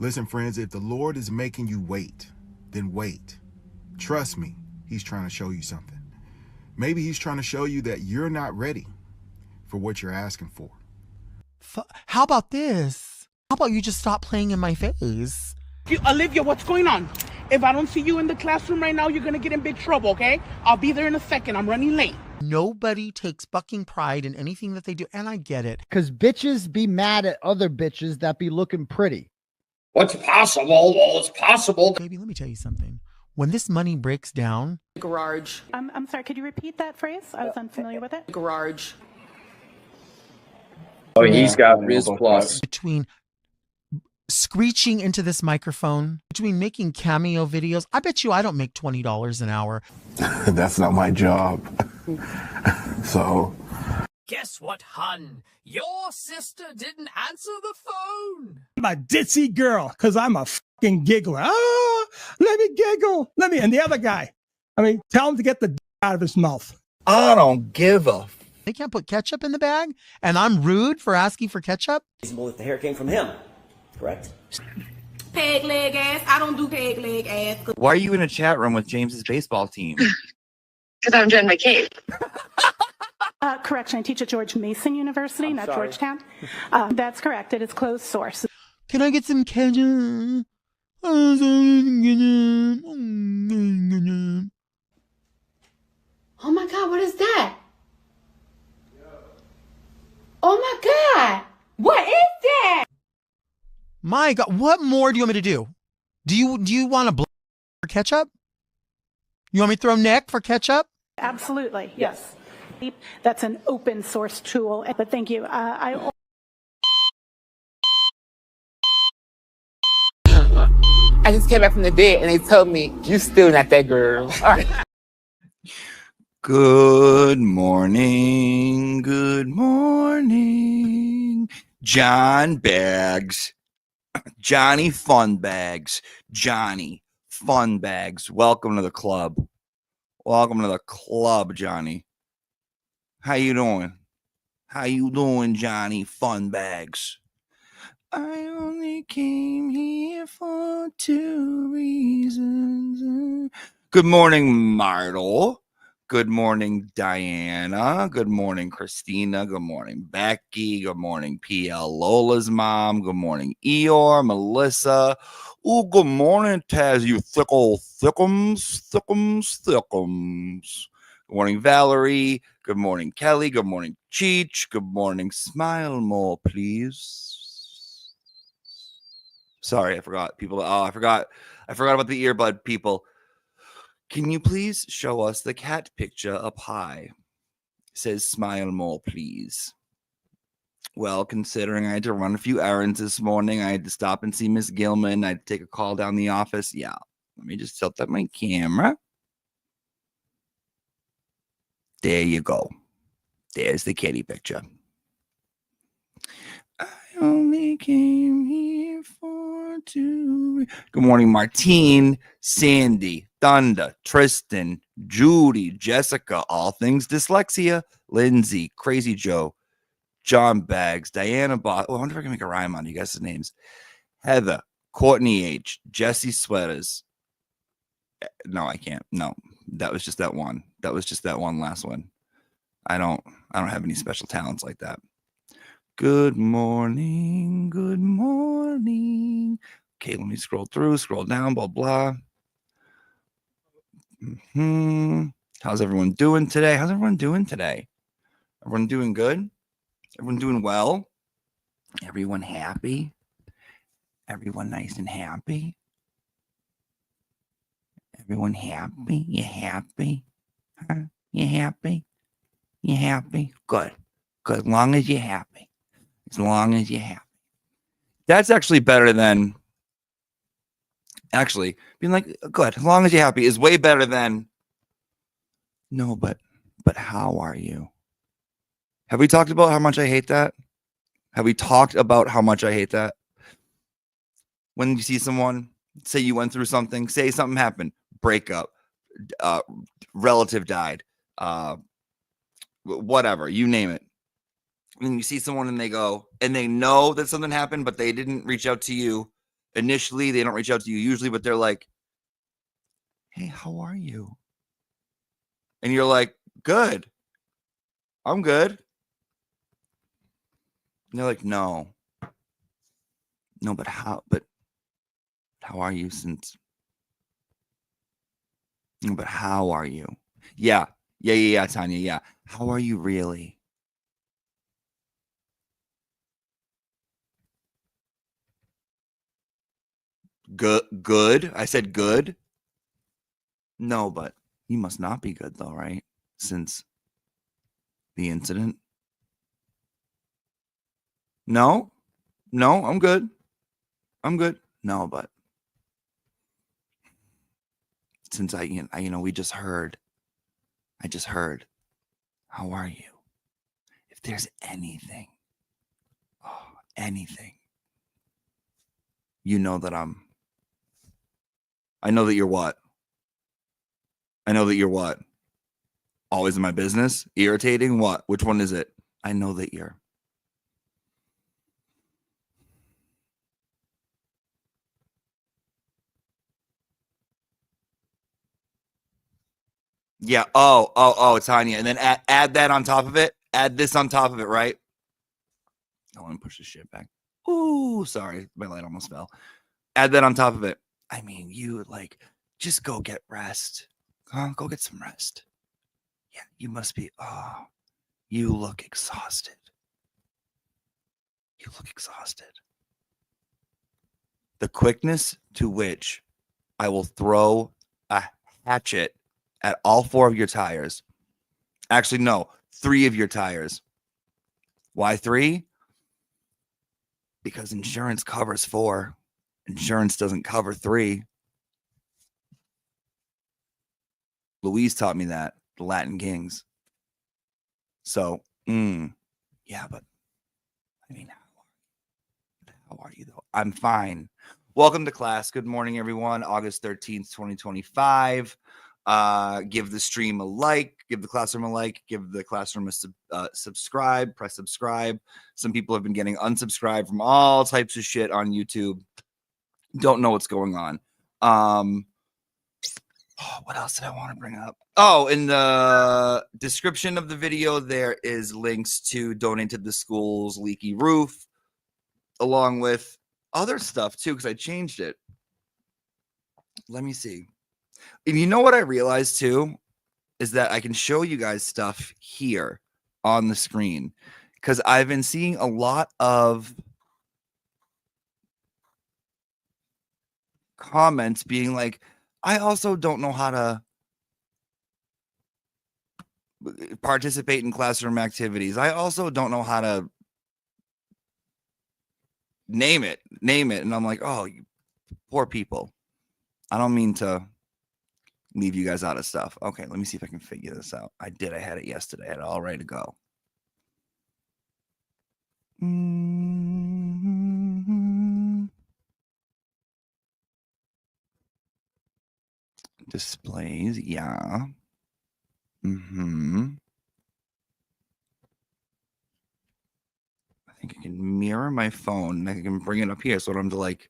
Listen, friends, if the Lord is making you wait, then wait. Trust me, he's trying to show you something. Maybe he's trying to show you that you're not ready for what you're asking for. How about this? How about you just stop playing in my face? Olivia, what's going on? If I don't see you in the classroom right now, you're going to get in big trouble, okay? I'll be there in a second. I'm running late. Nobody takes fucking pride in anything that they do, and I get it. Because bitches be mad at other bitches that be looking pretty. What's possible? Well, it's possible. Baby, let me tell you something. When this money breaks down... Garage. I'm sorry, could you repeat that phrase? I was unfamiliar with it. Garage. Oh, he's got Riz Plus. Between screeching into this microphone, between making Cameo videos, I bet you I don't make $20 an hour. That's not my job. So... Guess what, hun? Your sister didn't answer the phone. I'm a ditzy girl because I'm a fucking giggler. Oh, let me giggle. And the other guy, tell him to get the d out of his mouth. I don't give a. They can't put ketchup in the bag, and I'm rude for asking for ketchup? Reasonable if the hair came from him, correct? Peg leg ass. I don't do peg leg ass. Why are you in a chat room with James's baseball team? Because I'm Jen McCabe. Correction, I teach at George Mason University, not Georgetown. That's correct. It is closed source. Can I get some ketchup? Oh my God, what is that? Oh my God, what is that? My God, what more do you want me to do? Do you want to blow for ketchup? You want me to throw neck for ketchup? Absolutely, yes. That's an open source tool, but thank you. I just came back from the dead and they told me, you still not that girl. All right. Good morning. John Bags. Johnny Fun Bags. Johnny Fun Bags. Welcome to the club. Johnny. How you doing, Johnny Fun Bags? I only came here for 2 reasons. Good morning, Myrtle. Good morning, Diana. Good morning, Christina. Good morning, Becky. Good morning, PL Lola's mom. Good morning, Eeyore, Melissa. Ooh, good morning, Taz, you thickums. Good morning, Valerie. Good morning, Kelly. Good morning, Cheech. Good morning, Smile More, please. Sorry, I forgot, people. Oh, I forgot about the earbud, people. Can you please show us the cat picture up high? It says smile more, please. Well, considering I had to run a few errands this morning, I had to stop and see Miss Gilman. I had to take a call down the office. Yeah, let me just tilt up my camera. There you go. There's the kitty picture. I only came here for 2. Good morning, Martine, Sandy, Thunder, Tristan, Judy, Jessica, all things dyslexia, Lindsay, Crazy Joe, John Bags, Diana Boss. Oh, I wonder if I can make a rhyme on you guys' names. Heather, Courtney H, Jesse Sweaters. No, I can't. No, that was just that one. That was just that one last one. I don't have any special talents like that. Good morning. Okay, let me scroll down, blah, blah. How's everyone doing today? Everyone doing good? Everyone doing well? Everyone happy? Everyone nice and happy? Everyone happy? You happy? Huh? You happy? Good. As long as you're happy. That's actually better than being like, good. As long as you're happy is way better than no, but how are you? Have we talked about how much I hate that? When you see someone, say you went through something, say something happened, breakup, relative died, whatever, you name it. And you see someone and they go, and they know that something happened, but they didn't reach out to you. initially. They don't reach out to you usually, but they're like, hey, how are you? And you're like, good. I'm good. And they're like, no, but how are you since? No, but how are you? Yeah, Tanya. Yeah. How are you really? Good. I said good. No, but you must not be good though, right? Since the incident. No, I'm good. No, but since we just heard. I just heard. How are you? If there's anything, you know that I know that you're what? Always in my business? Irritating? What? Which one is it? I know that you're. Yeah. Oh, Tanya. And then add that on top of it. Add this on top of it, right? I want to push this shit back. Ooh, sorry. My light almost fell. Add that on top of it. I mean, you just go get rest. Go get some rest. Yeah, you must be. Oh, you look exhausted. The quickness to which I will throw a hatchet at all 4 of your tires. Actually, no, 3 of your tires. Why 3? Because insurance covers 4. Insurance doesn't cover 3. Louise taught me that, the Latin Kings. So, yeah, but I mean, how are you though? I'm fine. Welcome to class. Good morning, everyone. August 13th, 2025. Give the stream a like, give the classroom a like, give the classroom a subscribe, press subscribe. Some people have been getting unsubscribed from all types of shit on YouTube. Don't know what's going on. What else did I want to bring up? Oh, in the description of the video, there is links to donate to the school's leaky roof, along with other stuff too, because I changed it. Let me see. And you know what I realized too is that I can show you guys stuff here on the screen, because I've been seeing a lot of comments being like, I also don't know how to participate in classroom activities. I also don't know how to name it. And I'm like, oh, you poor people. I don't mean to leave you guys out of stuff. Okay, let me see if I can figure this out. I had it yesterday. I had it all ready to go. Displays, yeah. I think I can mirror my phone and I can bring it up here so I'm to like.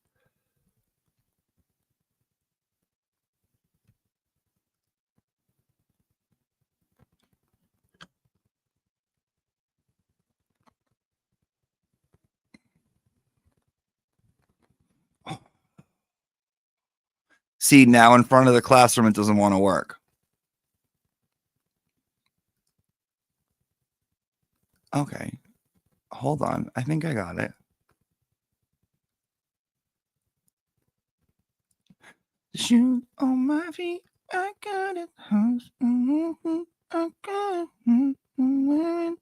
See, now in front of the classroom, it doesn't want to work. Okay. Hold on. I think I got it. Shoes on my feet. I got it. I got it.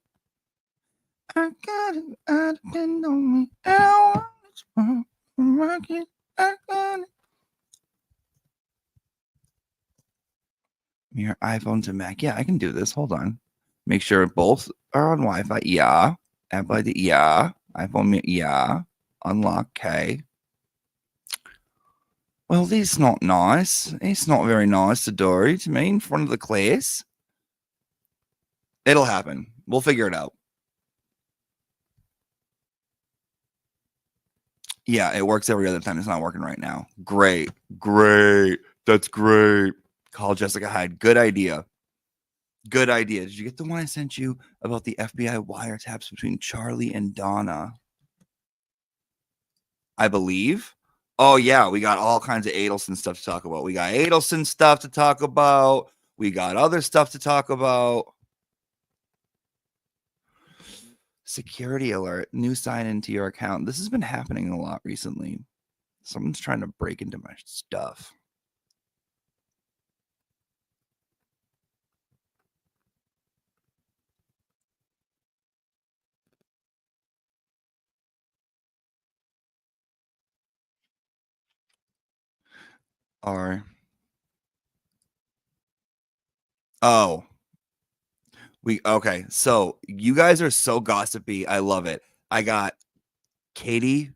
I got it. I depend on me. I want it. Rocket. I got it. Your iPhone to Mac. Yeah, I can do this. Hold on. Make sure both are on Wi-Fi. Yeah. Apple ID. Yeah. iPhone. Yeah. Unlock. Okay. Well, this is not nice. It's not very nice to do to me in front of the class. It'll happen. We'll figure it out. Yeah, it works every other time. It's not working right now. Great. That's great. Call Jessica Hyde. Good idea. Good idea. Did you get the one I sent you about the FBI wiretaps between Charlie and Donna? I believe. Oh, yeah. We got all kinds of Adelson stuff to talk about. We got Adelson stuff to talk about. We got other stuff to talk about. Security alert. New sign into your account. This has been happening a lot recently. Someone's trying to break into my stuff. Okay. So you guys are so gossipy. I love it. I got Katie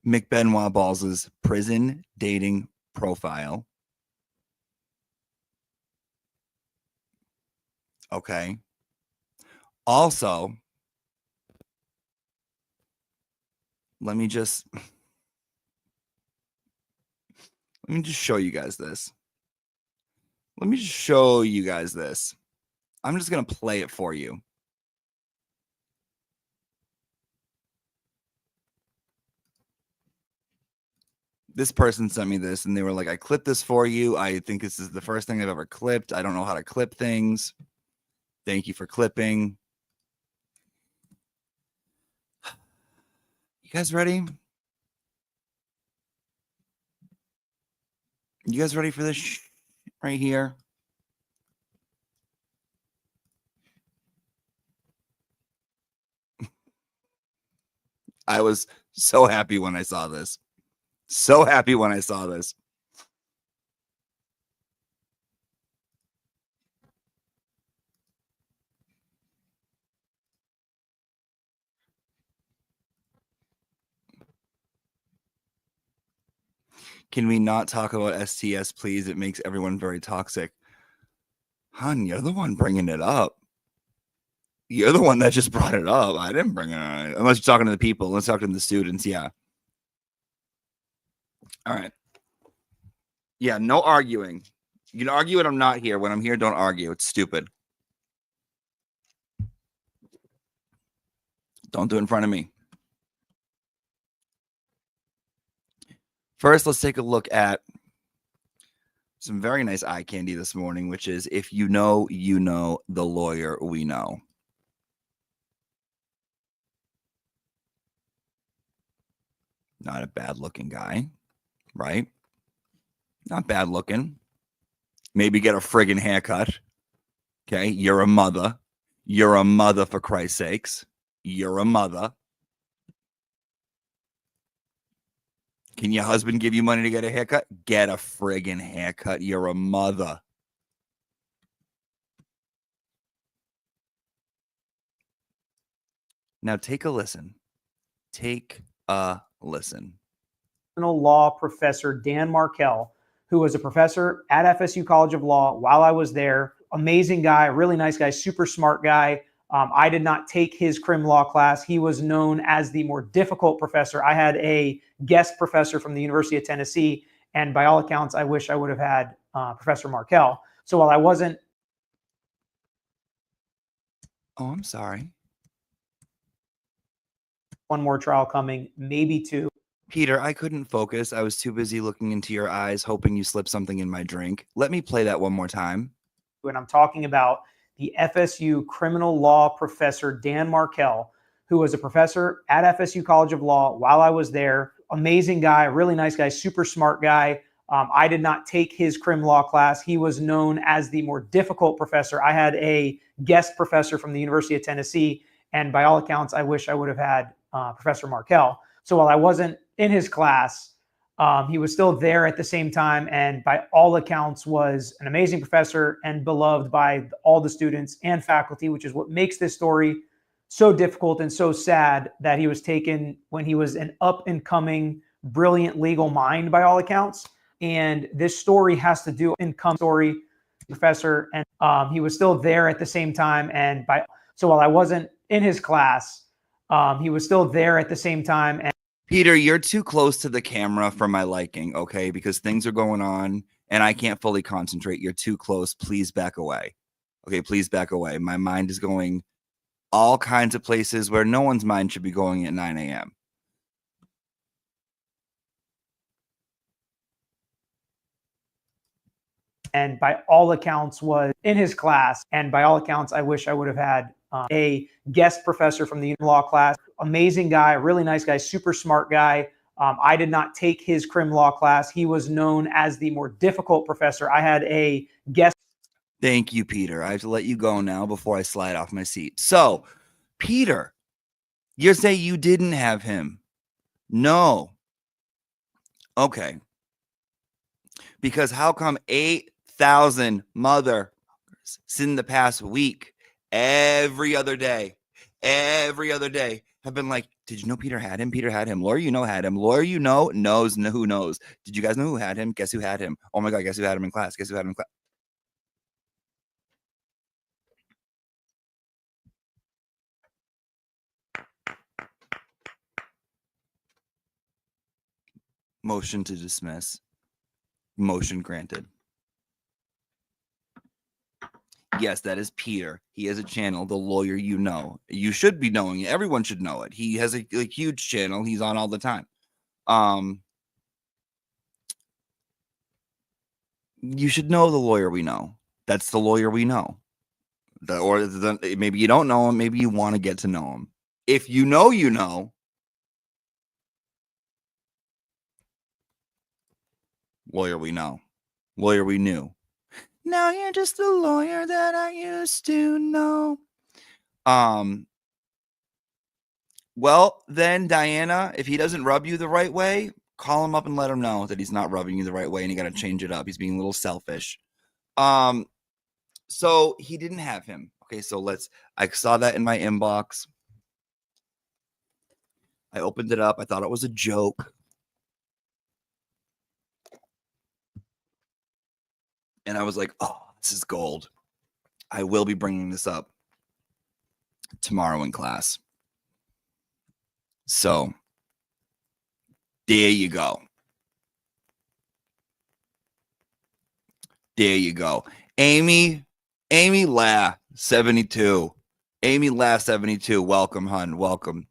McBenoit Balls's prison dating profile. Okay. Also, let me just show you guys this. I'm just going to play it for you. This person sent me this and they were like, I clipped this for you. I think this is the first thing I've ever clipped. I don't know how to clip things. Thank you for clipping. You guys ready? You guys ready for this right here? I was so happy when I saw this. So happy when I saw this. Can we not talk about STS, please? It makes everyone very toxic. Hun, you're the one bringing it up. You're the one that just brought it up. I didn't bring it up. Unless you're talking to the people. Let's talk to the students. Yeah. All right. Yeah, no arguing. You can argue when I'm not here. When I'm here, don't argue. It's stupid. Don't do it in front of me. First, let's take a look at some very nice eye candy this morning, which is if you know, the lawyer we know. Not a bad looking guy, right? Not bad looking. Maybe get a friggin' haircut. Okay, you're a mother. You're a mother, for Christ's sakes. You're a mother. Can your husband give you money to get a haircut? Get a friggin' haircut. You're a mother. Now take a listen. Take a listen. Law professor Dan Markel, who was a professor at FSU College of Law while I was there. Amazing guy, really nice guy, super smart guy. I did not take his crim law class. He was known as the more difficult professor. I had a guest professor from the University of Tennessee, and by all accounts, I wish I would have had Professor Markel. So while I wasn't... Oh, I'm sorry. One more trial coming, maybe two. Peter, I couldn't focus. I was too busy looking into your eyes, hoping you slipped something in my drink. Let me play that one more time. When I'm talking about the FSU criminal law professor, Dan Markel, who was a professor at FSU College of Law while I was there. Amazing guy, really nice guy, super smart guy. I did not take his crim law class. He was known as the more difficult professor. I had a guest professor from the University of Tennessee, and by all accounts, I wish I would have had Professor Markel. So while I wasn't in his class, he was still there at the same time, and by all accounts was an amazing professor and beloved by all the students and faculty, which is what makes this story so difficult and so sad, that he was taken when he was an up-and-coming, brilliant legal mind by all accounts. And this story has to do with income story professor, and he was still there at the same time. And so while I wasn't in his class, he was still there at the same time. And Peter, you're too close to the camera for my liking, okay? Because things are going on and I can't fully concentrate. You're too close. Please back away. Okay, please back away. My mind is going all kinds of places where no one's mind should be going at 9 a.m. And by all accounts was in his class. And by all accounts, I wish I would have had a guest professor from the law class. Amazing guy, really nice guy, super smart guy. I did not take his crim law class. He was known as the more difficult professor. I had a guest. Thank you, Peter. I have to let you go now before I slide off my seat. So, Peter, you say you didn't have him. No. Okay. Because how come 8,000 motherfuckers in the past week, every other day, have been like, did you know Peter had him? Peter had him. Lawyer, you know, had him. Lawyer, you know, knows who knows. Did you guys know who had him? Guess who had him? Oh my God, guess who had him in class? Guess who had him in class? Motion to dismiss. Motion granted. Yes, that is Peter. He has a channel, The Lawyer You Know. You should be knowing it. Everyone should know it. He has a huge channel. He's on all the time. You should know The Lawyer We Know. That's The Lawyer We Know. Maybe you don't know him. Maybe you want to get to know him. If you know, you know. Lawyer We Know. Lawyer We Knew. Now you're just the lawyer that I used to know. Well, then, Diana, if he doesn't rub you the right way, call him up and let him know that he's not rubbing you the right way and you got to change it up. He's being a little selfish. So he didn't have him. Okay, so I saw that in my inbox. I opened it up. I thought it was a joke. And I was like, oh, this is gold. I will be bringing this up tomorrow in class. So there you go. There you go. Amy La 72. Amy La 72. Welcome, hun. Welcome.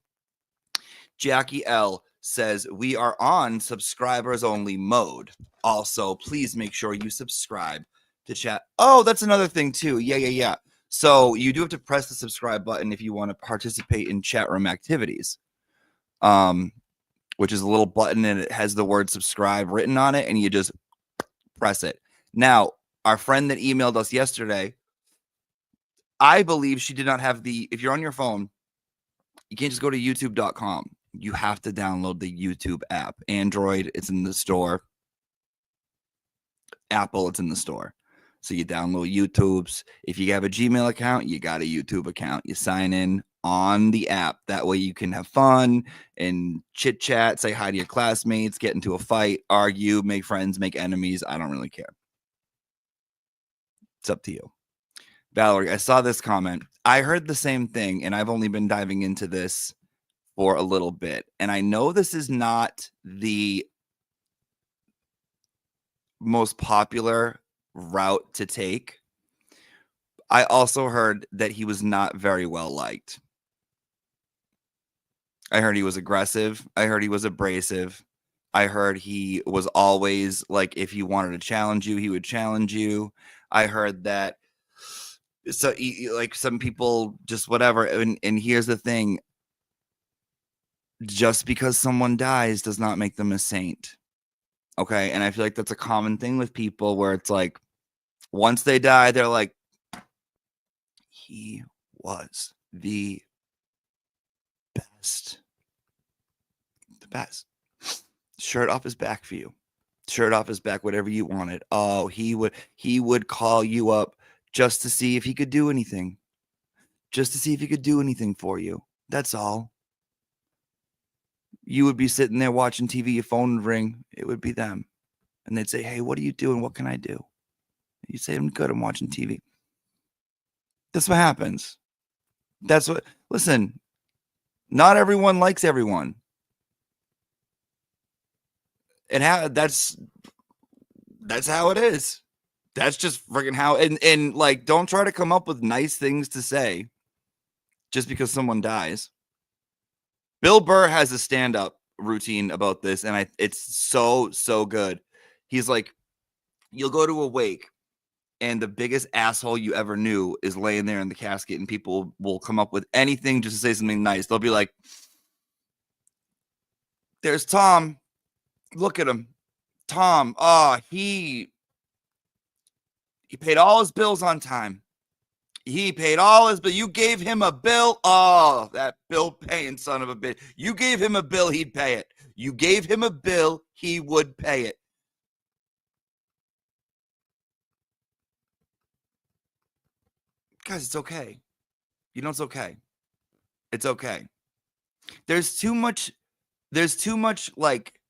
Jackie L says we are on subscribers only mode. Also, please make sure you subscribe to chat. Oh, that's another thing too. Yeah. So you do have to press the subscribe button if you want to participate in chat room activities. Which is a little button and it has the word subscribe written on it and you just press it. Now, our friend that emailed us yesterday, I believe she did not have if you're on your phone, you can't just go to youtube.com. You have to download the YouTube app. Android, it's in the store. Apple, it's in the store. So you download YouTube's. If you have a Gmail account, you got a YouTube account. You sign in on the app. That way you can have fun and chit chat, say hi to your classmates, get into a fight, argue, make friends, make enemies. I don't really care. It's up to you. Valerie, I saw this comment. I heard the same thing, and I've only been diving into this for a little bit. And I know this is not the most popular route to take. I also heard that he was not very well liked. I heard he was aggressive. I heard he was abrasive. I heard he was always like, if he wanted to challenge you, he would challenge you. I heard that. So like some people just whatever. And here's the thing. Just because someone dies does not make them a saint. Okay. And I feel like that's a common thing with people where it's like, once they die, they're like, he was the best. The best. Shirt off his back for you. Shirt off his back, whatever you wanted. Oh, he would call you up just to see if he could do anything. Just to see if he could do anything for you. That's all. You would be sitting there watching TV, your phone would ring. It would be them. And they'd say, hey, what are you doing? What can I do? You'd say, I'm good. I'm watching TV. That's what happens. Listen, not everyone likes everyone. that's how it is. That's just freaking how. And like, don't try to come up with nice things to say just because someone dies. Bill Burr has a stand-up routine about this, and it's so good. He's like, you'll go to a wake, and the biggest asshole you ever knew is laying there in the casket, and people will come up with anything just to say something nice. They'll be like, there's Tom. Look at him. Tom. Oh, he paid all his bills on time. He paid all his bill. You gave him a bill. Oh, that bill paying son of a bitch. You gave him a bill, he'd pay it. You gave him a bill, he would pay it. Guys, it's okay. You know, it's okay. It's okay. There's too much like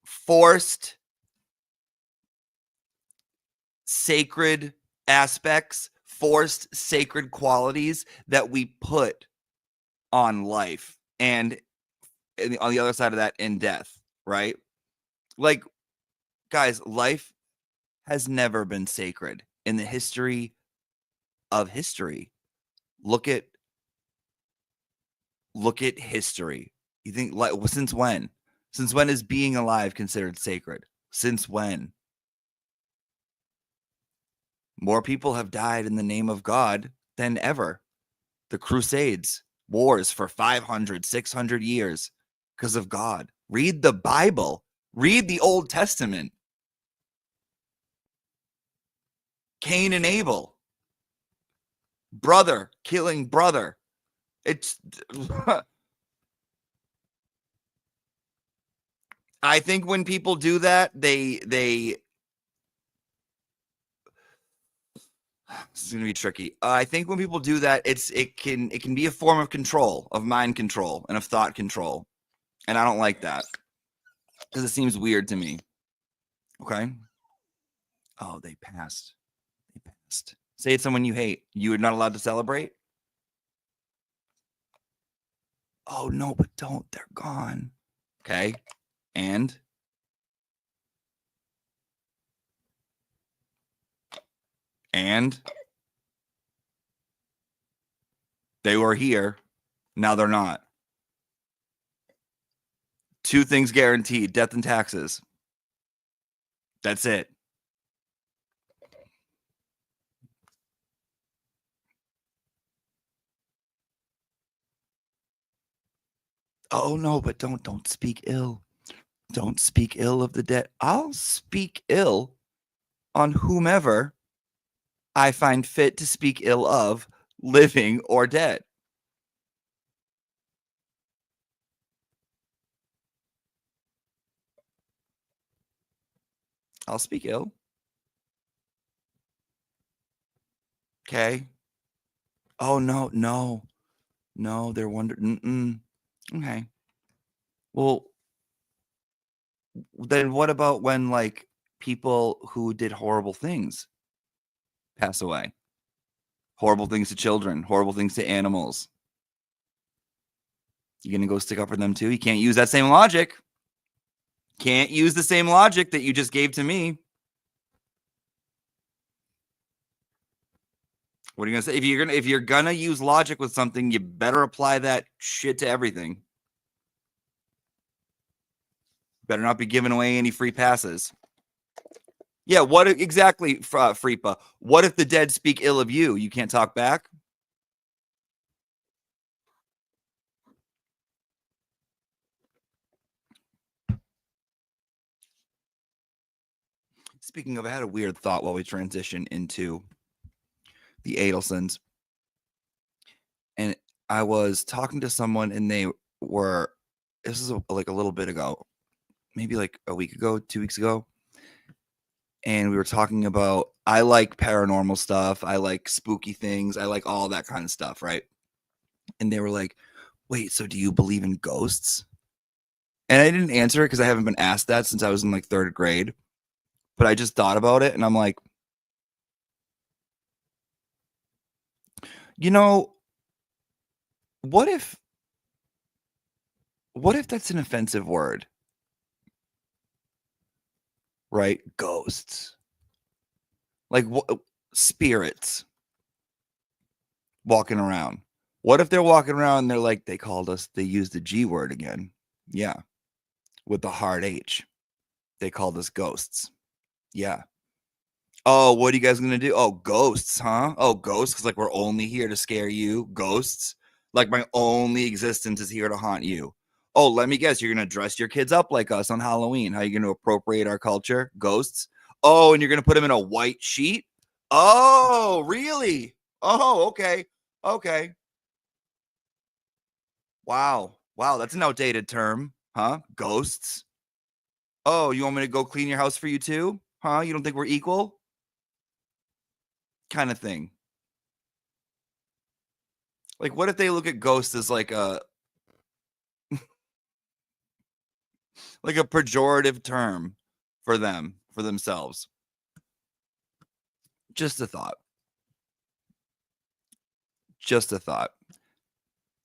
forced sacred aspects, forced sacred qualities that we put on life, and on the other side of that, in death, right? Like, guys, life has never been sacred in the history of history. Look at history. You think, like, since when? Since when is being alive considered sacred? Since when? More people have died in the name of God than ever. The Crusades, wars for 500, 600 years because of God. Read the Bible. Read the Old Testament. Cain and Abel. Brother killing brother. It's... I think when people do that, they this is going to be tricky. I think when people do that, it can be a form of control, of mind control, and of thought control. And I don't like that because it seems weird to me. Okay. Oh, they passed. They passed. Say it's someone you hate. You are not allowed to celebrate. Oh, no, but don't. They're gone. Okay. And they were here. Now they're not. Two things guaranteed: death and taxes. That's it. Oh, no, but don't speak ill. Don't speak ill of the dead. I'll speak ill on whomever I find fit to speak ill of, living or dead. I'll speak ill. Okay. Oh, no, they're wondering. Okay. Well, then what about when, like, people who did horrible things pass away? Horrible things to children, horrible things to animals. You gonna go stick up for them too? You can't use that same logic. Can't use the same logic that you just gave to me. What are you gonna say? If you're gonna use logic with something, you better apply that shit to everything. Better not be giving away any free passes. Yeah, what exactly, Freepa? What if the dead speak ill of you? You can't talk back? Speaking of, I had a weird thought while we transition into the Adelsons. And I was talking to someone, and they were, this is like a little bit ago, maybe like a week ago, 2 weeks ago. And we were talking about, I like paranormal stuff. I like spooky things. I like all that kind of stuff, right? And they were like, wait, so do you believe in ghosts? And I didn't answer it because I haven't been asked that since I was in like 3rd grade. But I just thought about it, and I'm like, you know, what if that's an offensive word? right? Ghosts. Like spirits walking around. What if they're walking around and they're like, they called us, they used the G word again. Yeah. With the hard H. They called us ghosts. Yeah. Oh, what are you guys going to do? Oh, ghosts, huh? Oh, ghosts. Because like we're only here to scare you. Ghosts. Like my only existence is here to haunt you. Oh, let me guess. You're going to dress your kids up like us on Halloween. How are you going to appropriate our culture? Ghosts. Oh, and you're going to put them in a white sheet? Oh, really? Oh, okay. Okay. Wow. Wow, that's an outdated term, huh? Ghosts. Oh, you want me to go clean your house for you too? Huh? You don't think we're equal? Kind of thing. Like, what if they look at ghosts as like a like a pejorative term for them, for themselves? Just a thought. Just a thought.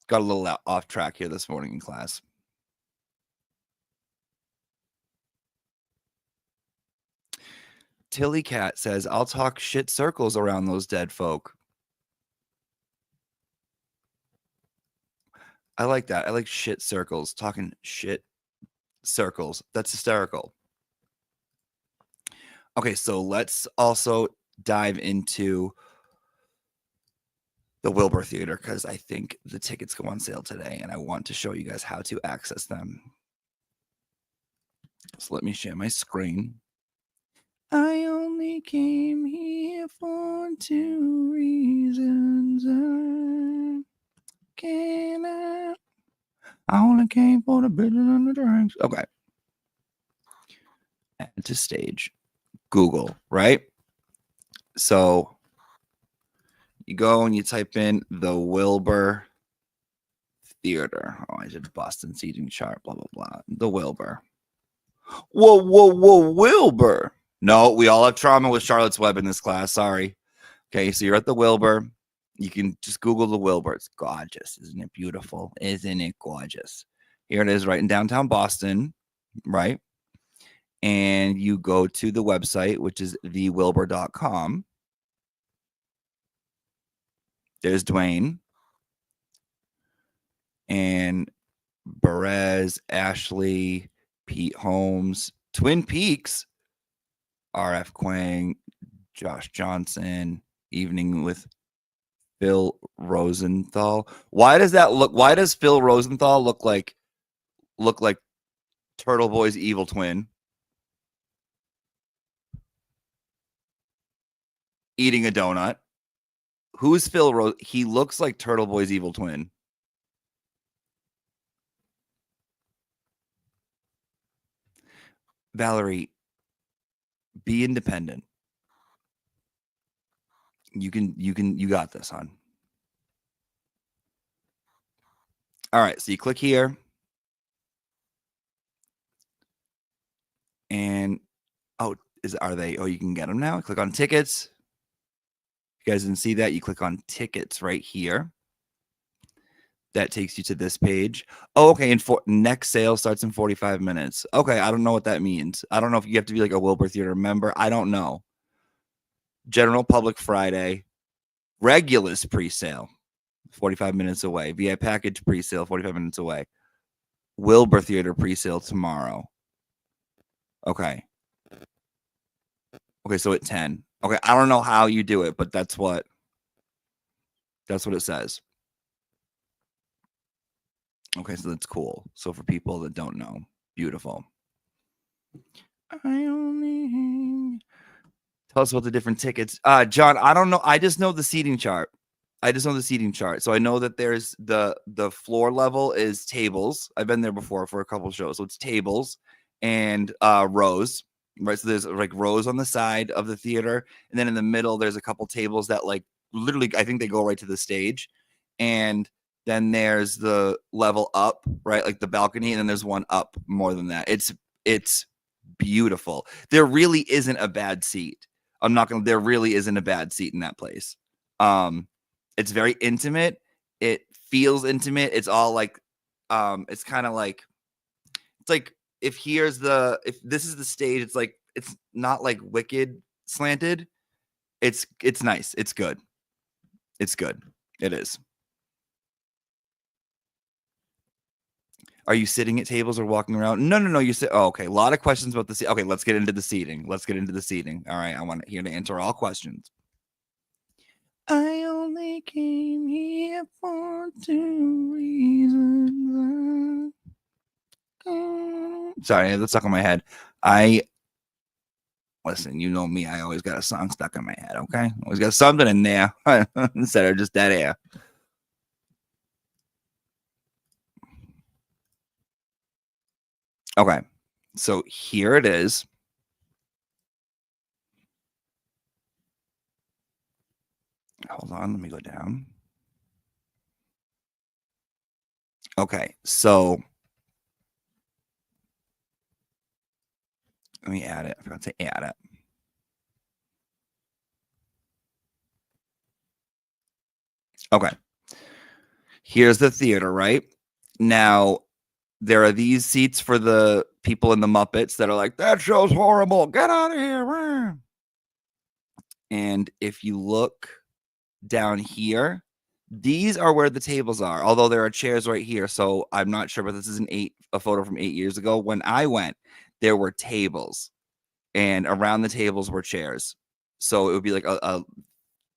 Got a little off track here this morning in class. Tilly Cat says, I'll talk shit circles around those dead folk. I like that. I like shit circles. Talking shit circles. That's hysterical. Okay, so let's also dive into the Wilbur Theater because I think the tickets go on sale today and I want to show you guys how to access them. So let me share my screen. I only came here for 2 reasons. I only came for the bitches and the drinks. Okay. Add to stage. Google, right? So you go and you type in the Wilbur Theater. Oh, I did Boston seating chart, blah, blah, blah. The Wilbur. Whoa, whoa, whoa, Wilbur. No, we all have trauma with Charlotte's Web in this class. Sorry. Okay, so you're at the Wilbur. You can just Google the Wilbur. It's gorgeous. Isn't it beautiful? Isn't it gorgeous? Here it is right in downtown Boston, right? And you go to the website, which is thewilbur.com. There's Dwayne and Perez, Ashley, Pete Holmes, Twin Peaks, RF Quang, Josh Johnson, Evening with Phil Rosenthal. Why does Phil Rosenthal look like Turtle Boy's evil twin? Eating a donut. Who's Phil He looks like Turtle Boy's evil twin. Valerie, be independent. You got this, hon. All right, so you click here. And you can get them now. Click on tickets. If you guys didn't see that, you click on tickets right here. That takes you to this page. Oh, okay. And next sale starts in 45 minutes. Okay, I don't know what that means. I don't know if you have to be like a Wilbur Theater member. I don't know. General public Friday. Regulus pre-sale, 45 minutes away. VI package pre-sale, 45 minutes away. Wilbur Theater pre-sale tomorrow. Okay. Okay, so at 10. Okay, I don't know how you do it, but that's what it says. Okay, so that's cool. So for people that don't know, beautiful. Tell us about the different tickets. John, I don't know. I just know the seating chart. So I know that there's the floor level is tables. I've been there before for a couple shows. So it's tables and rows. Right, so there's like rows on the side of the theater, and then in the middle there's a couple tables that like literally I think they go right to the stage, and then there's the level up, right, like the balcony, and then there's one up more than that. It's beautiful. There really isn't a bad seat. There really isn't a bad seat in that place. It's very intimate. It feels intimate. It's all like it's kind of like, it's like if this is the stage, it's it's not like wicked slanted. It's nice. It's good. It's good. It is. Are you sitting at tables or walking around? No. You sit. Oh, okay. A lot of questions about the seat. Okay, let's get into the seating. All right, I want here to answer all questions. I only came here for 2 reasons. Sorry, that's stuck in my head. Listen, you know me. I always got a song stuck in my head. Okay, always got something in there instead of just dead air. Okay, so here it is. Hold on, let me go down. Okay, so let me add it. I forgot to add it. Okay, here's the theater, right? Now, there are these seats for the people in the Muppets that are like, that show's horrible. Get out of here. And if you look down here, these are where the tables are, although there are chairs right here. So I'm not sure, but this is a photo from 8 years ago. When I went, there were tables, and around the tables were chairs. So it would be like a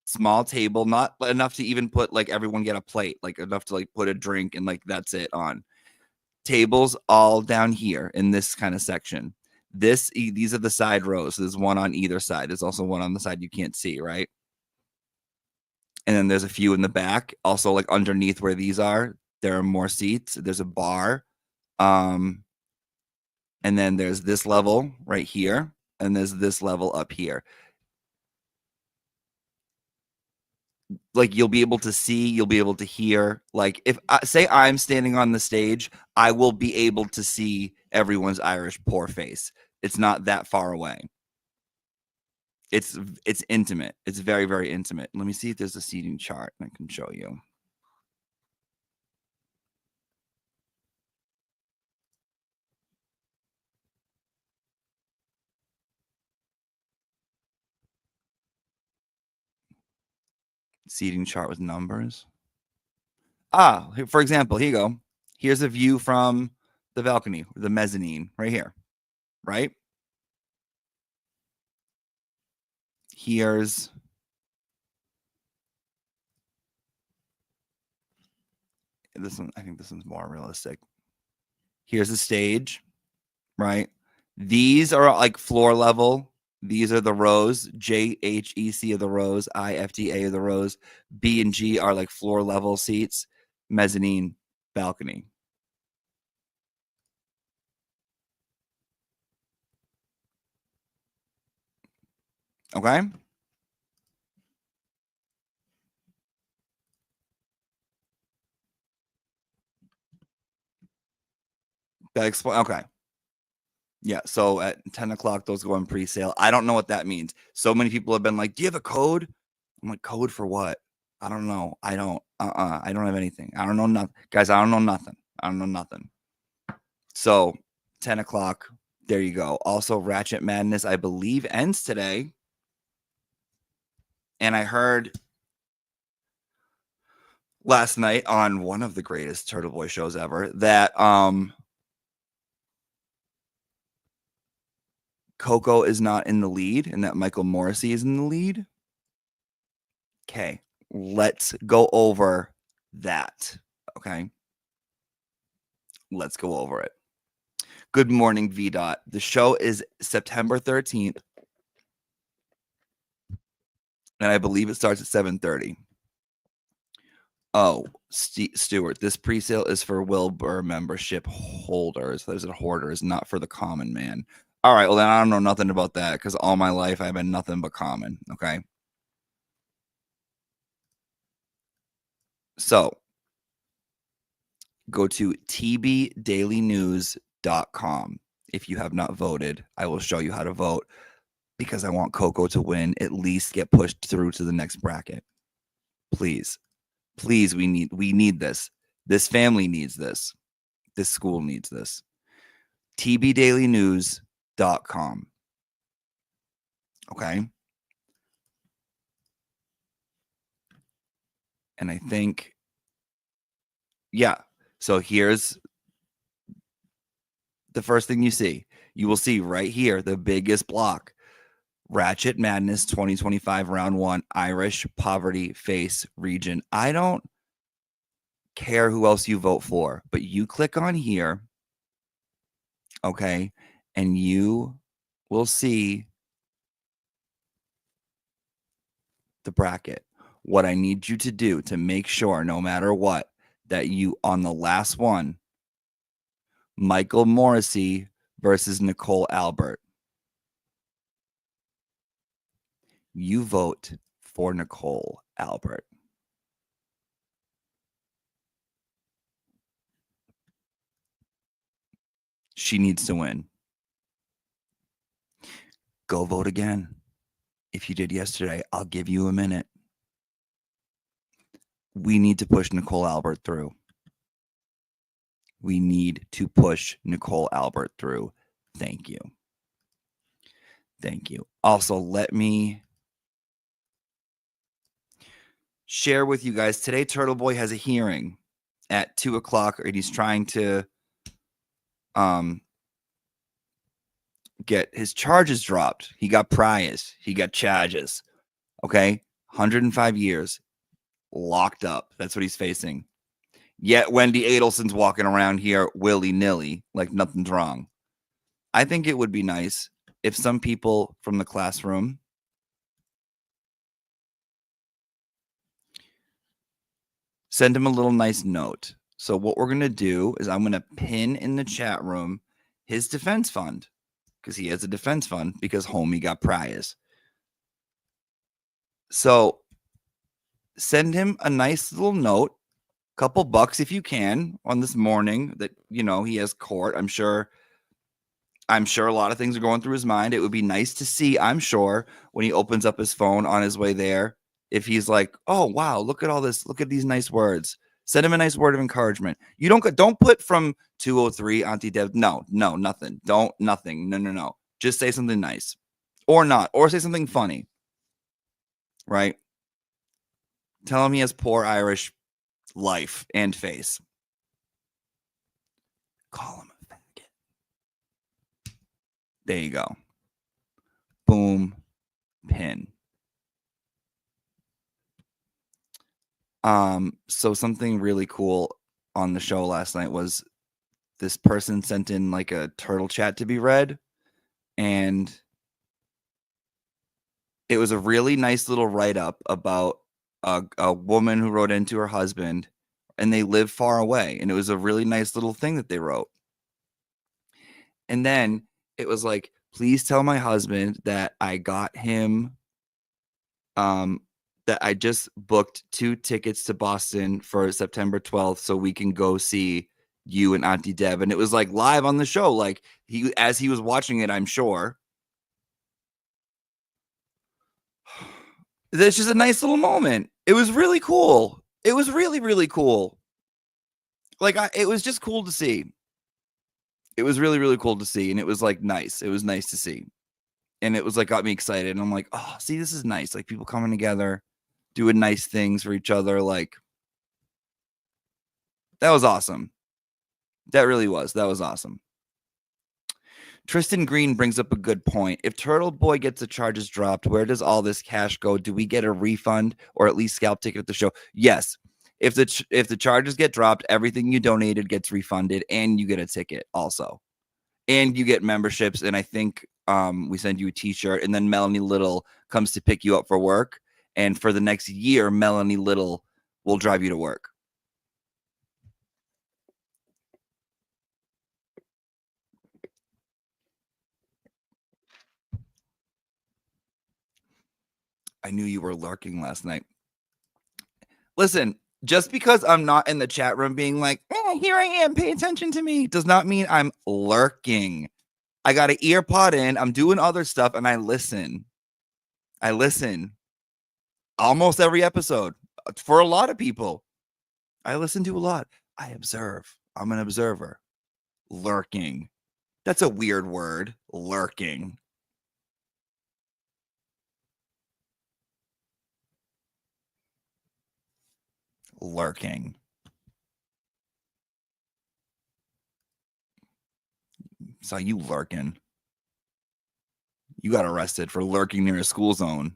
small table, not enough to even put like everyone get a plate, like enough to like put a drink and like that's it on. Tables all down here in this kind of section. These are the side rows. So there's one on either side. There's also one on the side you can't see, right? And then there's a few in the back. Also, like underneath where these are, there are more seats. There's a bar. And then there's this level right here. And there's this level up here. Like you'll be able to see, you'll be able to hear. Like if say I'm standing on the stage, I will be able to see everyone's Irish poor face. It's not that far away. It's intimate. It's very, very intimate. Let me see if there's a seating chart I can show you. Seating chart with numbers. For example, here you go. Here's a view from the balcony, the mezzanine, right here, right? Here's this one. I think this one's more realistic. Here's the stage, right? These are like floor level. These are the rows. J, H, E, C are the rows. I, F, D, A are the rows. B and G are like floor level seats. Mezzanine, balcony. Okay. That explain. Okay. Yeah. So at 10 o'clock, those go on pre-sale. I don't know what that means. So many people have been like, "Do you have a code?" I'm like, "Code for what?" I don't know. I don't. I don't have anything. I don't know nothing, guys. I don't know nothing. I don't know nothing. So 10 o'clock. There you go. Also, Ratchet Madness, I believe, ends today. And I heard last night on one of the greatest Turtle Boy shows ever that Coco is not in the lead and that Michael Morrissey is in the lead. Okay, let's go over that. Okay, let's go over it. Good morning, VDOT. The show is September 13th. And I believe it starts at 7:30. Oh, Stuart, this pre-sale is for Wilbur membership holders. Those are hoarders, not for the common man. All right, well, then I don't know nothing about that because all my life I've been nothing but common, okay? So, go to tbdailynews.com. If you have not voted, I will show you how to vote because I want Coco to win, at least get pushed through to the next bracket. Please. Please, we need this. This family needs this. This school needs this. tbdailynews.com. Okay. And I think, yeah. So here's the first thing you see. You will see right here, the biggest block. Ratchet Madness 2025 round 1, Irish poverty face region. I don't care who else you vote for, but you click on here, okay, and you will see the bracket. What I need you to do to make sure, no matter what, that you, on the last one, Michael Morrissey versus Nicole Albert, you vote for Nicole Albert. She needs to win. Go vote again. If you did yesterday, I'll give you a minute. We need to push Nicole Albert through. We need to push Nicole Albert through. Thank you. Thank you. Also, let me share with you guys. Today, Turtle Boy has a hearing at 2 o'clock, and he's trying to get his charges dropped. He got priors. He got charges. Okay? 105 years locked up. That's what he's facing. Yet Wendi Adelsons walking around here willy-nilly like nothing's wrong. I think it would be nice if some people from the classroom send him a little nice note. So what we're going to do is I'm going to pin in the chat room his defense fund, because he has a defense fund because homie got priors. So send him a nice little note, couple bucks if you can, on this morning that, you know, he has court. I'm sure a lot of things are going through his mind. It would be nice to see, I'm sure, when he opens up his phone on his way there, if he's like, oh, wow, look at all this. Look at these nice words. Send him a nice word of encouragement. You don't put from 203 Auntie Deb. No, nothing. Nothing. No. Just say something nice or not, or say something funny, right? Tell him he has poor Irish life and face. Call him a faggot. There you go. Boom. Pin. So something really cool on the show last night was this person sent in like a turtle chat to be read, and it was a really nice little write-up about a woman who wrote into her husband, and they live far away, and it was a really nice little thing that they wrote. And then it was like, please tell my husband that I got him that I just booked 2 tickets to Boston for September 12th so we can go see you and Auntie Deb. And it was like live on the show, like as he was watching it, I'm sure. It's just a nice little moment. It was really cool. It was really, really cool. Like, it was just cool to see. It was really, really cool to see. And it was like nice. It was nice to see. And it was like, got me excited. And I'm like, oh, see, this is nice. Like people coming together, doing nice things for each other. Like, that was awesome. That really was. That was awesome. Tristan Green brings up a good point. If Turtle Boy gets the charges dropped, where does all this cash go? Do we get a refund or at least scalp ticket at the show? Yes. If the charges get dropped, everything you donated gets refunded, and you get a ticket also. And you get memberships, and I think we send you a t-shirt, and then Melanie Little comes to pick you up for work. And for the next year, Melanie Little will drive you to work. I knew you were lurking last night. Listen, just because I'm not in the chat room being like, here I am, pay attention to me, does not mean I'm lurking. I got an ear pod in, I'm doing other stuff, and I listen. I listen. Almost every episode. For a lot of people, I listen to a lot. I observe. I'm an observer. Lurking. That's a weird word. Lurking. lurking. Saw you lurking. You got arrested for lurking near a school zone.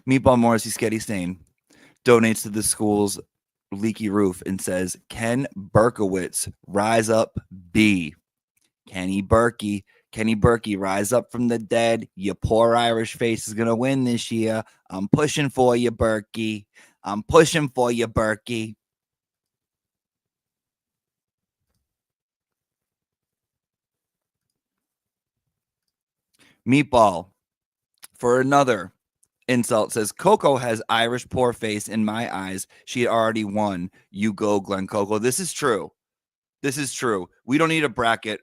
Meatball Morrissey Sketty Stain donates to the school's leaky roof and says, Ken Berkowitz, rise up, B. Kenny Berkey, rise up from the dead. Your poor Irish face is going to win this year. I'm pushing for you, Berkey. I'm pushing for you, Berkey. Meatball, for another insult, says, Coco has Irish poor face in my eyes. She had already won. You go, Glen Coco. This is true. This is true. We don't need a bracket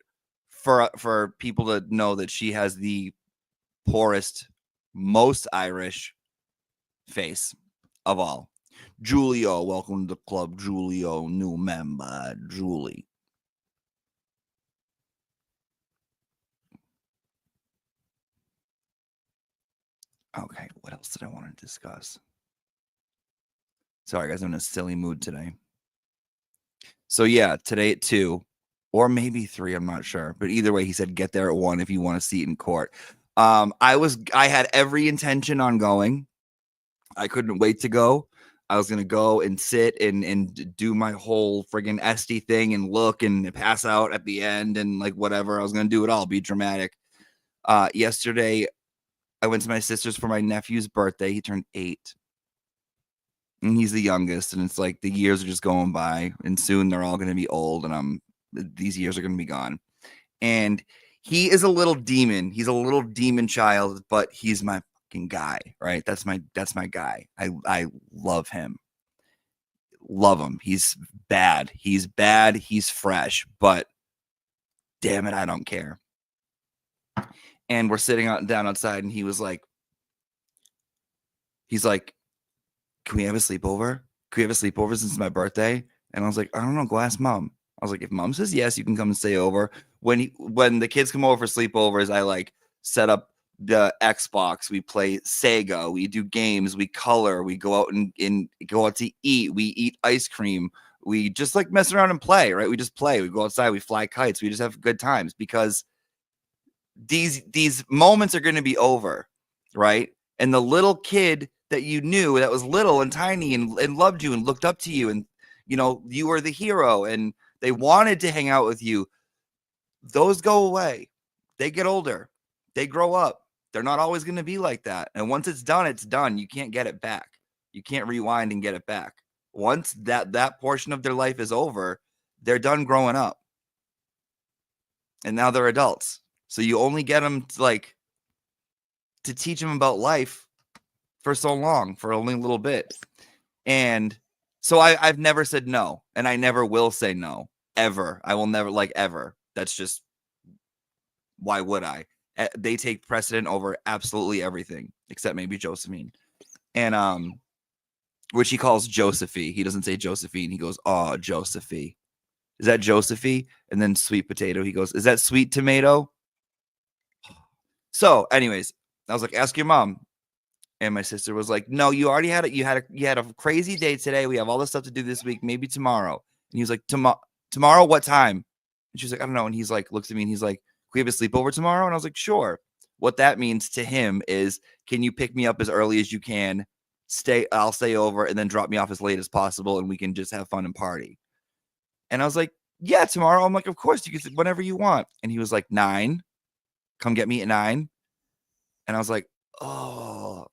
for people to know that she has the poorest, most Irish face of all. Julio, welcome to the club. Julio, new member. Julie. Okay, what else did I want to discuss? Sorry, guys, I'm in a silly mood today. So, yeah, today at 2, or maybe 3, I'm not sure. But either way, he said get there at 1 if you want a seat in court. I had every intention on going. I couldn't wait to go. I was going to go and sit and do my whole friggin' Esty thing and look and pass out at the end and like whatever. I was going to do it all, be dramatic. Yesterday, I went to my sister's for my nephew's birthday. He turned 8. And he's the youngest. And it's like the years are just going by. And soon they're all going to be old. And these years are going to be gone. And he is a little demon. He's a little demon child, but he's my fucking guy, right? That's my guy. I love him. Love him. He's bad. He's bad. He's fresh. But damn it, I don't care. And we're sitting down outside, and he's like, can we have a sleepover? Can we have a sleepover since it's my birthday? And I was like, I don't know. Go ask mom. I was like, if mom says yes, you can come and stay over. When the kids come over for sleepovers, I like set up the Xbox. We play Sega. We do games. We color. We go out and go out to eat. We eat ice cream. We just like mess around and play, right? We just play. We go outside. We fly kites. We just have good times because these moments are going to be over, right? And the little kid that you knew that was little and tiny and loved you and looked up to you and, you know, you were the hero and they wanted to hang out with you. Those go away. They get older. They grow up. They're not always going to be like that. And once it's done, it's done. You can't get it back. You can't rewind and get it back. Once that portion of their life is over, they're done growing up. And now they're adults. So you only get them to teach them about life for so long, for only a little bit. And so I've never said no, and I never will say no, ever. I will never, ever. That's just, why would I? They take precedent over absolutely everything, except maybe Josephine. And, which he calls Josephine. He doesn't say Josephine. He goes, oh, Josephine. Is that Josephine? And then sweet potato. He goes, is that sweet tomato? So, anyways, I was like, ask your mom. And my sister was like, no, you already had it. You had a crazy day today. We have all this stuff to do this week. Maybe tomorrow. And he was like, tomorrow, what time? And she was like, I don't know. And he's like, looks at me and he's like, can we have a sleepover tomorrow? And I was like, sure. What that means to him is, can you pick me up as early as you can? I'll stay over and then drop me off as late as possible. And we can just have fun and party. And I was like, yeah, tomorrow. I'm like, of course, you can, whenever you want. And he was like, 9. Come get me at 9. And I was like, oh,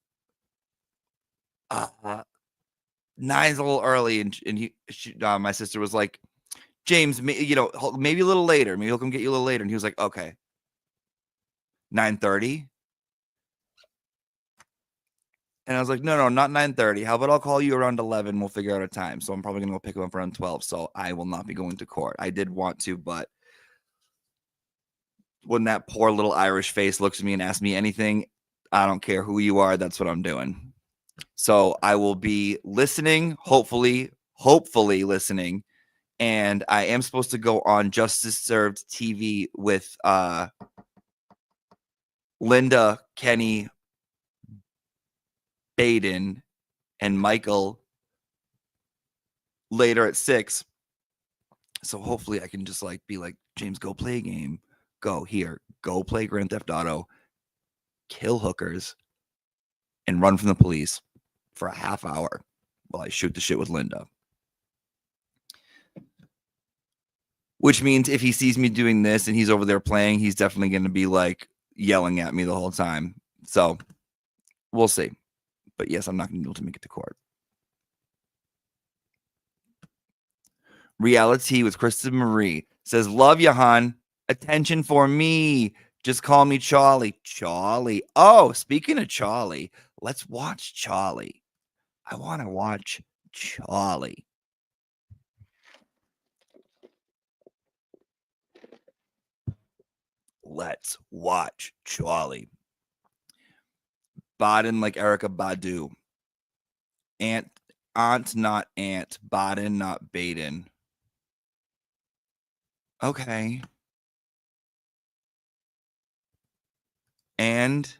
9's a little early. And my sister was like, James, maybe a little later. Maybe he'll come get you a little later. And he was like, okay. 9:30. And I was like, no, not 9:30. How about I'll call you around 11. We'll figure out a time. So I'm probably going to go pick him up around 12. So I will not be going to court. I did want to, but when that poor little Irish face looks at me and asks me anything, I don't care who you are. That's what I'm doing. So I will be listening, hopefully listening. And I am supposed to go on Justice Served TV with Linda, Kenny, Baden, and Michael later at 6. So hopefully I can just like be like, James, go play a game. Go play Grand Theft Auto, kill hookers, and run from the police for a half hour while I shoot the shit with Linda. Which means if he sees me doing this and he's over there playing, he's definitely going to be like yelling at me the whole time. So we'll see. But yes, I'm not going to be able to make it to court. Reality with Kristen Marie says, love you, hon. Attention for me. Just call me Charlie. Charlie. Oh, speaking of Charlie, let's watch Charlie. I want to watch Charlie. Let's watch Charlie. Baden like Erica Badu. Aunt, not Aunt. Baden, not Baden. Okay. And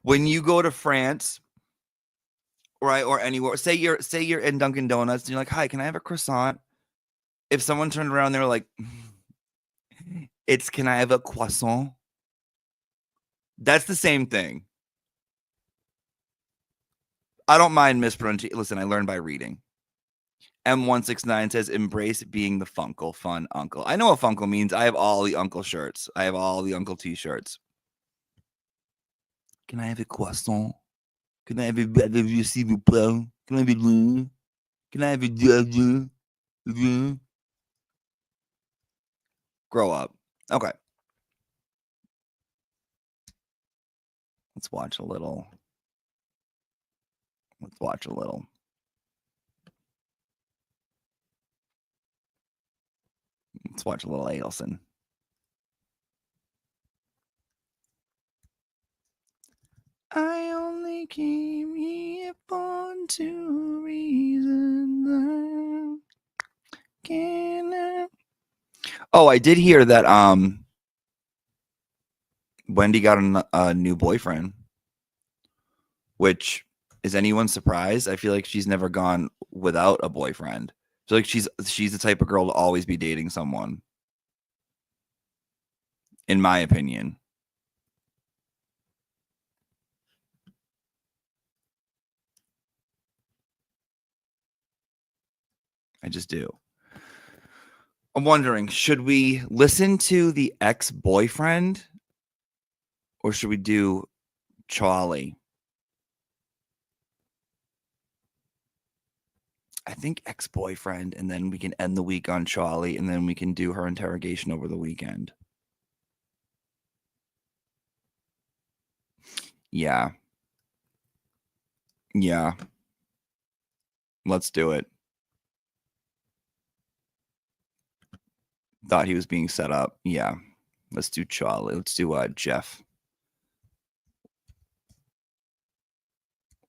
when you go to France, right, or anywhere, say you're in Dunkin' Donuts and you're like, hi, can I have a croissant? If someone turned around, they're like, can I have a croissant? That's the same thing. I don't mind mispronunciation. Listen, I learned by reading. M169 says, embrace being the Funkle fun uncle. I know what Funkle means. I have all the uncle shirts. I have all the uncle t-shirts. Can I have a croissant? Can I have a s'il vous plaît? Can I have a Can I have a Grow up. Okay. Let's watch a little. Let's watch a little. Let's watch a little Adelson. I only came here for 2 reasons. Oh, I did hear that Wendi got a new boyfriend, which is anyone surprised? I feel like she's never gone without a boyfriend. I feel like she's the type of girl to always be dating someone, in my opinion. I just do. I'm wondering, should we listen to the ex-boyfriend or should we do Charlie? I think ex-boyfriend, and then we can end the week on Charlie, and then we can do her interrogation over the weekend. Yeah. Yeah. Let's do it. Thought he was being set up. Yeah. Let's do Charlie. Let's do Jeff.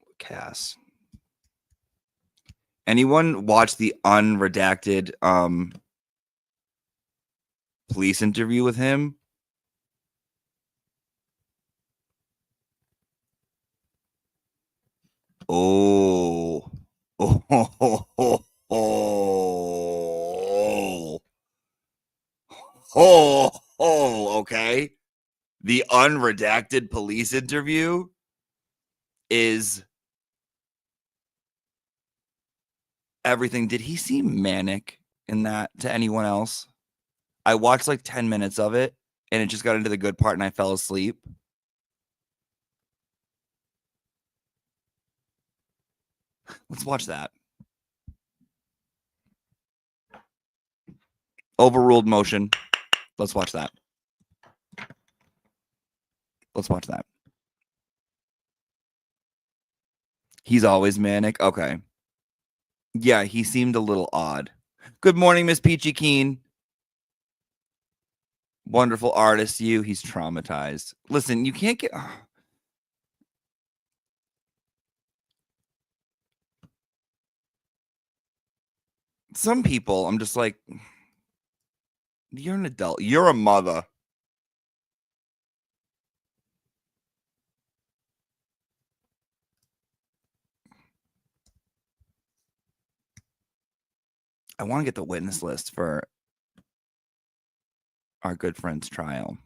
Lacasse. Anyone watch the unredacted police interview with him? Oh. Oh. Oh. Oh. Oh. Oh. Oh. Okay. The unredacted police interview is everything. Did he seem manic in that to anyone else? I watched like 10 minutes of it and it just got into the good part and I fell asleep. Let's watch that. Overruled motion. Let's watch that. Let's watch that. He's always manic. Okay. Yeah, he seemed a little odd. Good morning, Miss Peachy Keen. Wonderful artist, you. He's traumatized. Listen, you can't get... Some people, I'm just like, You're an adult. You're a mother. I want to get the witness list for our good friend's trial.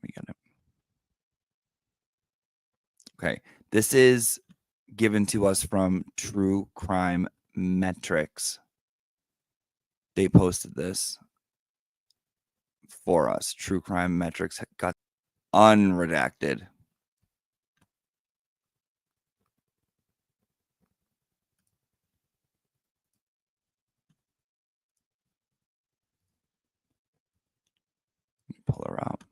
We got it. Okay. This is given to us from True Crime Metrics. They posted this for us. True Crime Metrics got unredacted. Pull her out.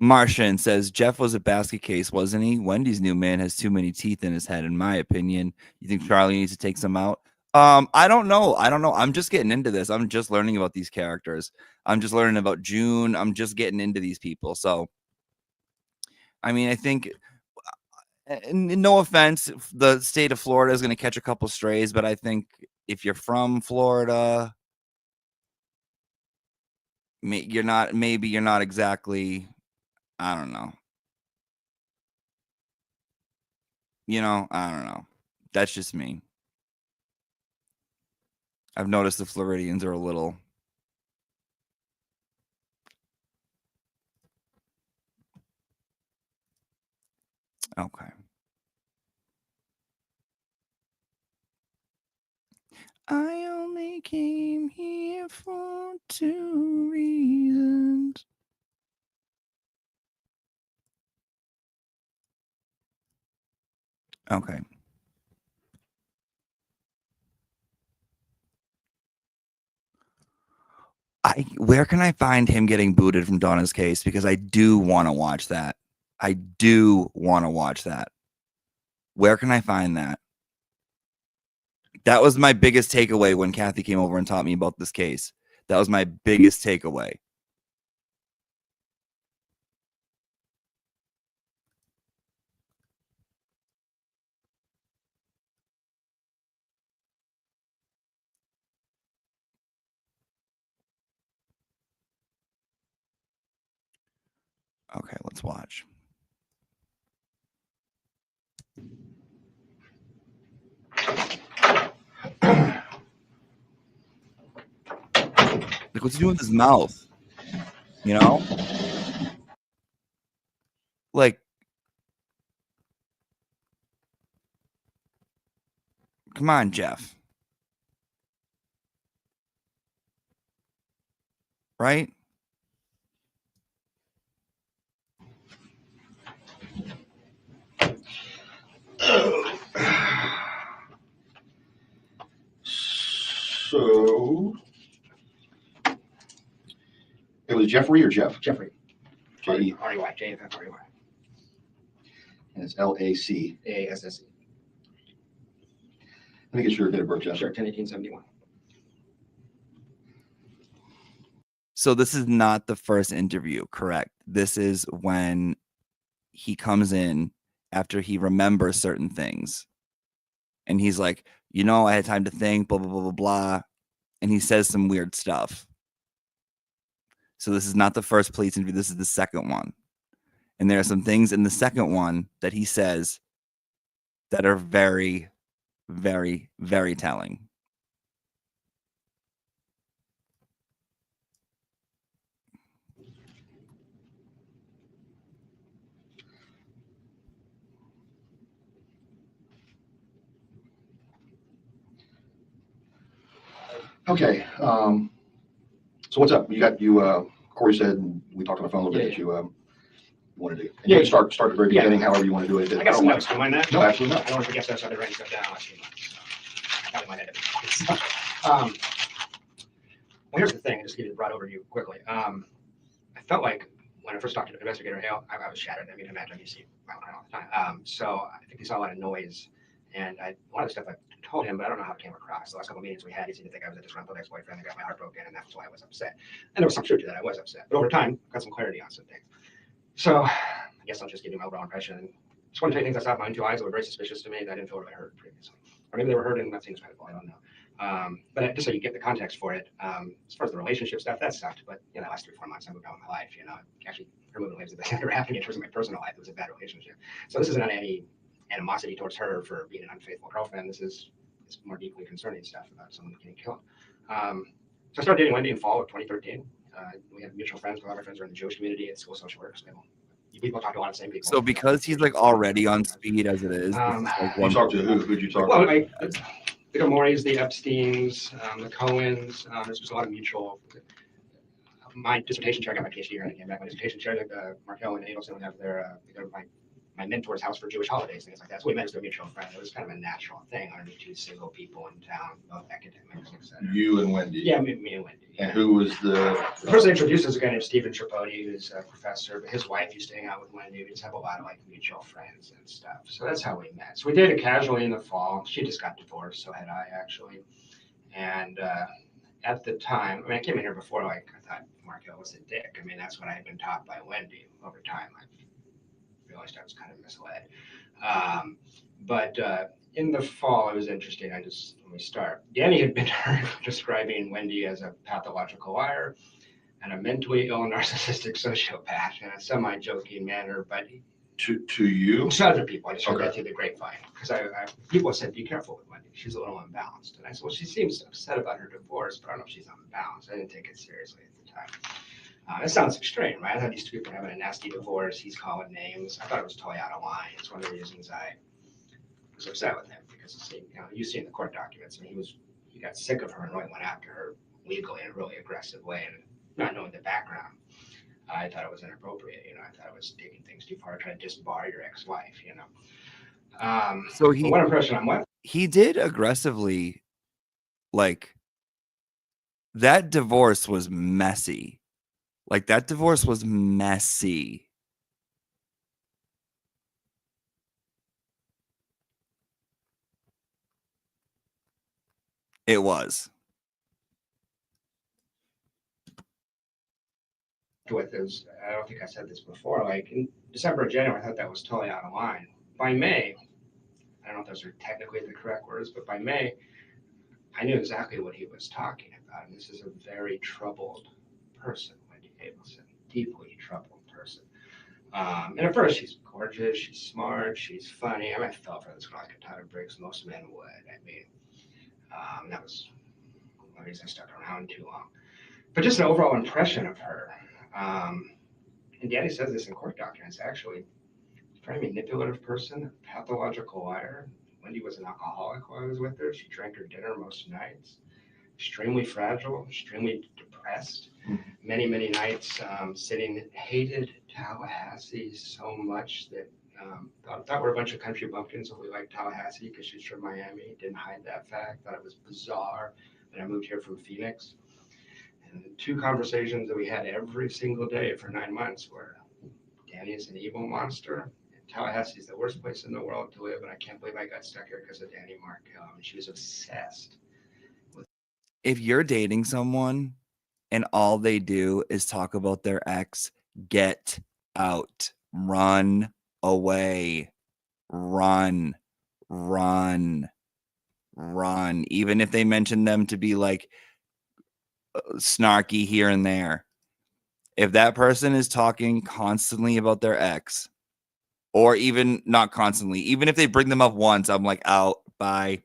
Martian says Jeff was a basket case, wasn't he? Wendy's new man has too many teeth in his head, in my opinion. You think Charlie needs to take some out? I don't know. I'm just getting into this. I'm just learning about these characters. I'm just learning about June. I'm just getting into these people. So, I mean, I think, no offense, the state of Florida is going to catch a couple strays, but I think if you're from Florida, you're not exactly, I don't know. I don't know. That's just me. I've noticed the Floridians are a little. Okay. I only came here for 2 reasons. Okay. Where can I find him getting booted from Donna's case? Because I do want to watch that. Where can I find that? That was my biggest takeaway when Kathy came over and taught me about this case. That was my biggest takeaway. Okay, let's watch. Like, what's he doing with his mouth? Like, come on, Jeff. Right? So it was Jeffrey or Jeff? Jeffrey. J-E-R-E-Y. J-F-F-R-E-Y. And it's L-A-C. A-S-S-E. Let me get your date of birth, Jeff. Sure, 10/18/71. So this is not the first interview, correct? This is when he comes in after he remembers certain things. And he's like, I had time to think, blah, blah, blah, blah, blah. And he says some weird stuff. So this is not the first police interview. This is the second one. And there are some things in the second one that he says that are very, very, very telling. Okay. So what's up? Corey said, and we talked on the phone a little bit, that you want to do. And you can start at the very beginning, however you want to do it. I got some notes. Do you mind that? No, absolutely not. I don't want to forget stuff. I've been writing stuff down last few months. So I got it in my head. Well, here's the thing. Just to give you a broad overview quickly. I felt like when I first talked to investigator Hale, I was shattered. I mean, imagine you see violent crime all the time. So I think he saw a lot of noise, and a lot of the stuff I told him, but I don't know how it came across. The last couple of meetings we had, he seemed to think I was a disgruntled ex-boyfriend that got my heart broken, and that's why I was upset. And there was some truth to that. I was upset, but over time, I got some clarity on some things. So I guess I'll just give you my overall impression. Just one of the things I saw with my own two eyes that were very suspicious to me that I didn't feel what I heard previously, or maybe they were heard and that seems medical. I don't know. But just so you get the context for it, as far as the relationship stuff, that sucked. But the last 3-4 months, I moved on with my life. Actually, her moving away was the best thing that ever happened in terms of my personal life. It was a bad relationship. So this isn't any animosity towards her for being an unfaithful girlfriend. This is more deeply concerning stuff about someone getting killed. So I started dating Wendi in fall of 2013. We have mutual friends. A lot of our friends are in the Jewish community at school social work. So people talk to a lot of the same people. So because he's like already on speed as it is. You talked to who? Who'd you talk to? Well, the Gomorris, the Epsteins, the Cohens. There's just a lot of mutual. My dissertation chair, I got my PhD here, and I came back. My dissertation chair, Markel and Adelson would have their my mentor's house for Jewish holidays, things like that. So we met as a mutual friend. It was kind of a natural thing underneath two single people in town, both academics, etc. You and Wendi. Yeah, me and Wendi. And who was the person introduced us a guy named Stephen Tripodi, who's a professor, but his wife used to hang out with Wendi. We just have a lot of mutual friends and stuff. So that's how we met. So we dated casually in the fall. She just got divorced, so had I actually. And at the time, I came in here before, I thought Markel was a dick. That's what I had been taught by Wendi. Over time, I realized I was kind of misled. But in the fall, it was interesting. Let me start. Danny had been describing Wendi as a pathological liar and a mentally ill narcissistic sociopath in a semi-joking manner, but to you? To other people. I just heard that through the grapevine. Because people said, be careful with Wendi. She's a little unbalanced. And I said, well, she seems upset about her divorce, but I don't know if she's unbalanced. I didn't take it seriously at the time. It sounds extreme, right? I thought these two people were having a nasty divorce. He's calling names. I thought it was totally out of line. It's one of the reasons I was upset with him, because you've seen the court documents. He got sick of her and really went after her legally in a really aggressive way, and not knowing the background. I thought it was inappropriate. I thought it was taking things too far, trying to disbar your ex-wife. So one impression I'm with. He did aggressively, that divorce was messy. That divorce was messy. It was. With is, I don't think I said this before, in December or January, I thought that was totally out of line. By May, I don't know if those are technically the correct words, but by May, I knew exactly what he was talking about. And this is a very troubled person, Wendi Adelson, deeply troubled person. And at first, she's gorgeous, she's smart, she's funny. I fell for this girl like a ton of bricks. Most men would. That was one of the reasons I stuck around too long. But just an overall impression of her. And Danny says this in court documents, actually. Very manipulative person, a pathological liar. Wendi was an alcoholic while I was with her. She drank her dinner most nights. Extremely fragile, extremely depressed. Many, many nights hated Tallahassee so much that thought we're a bunch of country bumpkins, so we liked Tallahassee because she's from Miami. Didn't hide that fact. Thought it was bizarre when I moved here from Phoenix. And the two conversations that we had every single day for 9 months were, Danny is an evil monster. Tallahassee is the worst place in the world to live, and I can't believe I got stuck here because of Danny Markel. She was obsessed. If you're dating someone and all they do is talk about their ex, get out. Run away. Run. Even if they mention them to be snarky here and there. If that person is talking constantly about their ex, or even not constantly, even if they bring them up once, I'm out, bye.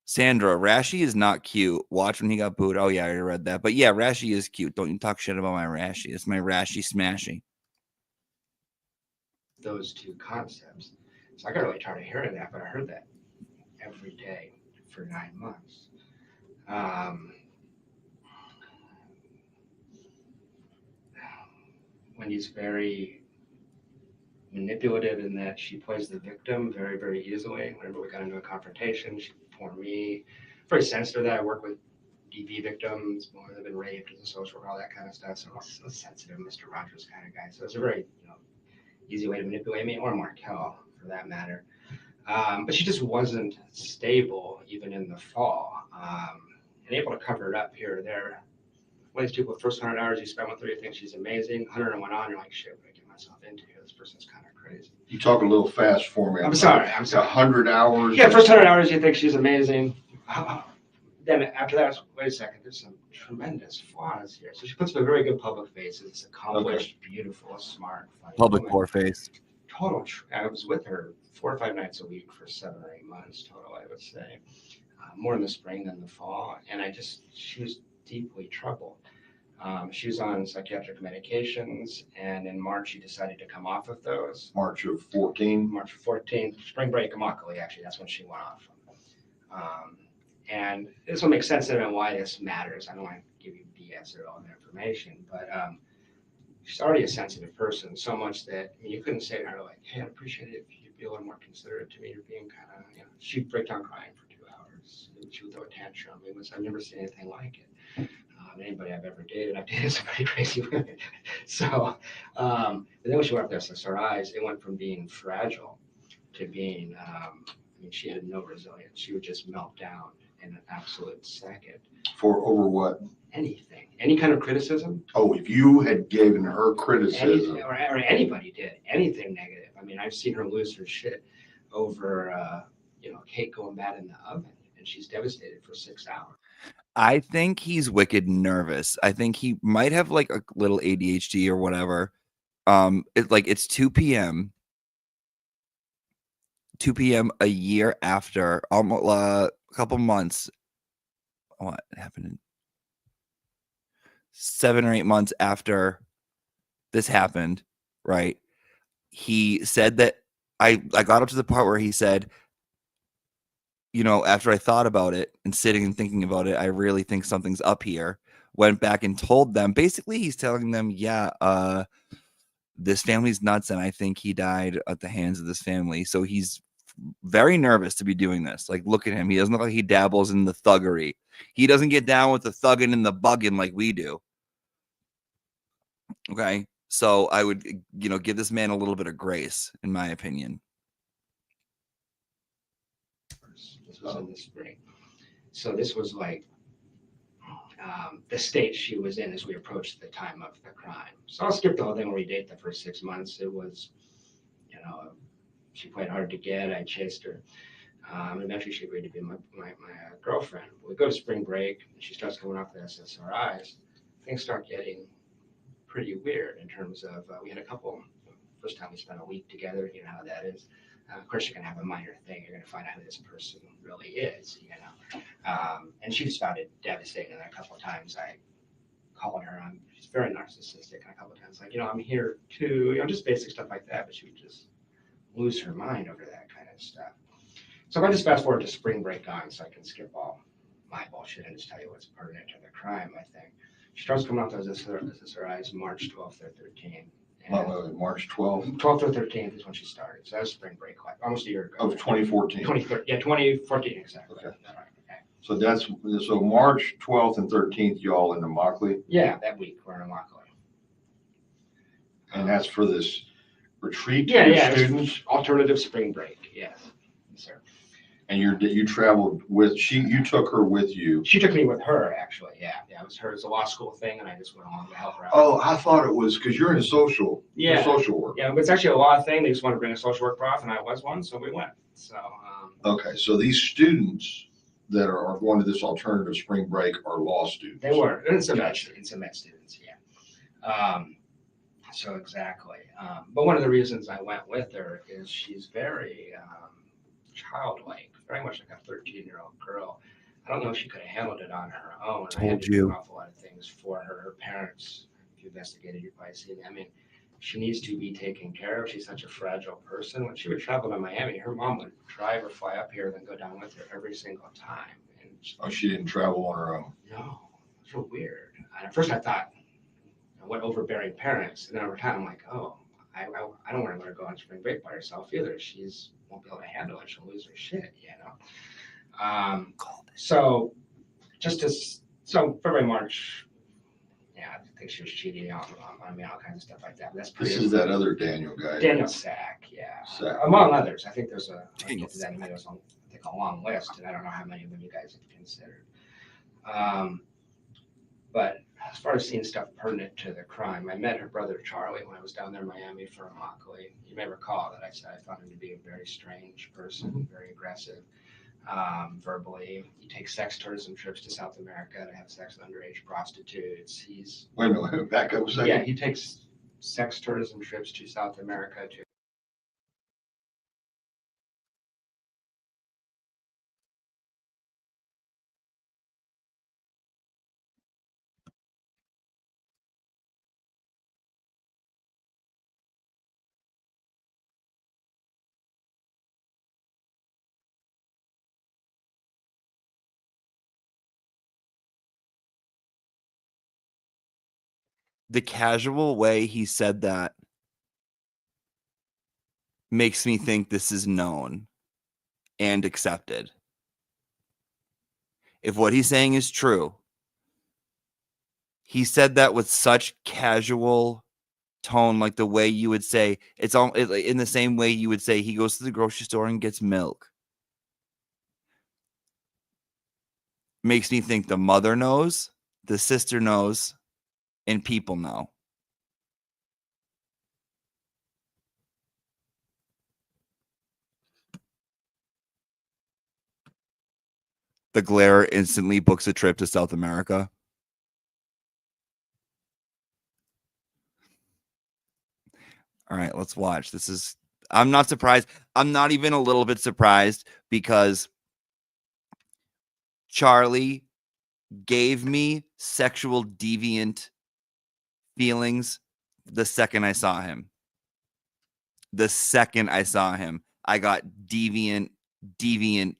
Sandra, Rashi is not cute. Watch when he got booed. Oh yeah, I already read that. But yeah, Rashi is cute. Don't you talk shit about my Rashi. It's my Rashi smashy. Those two concepts. So I got really tired of hearing that, but I heard that every day for 9 months. Wendy's very manipulative in that she plays the victim very, very easily. Whenever we got into a confrontation, she'd pour me. Very sensitive that I work with DV victims, more that have been raped as a social worker, all that kind of stuff. So I'm a sensitive Mr. Rogers kind of guy. So it's a very easy way to manipulate me, or Markel for that matter. But she just wasn't stable even in the fall. And able to cover it up here or there. One of these people, the first 100 hours you spend with her, you think she's amazing. 101 on, you're like, shit, what did I get myself into here? This person's kind of crazy. You talk a little fast for me. I'm sorry. 100 hours. Yeah, first 100 hours you think she's amazing. Then after that, wait a second, there's some tremendous flaws here. So she puts up a very good public face. It's accomplished, beautiful, smart, funny Public woman. poor face. Total. I was with her 4 or 5 nights a week for 7 or 8 months total, I would say. More in the spring than the fall. And she was deeply troubled. She was on psychiatric medications, and in March she decided to come off of those. March of 14. March 14th, spring break, Immokalee, actually, that's when she went off. And this will make sense and why this matters. I don't want to give you BS or all the information, but she's already a sensitive person, so much that you couldn't say to her, like, hey, I'd appreciate it if you'd be a little more considerate to me. You're being kind of, she'd break down crying for 2 hours. She would throw a tantrum. I've never seen anything like it. Anybody I've ever dated, I've dated some pretty crazy women. So, but then when she went up there, SSRIs, it went from being fragile to being, she had no resilience. She would just melt down in an absolute second. For over what? Anything. Any kind of criticism. Oh, if you had given her criticism. Or anybody did, anything negative. I've seen her lose her shit over, cake going bad in the oven, and she's devastated for 6 hours. I think he's wicked nervous. I think he might have like a little ADHD or whatever. It's 2 p.m. 2 p.m. a year after, almost a couple months. What happened? 7 or 8 months after this happened, right? He said that I got up to the part where he said, after I thought about it and sitting and thinking about it, I really think something's up here. Went back and told them. Basically, he's telling them, this family's nuts, and I think he died at the hands of this family. So he's very nervous to be doing this. Like, look at him. He doesn't look like he dabbles in the thuggery. He doesn't get down with the thugging and the bugging like we do. Okay? So I would, give this man a little bit of grace, in my opinion. This was in the spring. So this was like the state she was in as we approached the time of the crime. So I'll skip the whole thing where we date the first 6 months. It was, she played hard to get. I chased her. Eventually she agreed to be my girlfriend. We go to spring break, and she starts coming off the SSRIs. Things start getting pretty weird in terms of, we had a couple, first time we spent a week together, you know how that is. Of course, you're going to have a minor thing. You're going to find out who this person really is, And she just found it devastating. And a couple of times I called her. She's very narcissistic. And a couple of times, I'm here too. Just basic stuff like that. But she would just lose her mind over that kind of stuff. So if I just fast forward to spring break on, so I can skip all my bullshit and just tell you what's pertinent to the crime, I think. She starts coming off those SSRIs March 12th or 13th. March 12th? 12th or 13th is when she started. So that was spring break, like almost a year ago. Of 2014. 2014, exactly. Okay. So March 12th and 13th, y'all in Immokalee? Yeah, that week we're in Immokalee. And that's for this retreat for students? Alternative spring break, yes, sir. And you traveled with, you took her with you? She took me with her, actually, yeah. It was her, it's a law school thing, and I just went along to help her out. Oh, I thought it was, because you're in social work. Yeah, but it's actually a law thing. They just wanted to bring a social work prof, and I was one, so we went. So. Okay, so these students that are going to this alternative spring break are law students? They were, and some med students, yeah. So exactly. But one of the reasons I went with her is she's very childlike, very much like a 13-year-old girl. I don't know if she could have handled it on her own. I had to do an awful lot of things for her. Her parents, if you investigated, you've probably seen. She needs to be taken care of. She's such a fragile person. When she would travel to Miami, her mom would drive or fly up here, then go down with her every single time. And she didn't travel on her own? No, it's so weird. And at first I thought, what overbearing parents. And then over time, I'm like, oh, I don't want to let her go on spring break by herself either. She's won't be able to handle it. She'll lose her shit, you know. So just as so February, March, yeah, I think she was cheating on me, all kinds of stuff like that. But that's pretty. This is that other Daniel guy. Daniel Sack, yeah. Sack. Among others, I think there's a. I'll get to that in a minute. I think a long list, and I don't know how many of them you guys have considered. But as far as seeing stuff pertinent to the crime, I met her brother Charlie when I was down there in Miami for Immokalee. You may recall that I said I found him to be a very strange person, very aggressive, verbally. He takes sex tourism trips to South America to have sex with underage prostitutes. He's Wait a minute, back up a second. yeah, he takes sex tourism trips to South America to. The casual way he said that makes me think this is known and accepted. If what he's saying is true, he said that with such casual tone, like the way you would say it's all in the same way you would say he goes to the grocery store and gets milk. Makes me think the mother knows, the sister knows, and people know. The glare instantly books a trip to South America. All right, let's watch. I'm not surprised. I'm not even a little bit surprised because Charlie gave me sexual deviant feelings the second I saw him. The second I saw him, I got deviant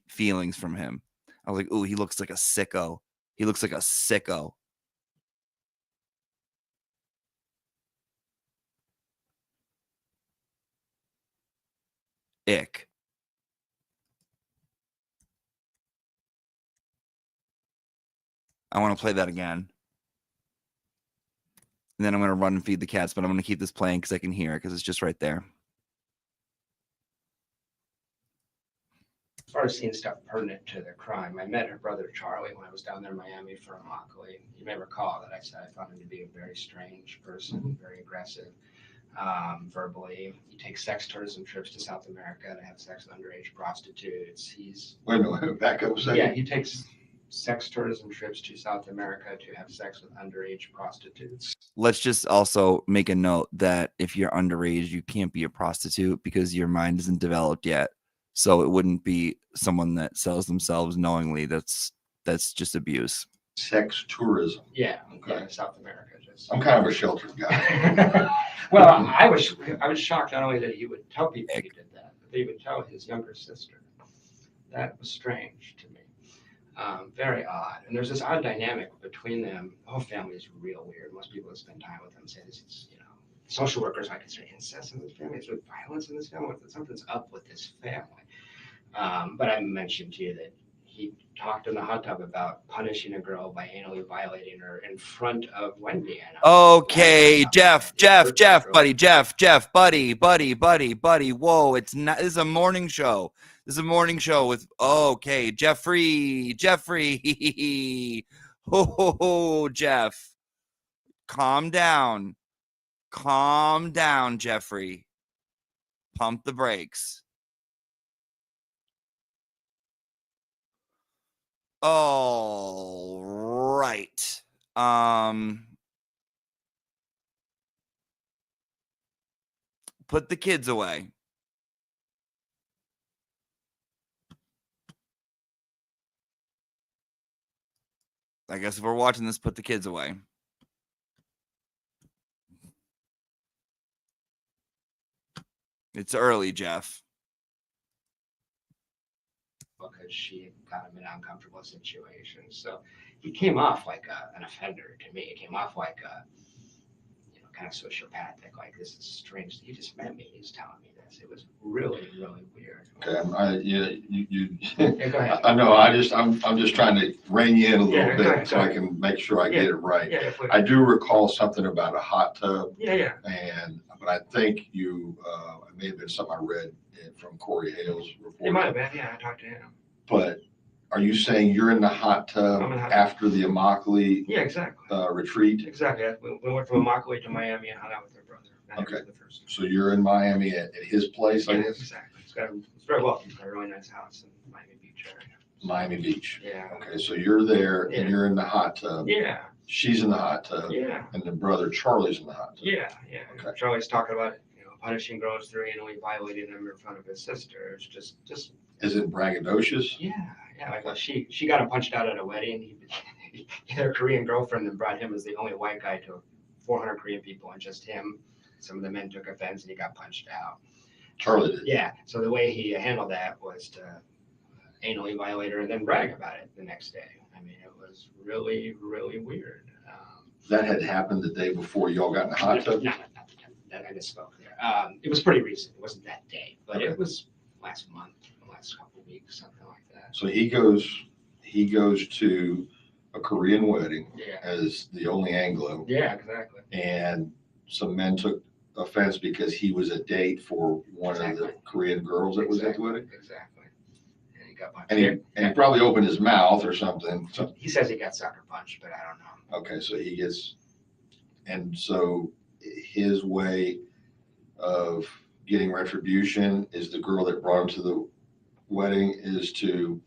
feelings from him. I was like, ooh, he looks like a sicko. He looks like a sicko. Ick. I want to play that again. And then I'm going to run and feed the cats, but I'm going to keep this playing because I can hear it because it's just right there. As far as seeing stuff pertinent to the crime, I met her brother Charlie when I was down there in Miami for Immokalee. You may recall that I said I found him to be a very strange person, very aggressive, verbally. He takes sex tourism trips to South America to have sex with underage prostitutes. He's Wait a minute, back up a second. yeah, he takes sex tourism trips to South America to have sex with underage prostitutes. Let's just also make a note that if you're underage, you can't be a prostitute because your mind isn't developed yet. So it wouldn't be someone that sells themselves knowingly. That's just abuse. Sex tourism. Yeah, Okay. yeah, South America. Just I'm kind of a sheltered guy. well, I was shocked not only that he would tell people he did that, but that he would tell his younger sister. That was strange to me. Very odd. And there's this odd dynamic between them. The whole family is real weird. Most people that spend time with them say this is, social workers might consider incest in this family. Is there violence in this family? Something's up with this family. But I mentioned to you that he talked in the hot tub about punishing a girl by anally violating her in front of Wendi. Okay, Jeff, buddy. Whoa, it's not. This is a morning show. This is a morning show with. Okay, Jeffrey. Oh, Jeff. Calm down, Jeffrey. Pump the brakes. All right. Put the kids away. I guess if we're watching this, put the kids away. It's early, Jeff. Because she got him in an uncomfortable situation. So he came off like an offender to me. He came off like kind of sociopathic. Like, this is strange. He just met me. He's telling me this. It was really, really weird. Okay, you Yeah, go ahead. I know. I'm just trying to rein you in a little bit ahead, so I can make sure I get it right. Yeah, I do recall something about a hot tub. Yeah. But I think it may have been something I read from Corey Hale's report. It might have been. Yeah, I talked to him. But are you saying you're in the hot tub after the Immokalee retreat? Exactly. We went from Immokalee to Miami and hung out with their brother. Okay. So you're in Miami at his place, I guess? Exactly. It's very well. He's got a really nice house in Miami Beach area. Miami Beach. Yeah. Okay, so you're there and you're in the hot tub. Yeah. She's in the hot tub. Yeah. And the brother Charlie's in the hot tub. Yeah. Okay. Charlie's talking about punishing girls through anally violating them in front of his sister. It's just. Is it braggadocious? Yeah. Like she got him punched out at a wedding. Their Korean girlfriend then brought him as the only white guy to 400 Korean people and just him. Some of the men took offense and he got punched out. Charlie did. Yeah. So the way he handled that was to anally violate her and then brag about it the next day. I mean, it was really, really weird. That had happened the day before y'all got in the hot tub? No, I misspoke there. It was pretty recent. It wasn't that day, but it was last month, the last couple of weeks, something like that. So he goes to a Korean wedding as the only Anglo. Yeah, exactly. And some men took offense because he was a date for one of the Korean girls that was at the wedding. Exactly. And he got punched. And he probably opened his mouth or something. He says he got sucker punched, but I don't know. Okay, so he gets, and so his way of getting retribution is the girl that brought him to the wedding is to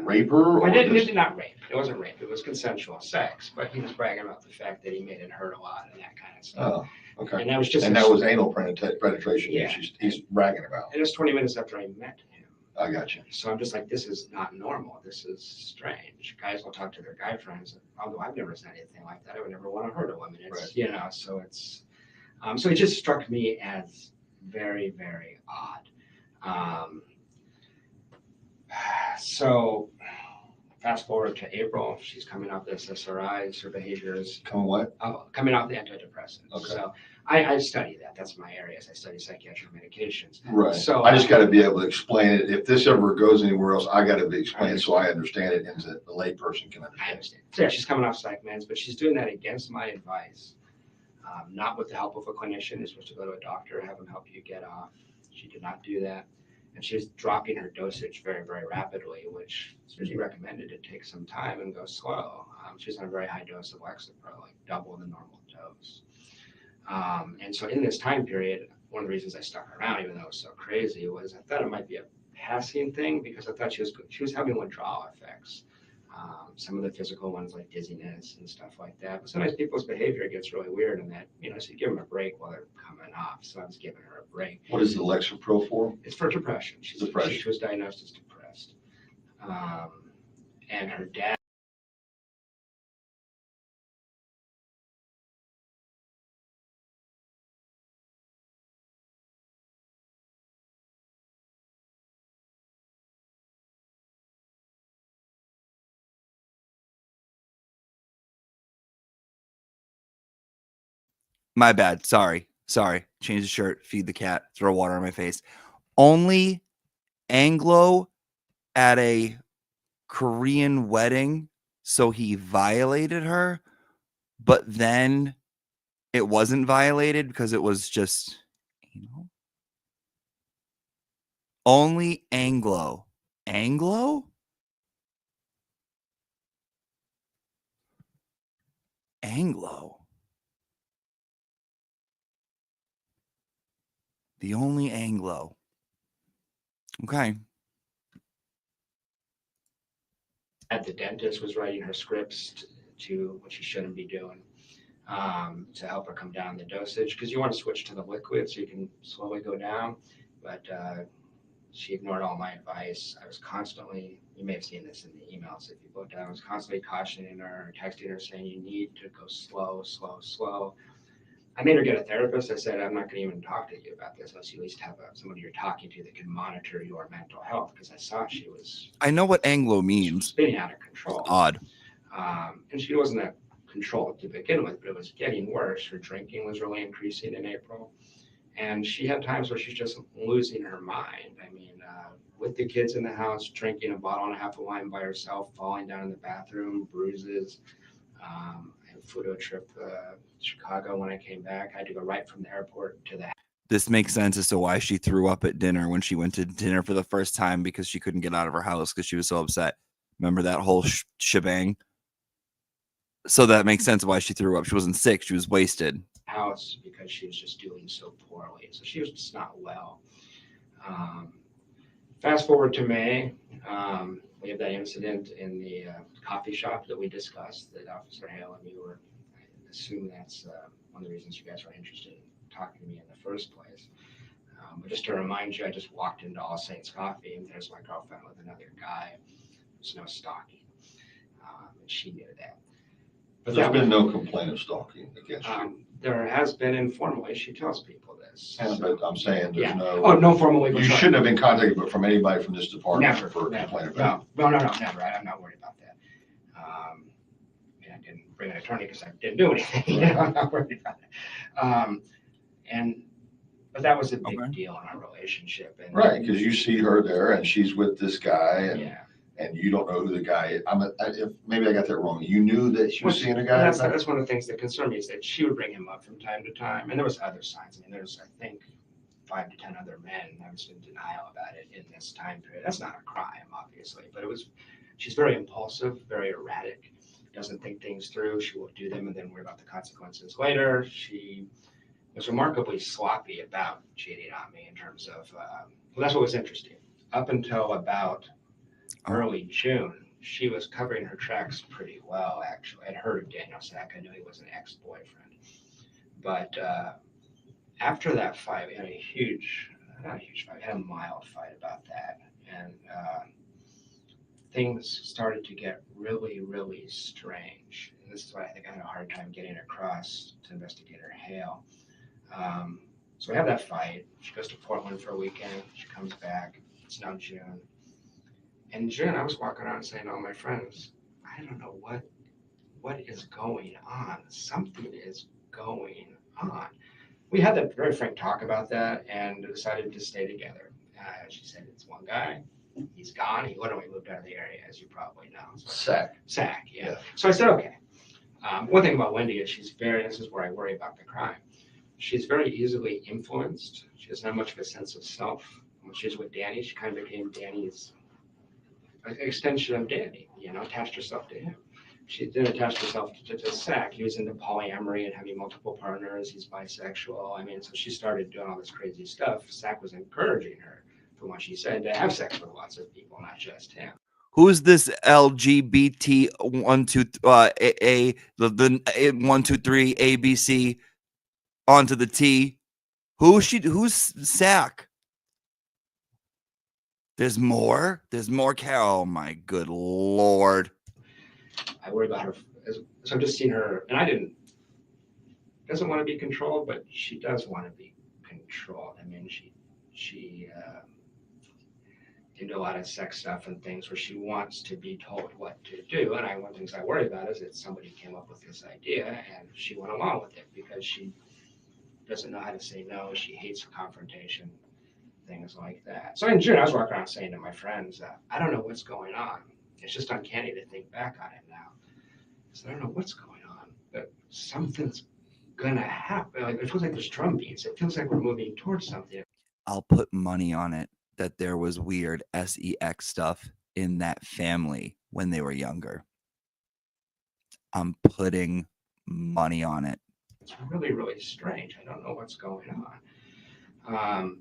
rape her? Well, not rape. It wasn't rape. It was consensual sex, but he was bragging about the fact that he made it hurt a lot and that kind of stuff. Oh, okay. And that was just. And that was anal penetration. Yeah. He's bragging about. And it was 20 minutes after I met him. I got you. So I'm just like, this is not normal. This is strange. Guys will talk to their guy friends. Although I've never said anything like that. I would never want to hurt a woman. It's, so it's, so it just struck me as very, very odd. So fast forward to April, she's coming off the SSRIs. Her behavior is coming off the antidepressants. Okay. So I study that. That's my area. I study psychiatric medications. Right. So I just got to be able to explain it. If this ever goes anywhere else, I got to be explained so I understand it and the lay person can understand. I understand. So yeah, she's coming off psych meds, but she's doing that against my advice. Not with the help of a clinician. You're supposed to go to a doctor, have them help you get off. She did not do that. And she's dropping her dosage very, very rapidly, which is usually recommended to take some time and go slow. She's on a very high dose of Lexapro, like double the normal dose. And so in this time period, one of the reasons I stuck around, even though it was so crazy, was I thought it might be a passing thing because I thought she was having withdrawal effects. Some of the physical ones like dizziness and stuff like that. But sometimes people's behavior gets really weird in that, so you give them a break while they're coming off. So I was giving her a break. What is the Lexapro for? It's for depression. She was diagnosed as depressed. And her dad. My bad. Sorry. Change the shirt, feed the cat, throw water on my face. Only Anglo at a Korean wedding, so he violated her, but then it wasn't violated because it was just, only Anglo. Anglo? The only Anglo. Okay. At the dentist was writing her scripts to what she shouldn't be doing to help her come down the dosage because you want to switch to the liquid so you can slowly go down. But she ignored all my advice. I was constantly, you may have seen this in the emails if you looked at it, I was constantly cautioning her, texting her saying you need to go slow. I made her get a therapist. I said, I'm not going to even talk to you about this unless you at least have somebody you're talking to that can monitor your mental health because I saw she was. I know what Anglo means. Spinning out of control. Odd. And she wasn't that controlled to begin with, but it was getting worse. Her drinking was really increasing in April. And she had times where she's just losing her mind. I mean, with the kids in the house, drinking a bottle and a half of wine by herself, falling down in the bathroom, bruises. I flew to a trip to Chicago when I came back. I had to go right from the airport to the. This makes sense as to why she threw up at dinner when she went to dinner for the first time, because she couldn't get out of her house because she was so upset. Remember that whole shebang? So that makes sense why she threw up. She wasn't sick. She was wasted. House because she was just doing so poorly. So she was just not well. Fast forward to May, we have that incident in the coffee shop that we discussed that Officer Hale and you were, I assume that's one of the reasons you guys were interested in talking to me in the first place. But just to remind you, I just walked into All Saints Coffee and there's my girlfriend with another guy. There's no stalking. And she knew that. But there's been no complaint of stalking against you. There has been informally. She tells people this. But I'm saying there's no. Oh, no formal legal. You shouldn't have been contacted, but from anybody from this department Never, for a never. complaint about it. No, never. I'm not worried about that. And I didn't bring an attorney because I didn't do anything. I'm not worried about it. But that was a big deal in our relationship. And, Right, because you see her there and she's with this guy, and yeah. And you don't know who the guy is. Maybe I got that wrong. You knew that she was seeing a guy. That's one of the things that concerned me, is that she would bring him up from time to time, and there was other signs. I mean, there's, I think, 5 to 10 other men. I was in denial about it in this time period. That's not a crime, obviously, but it was. She's very impulsive, very erratic, doesn't think things through. She will do them and then worry about the consequences later. She was remarkably sloppy about cheating on me in terms of. Well, that's what was interesting. Up until about early June, she was covering her tracks pretty well, actually. I'd heard of Daniel Sack. I knew he was an ex-boyfriend. But after that fight, we had not a huge fight, we had a mild fight about that. And things started to get really, really strange. And this is what I think I had a hard time getting across to Investigator Hale. So we have that fight. She goes to Portland for a weekend. She comes back. It's now June. In June, I was walking around saying to all my friends, I don't know what is going on. Something is going on. We had that very frank talk about that and decided to stay together. She said, it's one guy. He's gone. He literally moved out of the area, as you probably know. So Sack, yeah. So I said, okay. One thing about Wendi is this is where I worry about the crime. She's very easily influenced. She doesn't have much of a sense of self. When she was with Danny, she kind of became Danny's extension of Danny, attached herself to him. She didn't attach herself to Sack. He was into polyamory and having multiple partners. He's bisexual. I mean, so she started doing all this crazy stuff. Sack was encouraging her, from what she said, to have sex with lots of people, not just him. Who's this LGBT 1 2 the 1 2 3 ABC onto the T? Who's Sack? There's more, Carol. Oh my good Lord. I worry about her. So I'm just seeing her, and doesn't want to be controlled, but she does want to be controlled. I mean, she into a lot of sex stuff and things where she wants to be told what to do. And one of the things I worry about is that somebody came up with this idea and she went along with it because she doesn't know how to say no. She hates confrontation. Things like that. So in June, I was walking around saying to my friends, I don't know what's going on. It's just uncanny to think back on it now. So I don't know what's going on, but something's gonna happen. Like, it feels like there's drum beats. It feels like we're moving towards something. I'll put money on it that there was weird sex stuff in that family when they were younger. I'm putting money on it. It's really, really strange. I don't know what's going on.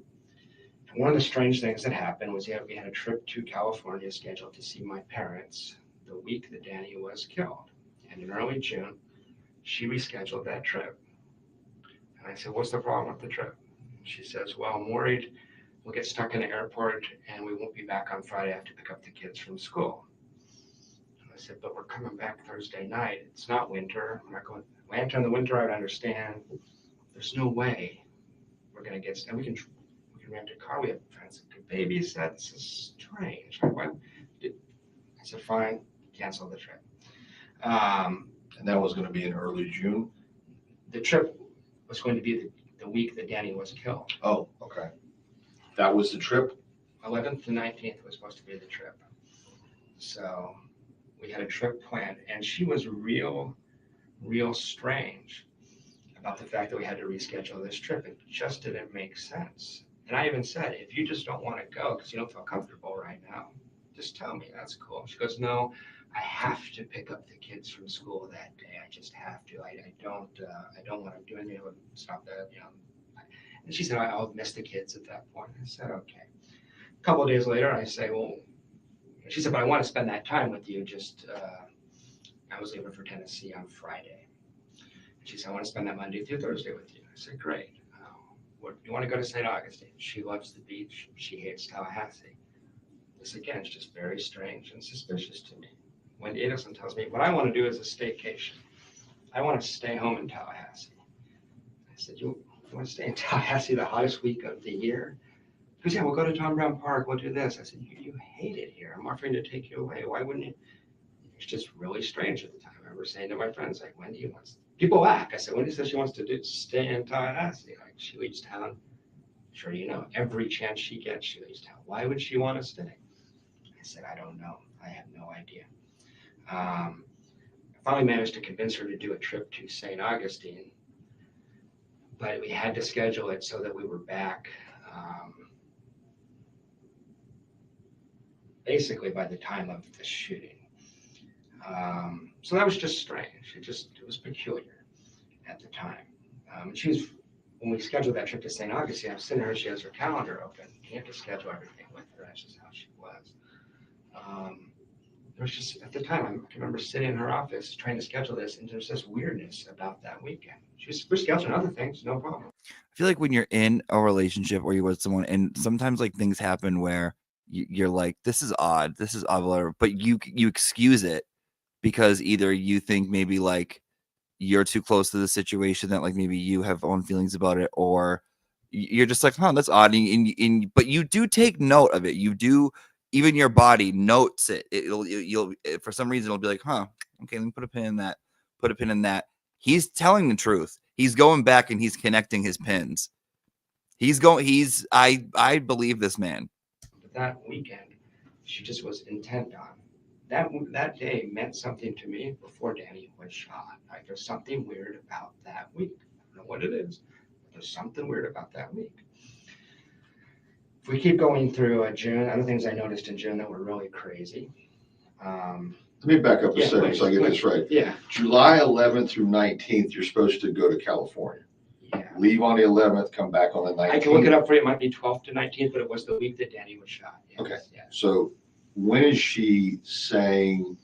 One of the strange things that happened was we had a trip to California scheduled to see my parents the week that Danny was killed. And in early June, she rescheduled that trip. And I said, what's the problem with the trip? She says, well, I'm worried we'll get stuck in the airport and we won't be back on Friday. I have to pick up the kids from school. And I said, but we're coming back Thursday night. It's not winter. I'm not going Atlanta in the winter. I would understand. There's no way we're going to get stuck. We can rent a car. We have friends that could babysit. This is strange. I said, fine, cancel the trip. And that was going to be in early June? The trip was going to be the week that Danny was killed. Oh, okay. That was the trip? 11th to 19th was supposed to be the trip. So we had a trip planned, and she was real strange about the fact that we had to reschedule this trip. It just didn't make sense. And I even said, if you just don't want to go because you don't feel comfortable right now, just tell me. That's cool. She goes, no, I have to pick up the kids from school that day. I just have to. I don't want to do anything to stop that. And she said, I'll miss the kids at that point. I said, okay. A couple of days later, I say, well, she said, but I want to spend that time with you. I was leaving for Tennessee on Friday. She said, I want to spend that Monday through Thursday with you. I said, great. You want to go to St. Augustine? She loves the beach. She hates Tallahassee. This, again, is just very strange and suspicious to me. Wendi Adelsons tells me, what I want to do is a staycation. I want to stay home in Tallahassee. I said, you want to stay in Tallahassee the hottest week of the year? He goes, yeah, we'll go to Tom Brown Park. We'll do this. I said, you hate it here. I'm offering to take you away. Why wouldn't you? It's just really strange at the time. I remember saying to my friends, like, Wendi wants, people laugh. I said, Wendi says she wants to stay in Tallahassee. Like, she leaves town. Sure, every chance she gets, she leaves town. Why would she want to stay? I said, I don't know. I have no idea. I finally managed to convince her to do a trip to St. Augustine, but we had to schedule it so that we were back basically by the time of the shooting. So that was just strange. It was peculiar at the time. When we scheduled that trip to St. Augustine, I'm sitting there, she has her calendar open. You have to schedule everything with her. That's just how she was. There was just, at the time, I can remember sitting in her office trying to schedule this, and there's this weirdness about that weekend. We're scheduling other things, no problem. I feel like when you're in a relationship or you're with someone, and sometimes like things happen where you're like, this is odd, whatever, but you excuse it because either you think maybe like you're too close to the situation that like maybe you have own feelings about it, or you're just like, that's odd, but you do take note of it. You do. Even your body notes it. You'll for some reason it'll be like, okay, let me put a pin in that. Put a pin in that. He's telling the truth. He's going back and he's connecting his pins. I believe this man. But that weekend, she just was intent on that day meant something to me before Danny was shot. Like, there's something weird about that week. I don't know what it is, but there's something weird about that week. If we keep going through June, other things I noticed in June that were really crazy. Let me back up a second so I get this right. Yeah. July 11th through 19th, you're supposed to go to California. Yeah. Leave on the 11th, come back on the 19th. I can look it up for you. It might be 12th to 19th, but it was the week that Danny was shot. Yes. Okay. Yeah. So when is she saying,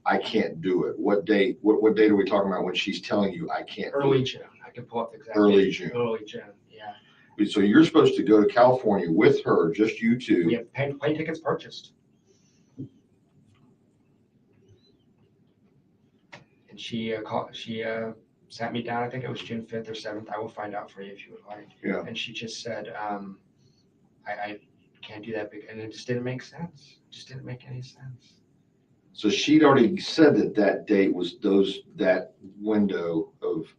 I can't do it? What date? What date are we talking about when she's telling you I can't do it? Early June. I can pull up the exact Early date. June. Early June. Yeah. So you're supposed to go to California with her, just you two. We have plane tickets purchased. And she sat me down. I think it was June 5th or 7th. I will find out for you if you would like. Yeah. And she just said, I can't do that. And it just didn't make sense. It just didn't make any sense. So she'd already said that date was that window of.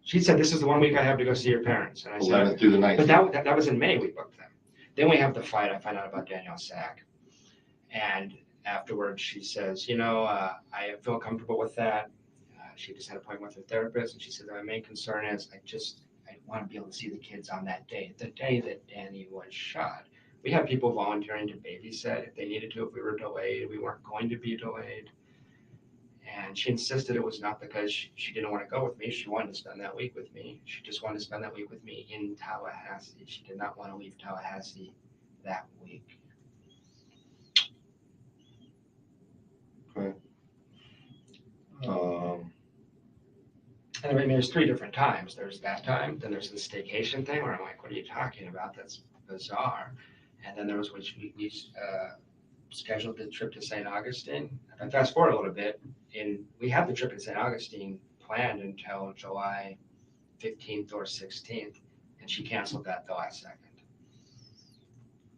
She said, this is the one week I have to go see your parents. And I 11th said, through the 19th. But that was in May we booked them. Then we have the fight. I find out about Danielle Sack. And afterwards she says, I feel comfortable with that. She just had an appointment with her therapist. And she said, my main concern is I want to be able to see the kids on that day, the day that Danny was shot. We had people volunteering to babysit if they needed to, if we were delayed. We weren't going to be delayed. And she insisted it was not because she didn't want to go with me. She wanted to spend that week with me. She just wanted to spend that week with me in Tallahassee. She did not want to leave Tallahassee that week. Okay. And I mean, there's 3 different times. There's that time, then there's the staycation thing where I'm like, what are you talking about? That's bizarre. And then there was which we scheduled the trip to St. Augustine. And fast forward a little bit, we had the trip to St. Augustine planned until July 15th or 16th, and she canceled that the last second.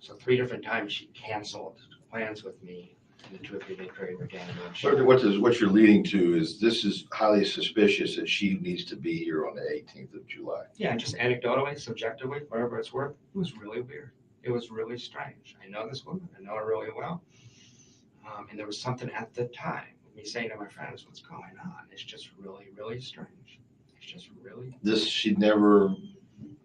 So 3 different times she canceled plans with me And the 2 or 3 day period were damaged. What you're leading to is this is highly suspicious that she needs to be here on the 18th of July. Yeah, just anecdotally, subjectively, whatever it's worth, it was really weird. It was really strange. I know this woman. I know her really well. And there was something at the time, me saying to my friends, what's going on? It's just really, really strange. It's just really. She'd never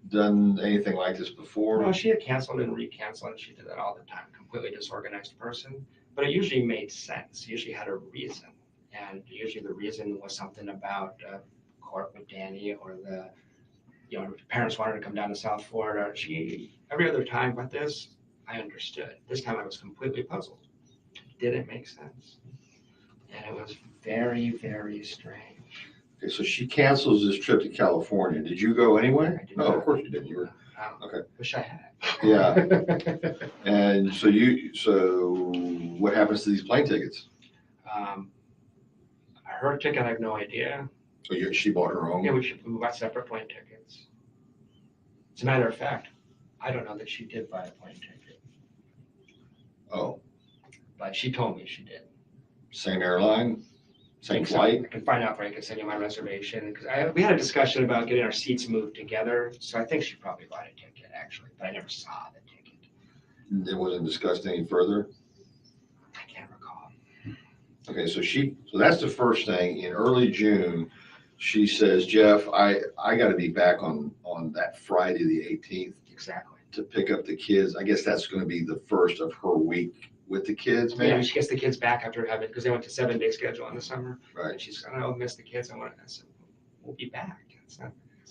done anything like this before? No, she had canceled and recanceled, and she did that all the time. Completely disorganized person. But it usually made sense. Usually had a reason. And usually the reason was something about court with Danny, or parents wanted to come down to South Florida. Every other time but this, I understood. This time I was completely puzzled. It didn't make sense. And it was very, very strange. Okay, so she cancels this trip to California. Did you go anyway? No, of course you didn't. You were okay. Wish I had. Yeah. And so what happens to these plane tickets? Her ticket, I have no idea. So she bought her own? Yeah, we bought separate plane tickets. As a matter of fact, I don't know that she did buy a plane ticket. Oh. But she told me she did. Same airline? Same flight? I can find out for you. I can send you my reservation. Because we had a discussion about getting our seats moved together. So I think she probably bought a ticket, actually. But I never saw the ticket. It wasn't discussed any further? I can't recall. Okay, so that's the first thing. In early June, she says, Jeff, I got to be back on that Friday the 18th. Exactly. To pick up the kids. I guess that's going to be the first of her week with the kids, maybe? Yeah, she gets the kids back after having, because they went to 7-day schedule in the summer. Right. And she's going to miss the kids. I said, we'll be back. If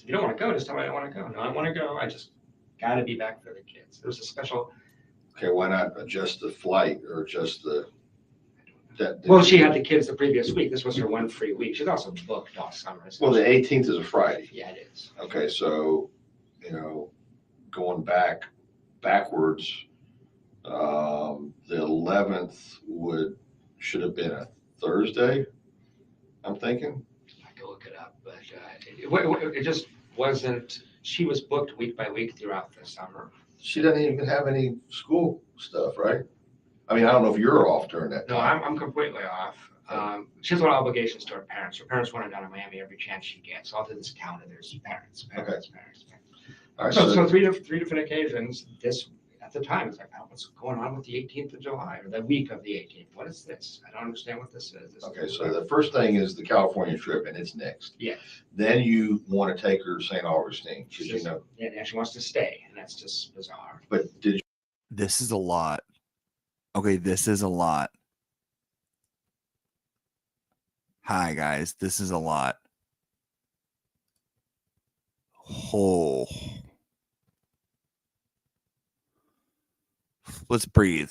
you don't want to go, just tell me I don't want to go. No, I want to go. I just got to be back for the kids. There's a special. Okay, why not adjust the flight or just Well, she had the kids the previous week. This was her one free week. She's also booked all summer. Well, the 18th is a Friday. Yeah, it is. Okay, so, going backwards, the 11th should have been a Thursday, I'm thinking. I can look it up, but it just wasn't. She was booked week by week throughout the summer. She doesn't even have any school stuff, right? I mean, I don't know if you're off during that time. No, I'm completely off. She has a lot of obligations to her parents. Her parents want her down in Miami every chance she gets. So I'll do this count of there's parents. All right, so three different occasions. This at the time, it's like, what's going on with the 18th of July or the week of the 18th? What is this? I don't understand what this is. Okay, so the first thing is the California trip, and it's next. Yeah. Then you want to take her to St. Augustine. Yeah, she wants to stay, and that's just bizarre. But This is a lot. Okay, this is a lot. Hi, guys. This is a lot. Oh. Let's breathe.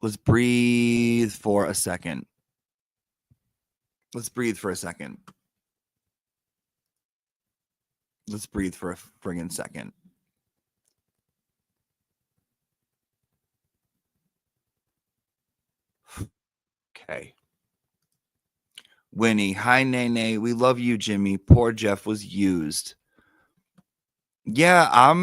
Let's breathe for a second. Let's breathe for a second. Let's breathe for a friggin' second. Okay. Winnie, hi, Nene. We love you, Jimmy. Poor Jeff was used. Yeah,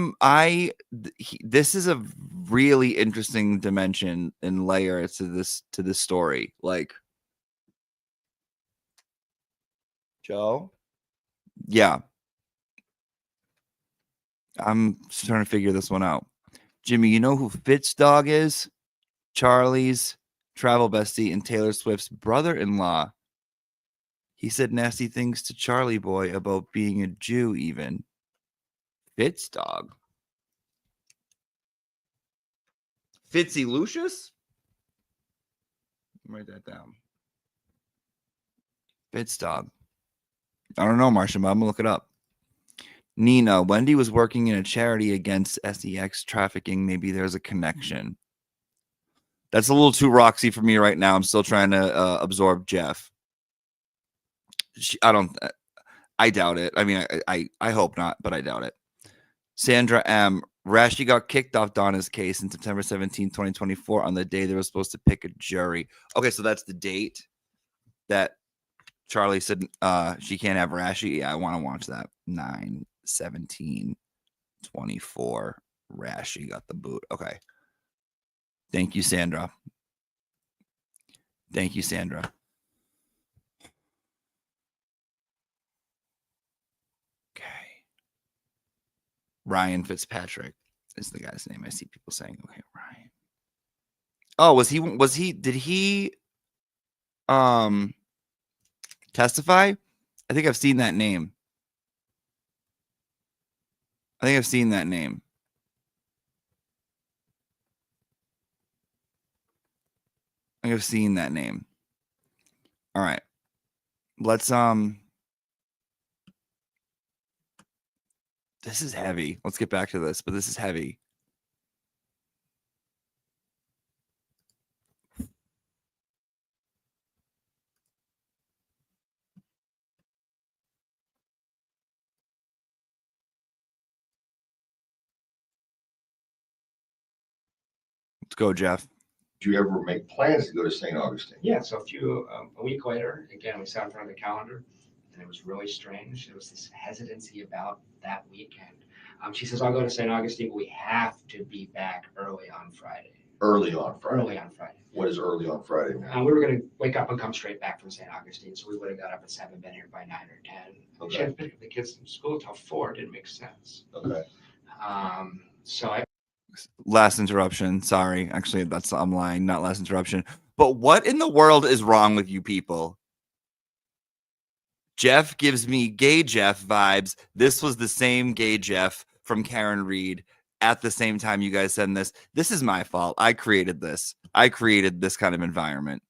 this is a really interesting dimension and layer to this story. Like, Joe? Yeah. I'm just trying to figure this one out. Jimmy, you know who Fitz Dog is? Charlie's travel bestie and Taylor Swift's brother-in-law. He said nasty things to Charlie Boy about being a Jew even. Fitz Dog. Fitzy Lucius? Write that down. Fitz Dog. I don't know, Marcia, but I'm gonna look it up. Nina, Wendi was working in a charity against sex trafficking. Maybe there's a connection. That's a little too Roxy for me right now. I'm still trying to absorb Jeff. I doubt it. I mean, I hope not, but I doubt it. Sandra M. Rashi got kicked off Donna's case in September 17, 2024 on the day they were supposed to pick a jury. Okay, so that's the date that Charlie said she can't have Rashi. Yeah, I want to watch that. 9/17/24. Rashi got the boot. Okay. Thank you, Sandra. Thank you, Sandra. Okay. Ryan Fitzpatrick is the guy's name. I see people saying, okay, Ryan. Oh, did he testify? I think I've seen that name. I think I've seen that name. I think I've seen that name. All right. Let's this is heavy. Let's get back to this, but this is heavy. Let's go, Jeff. Do you ever make plans to go to St. Augustine? Yeah, so a week later, again, we sat in front of the calendar, and it was really strange. There was this hesitancy about that weekend. She says, I'll go to St. Augustine, but we have to be back early on Friday. Early on Friday? Early on Friday. What is early on Friday? We were going to wake up and come straight back from St. Augustine, so we would have got up at 7, been here by 9 or 10. Okay. She had to pick up the kids from school till 4. It didn't make sense. Okay. Last interruption. Sorry. Actually, I'm lying. Not last interruption. But what in the world is wrong with you people? Jeff gives me gay Jeff vibes. This was the same gay Jeff from Karen Reed at the same time you guys said this. This is my fault. I created this. I created this kind of environment.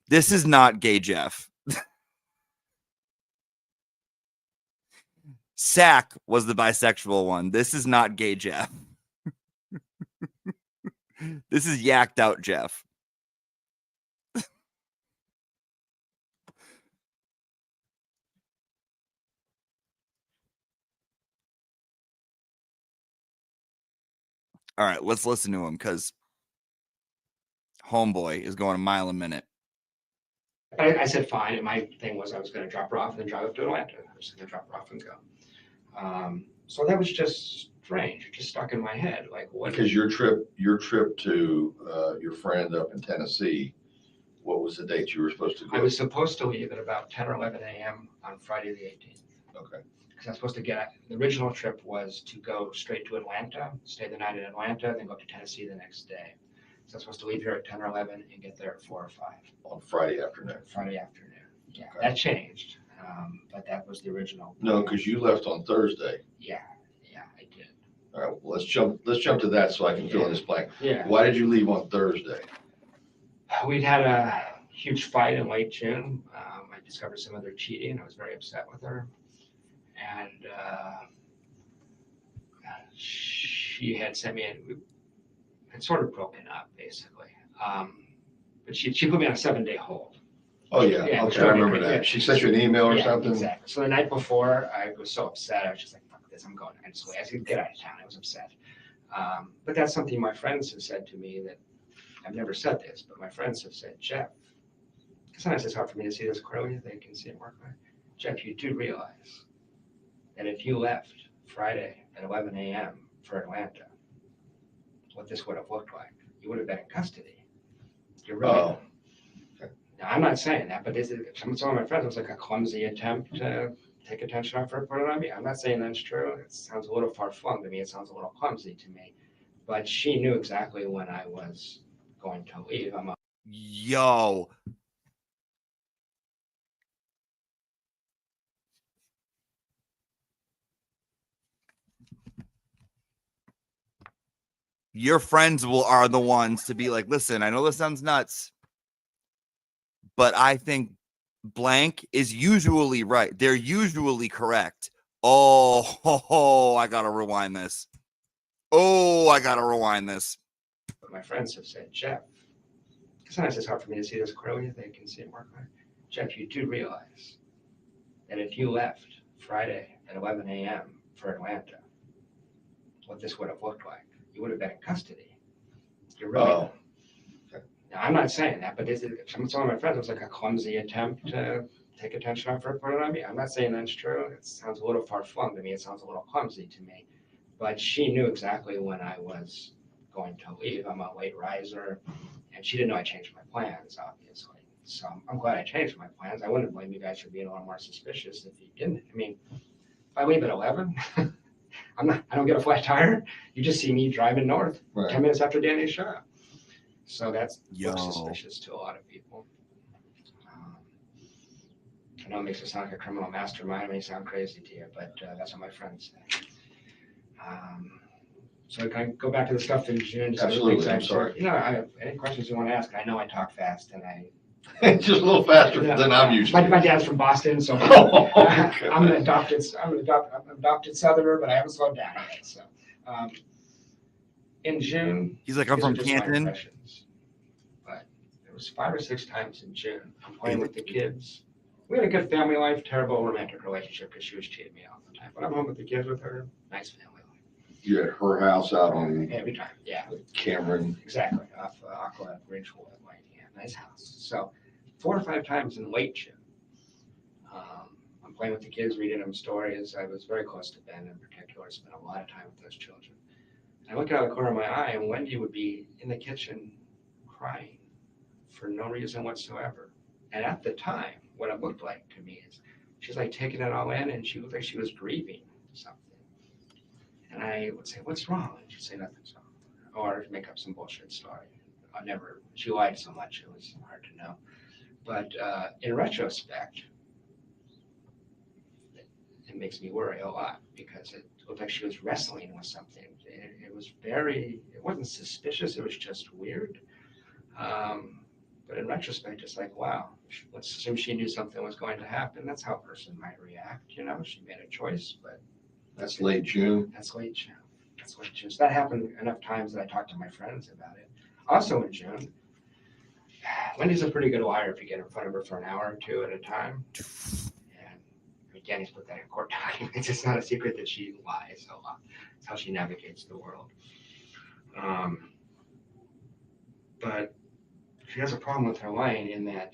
This is not gay Jeff. Sack was the bisexual one. This is not gay Jeff. This is yacked out Jeff. All right, let's listen to him because homeboy is going a mile a minute. I said fine, and my thing was I was going to drop her off and then drive up to Atlanta. I was going to drop her off and go. So that was just strange. It just stuck in my head. Like what? Because your trip to your friend up in Tennessee, what was the date you were supposed to go? I was supposed to leave at about 10 or 11 a.m. on Friday the 18th. Okay. Because I was supposed to the original trip was to go straight to Atlanta, stay the night in Atlanta, then go up to Tennessee the next day. So I was supposed to leave here at 10 or 11 and get there at 4 or 5. On Friday afternoon. Friday afternoon. Yeah, Okay. that changed. But that was the original. No, because you left on Thursday. Yeah, I did. All right, well, let's jump to that so I can fill in this blank. Yeah. Why did you leave on Thursday? We'd had a huge fight in late June. I discovered some other cheating. I was very upset with her. And she had sent me we had sort of broken up, basically. But she put me on a 7-day hold. Oh, yeah. Okay, I remember that. Yeah. She sent you an email or something? Exactly. So the night before, I was so upset. I was just like, fuck this, I'm going. I said, get out of town. I was upset. But that's something my friends have said to me that I've never said this, but my friends have said, Jeff, sometimes it's hard for me to see this clearly. They can see it more clearly. Jeff, you do realize that if you left Friday at 11 a.m. for Atlanta, what this would have looked like, you would have been in custody. You're really. Oh. Now, I'm not saying that, but some of my friends, it was like a clumsy attempt to take attention off her and put it on me. I'm not saying that's true. It sounds a little far-flung to me. It sounds a little clumsy to me. But she knew exactly when I was going to leave. Yo. Your friends are the ones to be like, listen, I know this sounds nuts, but I think blank is usually right. They're usually correct. Oh, I got to rewind this. But my friends have said, Jeff, sometimes it's hard for me to see this clearly. They can see it more clearly. Jeff, you do realize that if you left Friday at 11 a.m. for Atlanta, what this would have looked like, you would have been in custody. You're really. Oh. Now, I'm not saying that, but some of my friends, it was like a clumsy attempt to take attention off her and put it on me. I'm not saying that's true. It sounds a little far-flung to me. It sounds a little clumsy to me. But she knew exactly when I was going to leave. I'm a late riser, and she didn't know I changed my plans, obviously. So I'm glad I changed my plans. I wouldn't blame you guys for being a little more suspicious if you didn't. I mean, if I leave at 11, I don't get a flat tire. You just see me driving north 10 minutes after Danny's shot. So that's looks suspicious to a lot of people. I know it makes it sound like a criminal mastermind. It may sound crazy to you, but that's what my friends say. So can I go back to the stuff in June? Absolutely. I'm sorry. You know, I have any questions you want to ask. I know I talk fast, and just a little faster than I'm used to. My dad's from Boston, so I'm an adopted Southerner, but I haven't slowed down yet. So in June, he's like, I'm from Canton. But there was 5 or 6 times in June. I'm playing with the kids. We had a good family life, terrible romantic relationship because she was cheating me all the time. But I'm home with the kids with her. Nice family life. You had her house out on every time, yeah. Cameron. Exactly, off Aqua Ridgewood, like, yeah, nice house. So 4 or 5 times in late June, I'm playing with the kids, reading them stories. I was very close to Ben in particular. Spent a lot of time with those children. I look out of the corner of my eye, and Wendi would be in the kitchen crying for no reason whatsoever. And at the time, what it looked like to me is she's like taking it all in, and she looked like she was grieving something. And I would say, "What's wrong?" And she'd say, "Nothing's wrong," or make up some bullshit story. She lied so much, it was hard to know. But in retrospect, it makes me worry a lot because it looked like she was wrestling with something. It wasn't suspicious, it was just weird. But in retrospect, it's like, wow, let's assume she knew something was going to happen. That's how a person might react, you know? She made a choice, but... That's late June? That's late June. So that happened enough times that I talked to my friends about it. Also in June, Wendy's a pretty good liar if you get in front of her for an hour or 2 at a time. And I mean, Danny's put that in court documents. It's not a secret that she lies a lot. It's how she navigates the world. But she has a problem with her lying in that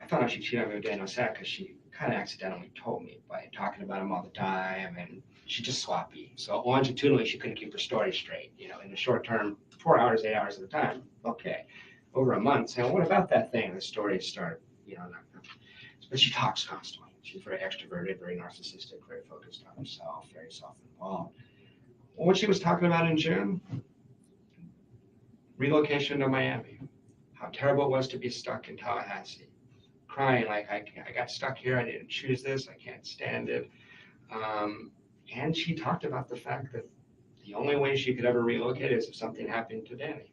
I found out she cheated on me with Dan Ossack because she kind of accidentally told me by talking about him all the time, and she's just sloppy. So longitudinally, she couldn't keep her story straight. You know, in the short term, 4 hours, 8 hours at a time, okay. Over a month, saying, what about that thing? The stories start, but she talks constantly. She's very extroverted, very narcissistic, very focused on herself, very self-involved. Well, what she was talking about in June, relocation to Miami, how terrible it was to be stuck in Tallahassee. Crying like I got stuck here, I didn't choose this, I can't stand it. And she talked about the fact that the only way she could ever relocate is if something happened to Danny.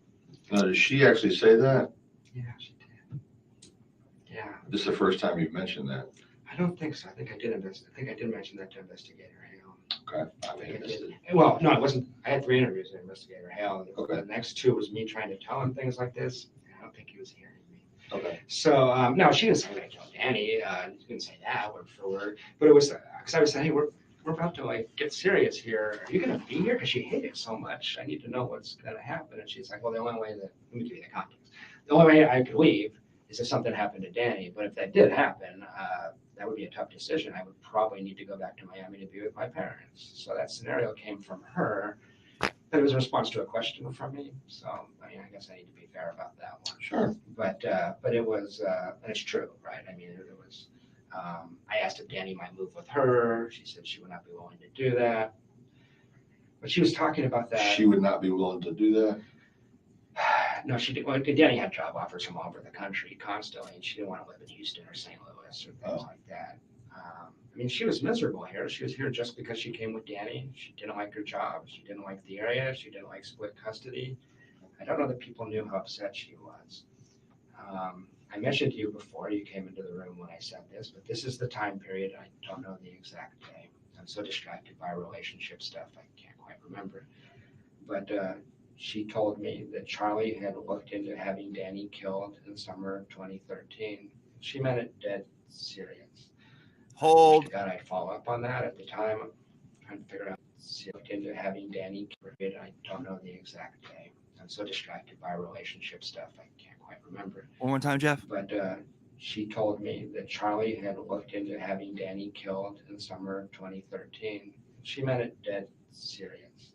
Did she actually say that? Yeah, she did. Yeah. This is the first time you've mentioned that. I don't think so. I think I did mention that to Investigator Hale. Okay. I think I did. Well, no, it wasn't. I had 3 interviews with Investigator Hale. Okay. The next 2 was me trying to tell him things like this. I don't think he was hearing me. Okay. So, no, she didn't say that I killed Danny. She didn't say that word for word. But it was, because I was saying, hey, we're about to get serious here. Are you going to be here? Because she hated it so much. I need to know what's going to happen. And she's like, well, the only way let me give you the context. The only way I could leave is if something happened to Danny. But if that did happen, that would be a tough decision. I would probably need to go back to Miami to be with my parents. So that scenario came from her. It was a response to a question from me. So, I mean, I guess I need to be fair about that one. Sure. But it was, and it's true, right? I mean, it was, I asked if Danny might move with her. She said she would not be willing to do that. But she was talking about that. She would not be willing to do that? No, she didn't. Well, Danny had job offers from all over the country constantly, and she didn't want to live in Houston or St. Louis or things like that. I mean, she was miserable here. She was here just because she came with Danny. She didn't like her job. She didn't like the area. She didn't like split custody. I don't know that people knew how upset she was. I mentioned to you before you came into the room when I said this, but this is the time period. I don't know the exact day. I'm so distracted by relationship stuff, I can't quite remember. But she told me that Charlie had looked into having Danny killed in the summer of 2013. She meant it dead serious. Hold. God, I'd follow up on that at the time. I'm trying to figure out. She looked into having Danny killed. I don't know the exact day. I'm so distracted by relationship stuff, I can't quite remember. One more time, Jeff. But she told me that Charlie had looked into having Danny killed in the summer of 2013. She meant it dead serious.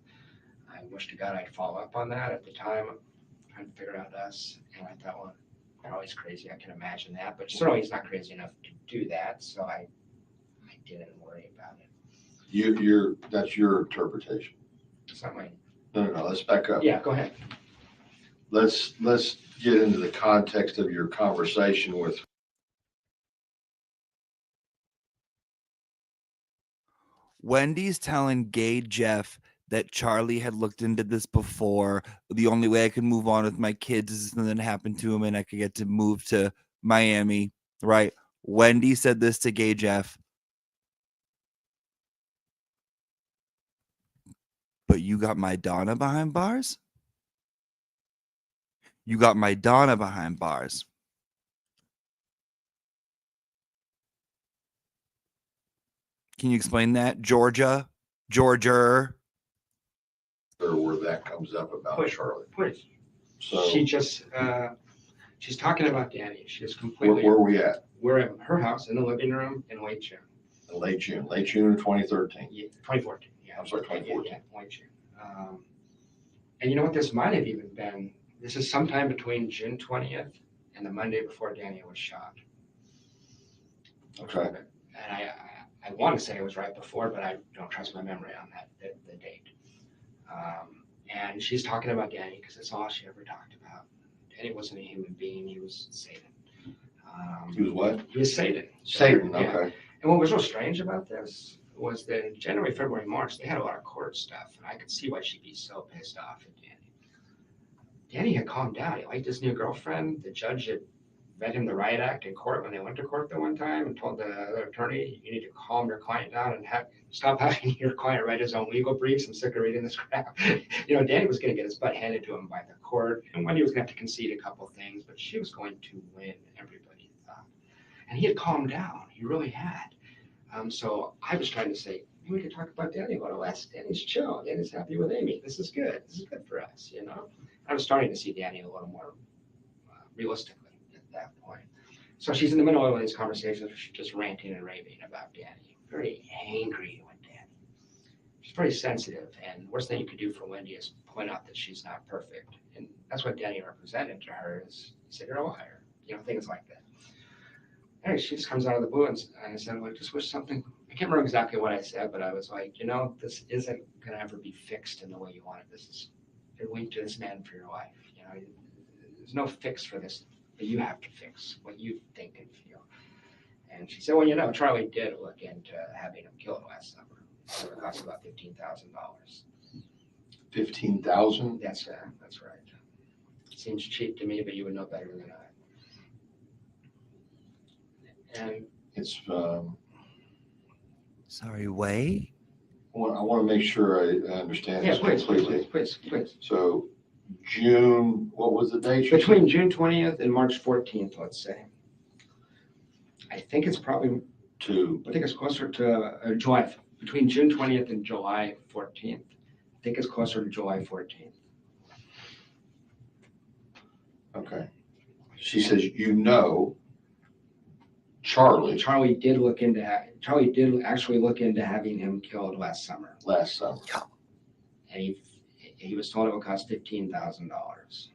I wish to God I'd follow up on that at the time. I'm trying to figure out us, and I thought, well, they're always crazy. I can imagine that, but certainly he's not crazy enough to do that. So I didn't worry about it. That's your interpretation. Something. No. Let's back up. Yeah, go ahead. Let's get into the context of your conversation with. Wendy's telling gay Jeff that Charlie had looked into this before. The only way I could move on with my kids is if something happened to him and I could get to move to Miami, right? Wendy said this to gay Jeff. But you got my Donna behind bars? You got my Donna behind bars. Can you explain that? Georgia? Or where that comes up about Charlie. Please. So she just, she's talking about Danny. She's completely. Where are we at? We're at her house in the living room in late June. Late June of 2013. Yeah, 2014. Yeah, I'm sorry, 2014. Yeah, late June. And you know what? This might have even been. This is sometime between June 20th and the Monday before Danny was shot. Okay. And I want to say it was right before, but I don't trust my memory on that the date. And she's talking about Danny because that's all she ever talked about. Danny wasn't a human being; he was Satan. He was what? He was Satan. Satan. Yeah. Okay. And what was real strange about this was that in January, February, March, they had a lot of court stuff, and I could see why she'd be so pissed off at Danny. Danny had calmed down. He liked his new girlfriend. The judge had read him the riot act in court when they went to court the one time and told the other attorney, you need to calm your client down and stop having your client write his own legal briefs. I'm sick of reading this crap. Danny was going to get his butt handed to him by the court, and Wendi was going to have to concede a couple things, but she was going to win, everybody thought. And he had calmed down. He really had. So I was trying to say, maybe we could talk about Danny a little less. Danny's chill. Danny's happy with Amy. This is good. This is good for us, I was starting to see Danny a little more realistically at that point. So she's in the middle of these conversations where she's just ranting and raving about Danny. Very angry with Danny. She's very sensitive, and the worst thing you could do for Wendi is point out that she's not perfect. And that's what Danny represented to her is, he said, you're a liar. Things like that. Anyway, she just comes out of the blue and I said, well, I just wish something, I can't remember exactly what I said, but I was like, this isn't going to ever be fixed in the way you want it. This is, you're linked to this man for your life. There's no fix for this, but you have to fix what you think and feel. And she said, well, Charlie did look into having him killed last summer. It cost about $15,000. $15,000? That's right. Seems cheap to me, but you would know better than I. And it's sorry, Way? I want to make sure I understand this completely. Please. So June, what was the date? Between June 20th and March 14th, let's say. I think it's probably I think it's closer to July. Between June 20th and July 14th. I think it's closer to July 14th. Okay. She says, Charlie did actually look into having him killed last summer. And he was told it would cost $15,000.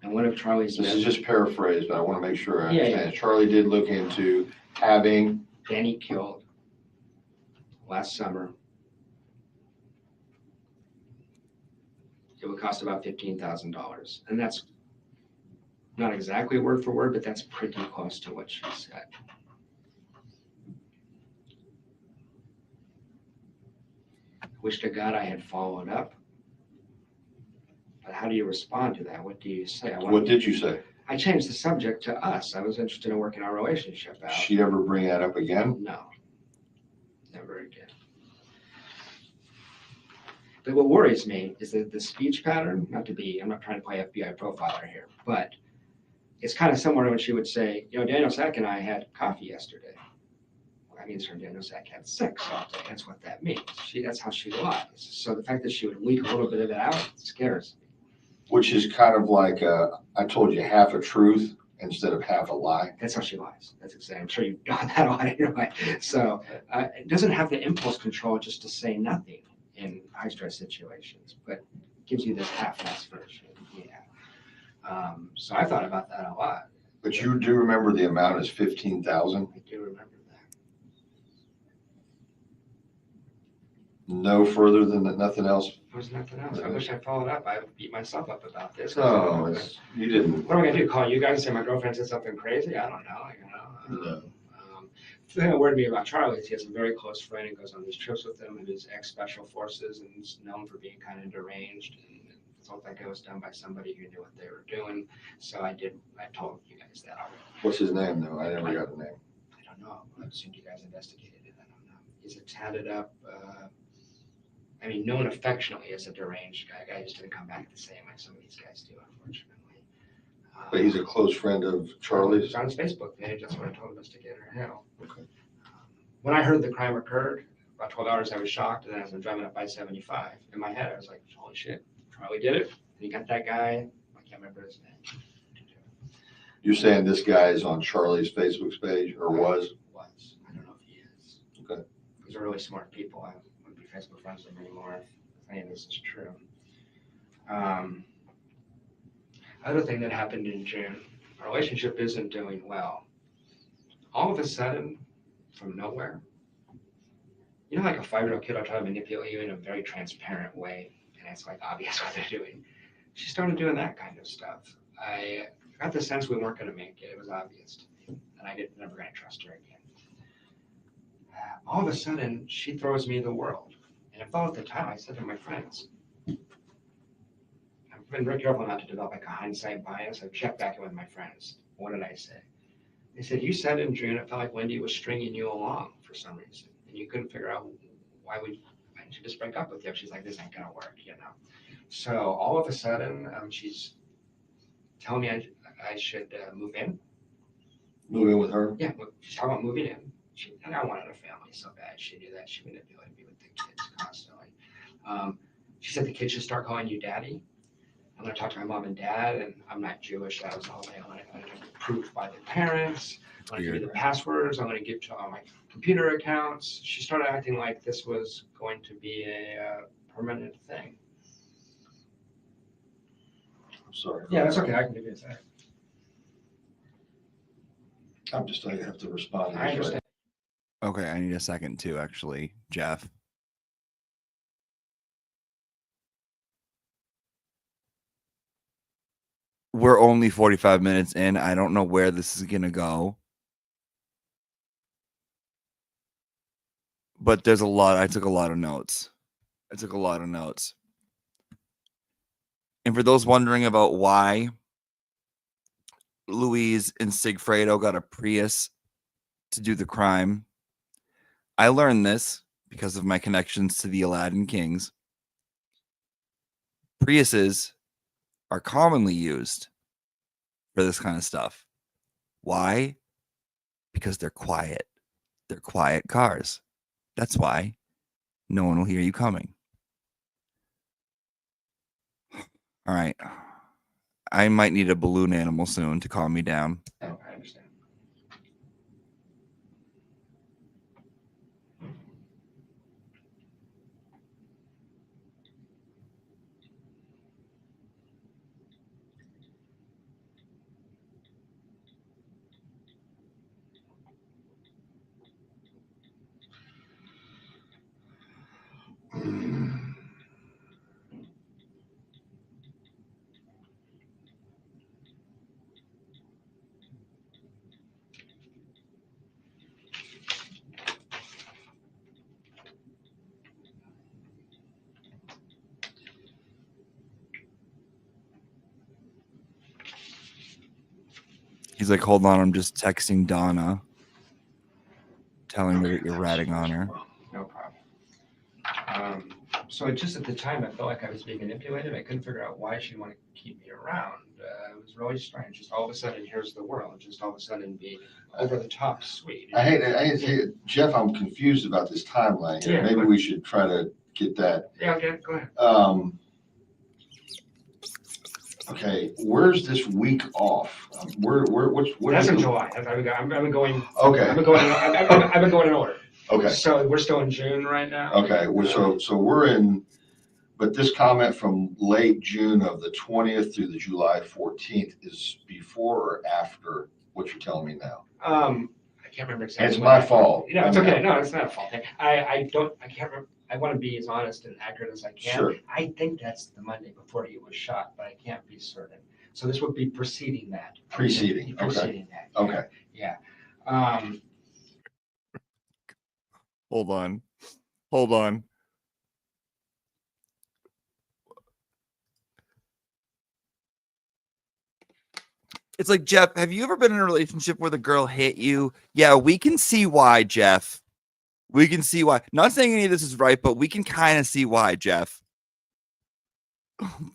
And one of Charlie's This is just paraphrased, but I want to make sure I understand. Yeah. Charlie did look into having Danny killed last summer. It would cost about $15,000. And that's not exactly word for word, but that's pretty close to what she said. I wish to God I had followed up. But how do you respond to that? What do you say? What did you say? I changed the subject to us. I was interested in working our relationship out. She ever bring that up again? No. Never again. But what worries me is that the speech pattern, I'm not trying to play FBI profiler here, but it's kind of similar to when she would say, Daniel Sack and I had coffee yesterday. Well, that means her Daniel Sack had sex. So that's what that means. That's how she lies. So the fact that she would leak a little bit of it out scares me. Which is kind of like I told you half a truth instead of half a lie. That's how she lies. That's exactly. I'm sure you've got that on it. So it doesn't have the impulse control just to say nothing. in high stress situations, but gives you this half-assed version. Yeah. So I thought about that a lot. But you do remember the amount is 15,000? I do remember that. No further than that, nothing else? There's nothing else. I wish I followed up. I beat myself up about this. No, you didn't. What am I gonna do? Call you guys and say my girlfriend said something crazy? I don't know. No. The thing that worried me about Charlie is he has a very close friend and goes on these trips with him, and is ex-special forces and is known for being kind of deranged. And it felt like it was done by somebody who knew what they were doing. So I told you guys that already. What's his name, though? I never got the name. I don't know. I assumed you guys investigated it. I don't know. He's a tatted up, known affectionately as a deranged guy. Guy just didn't come back the same like some of these guys do, unfortunately. But he's a close friend of Charlie's? It's on his Facebook page. That's what I told investigator Hale. Okay. When I heard the crime occurred, about 12 hours, I was shocked. And then as I'm driving up I-75, in my head, I was like, holy shit, Charlie did it. And he got that guy. I can't remember his name. You're saying this guy is on Charlie's Facebook page, or was? Was. I don't know if he is. Okay. These are really smart people. I wouldn't be Facebook friends with them anymore if any of this is true. Other thing that happened in June, our relationship isn't doing well. All of a sudden, from nowhere, like a 5-year-old kid will try to manipulate you in a very transparent way, and it's like obvious what they're doing. She started doing that kind of stuff. I got the sense we weren't going to make it. It was obvious to me, and I never going to trust her again. All of a sudden, she throws me the world. And I thought at the time, I said to my friends, I've been very careful not to develop like a hindsight bias. I've checked back in with my friends. What did I say? They said, you said in June, it felt like Wendi was stringing you along for some reason. And you couldn't figure out why she just break up with you. She's like, this ain't going to work, So all of a sudden, she's telling me I should move in. Move in with her? Yeah, she's talking about moving in. And I wanted a family so bad. She knew that. She manipulated me with the kids constantly. She said the kids should start calling you daddy. I'm going to talk to my mom and dad, and I'm not Jewish. That was all I wanted to prove by the parents. I'm going to give you the passwords. I'm going to give to all my computer accounts. She started acting like this was going to be a permanent thing. I'm sorry. Yeah, that's okay. I can give you a second. I have to respond. I understand. Okay, I need a second too, actually, Jeff. We're only 45 minutes in. I don't know where this is going to go. But there's a lot. I took a lot of notes. And for those wondering about why Louise and Sigfredo got a Prius to do the crime, I learned this because of my connections to the Aladdin Kings. Priuses are commonly used for this kind of stuff. Why? Because they're quiet. They're quiet cars. That's why no one will hear you coming. All right. I might need a balloon animal soon to calm me down. Oh, I understand. He's like, hold on, I'm just texting Donna, telling her that you're ratting on her. No problem. So just at the time, I felt like I was being manipulated. I couldn't figure out why she wanted to keep me around. It was really strange. Just all of a sudden, here's the world. Just all of a sudden, be over the top sweet. I hate it. Jeff, I'm confused about this timeline here. Yeah, Maybe we should try to get that. Yeah, okay, go ahead. Okay, where's this week off? That's in July. I've been going. Okay. I've been going in order. Okay. So we're still in June right now. Okay. So we're in, but this comment from late June of the 20th through the July 14th is before or after what you're telling me now? I can't remember exactly. It's my fault. No, it's okay. No, it's not a fault. I can't remember. I want to be as honest and accurate as I can. Sure. I think that's the Monday before he was shot, but I can't be certain. So this would be preceding that. Preceding. Preceding Okay. that. Okay. Yeah. Hold on. It's like, Jeff, have you ever been in a relationship where the girl hit you? Yeah, we can see why, Jeff. We can see why. Not saying any of this is right, but we can kind of see why, Jeff.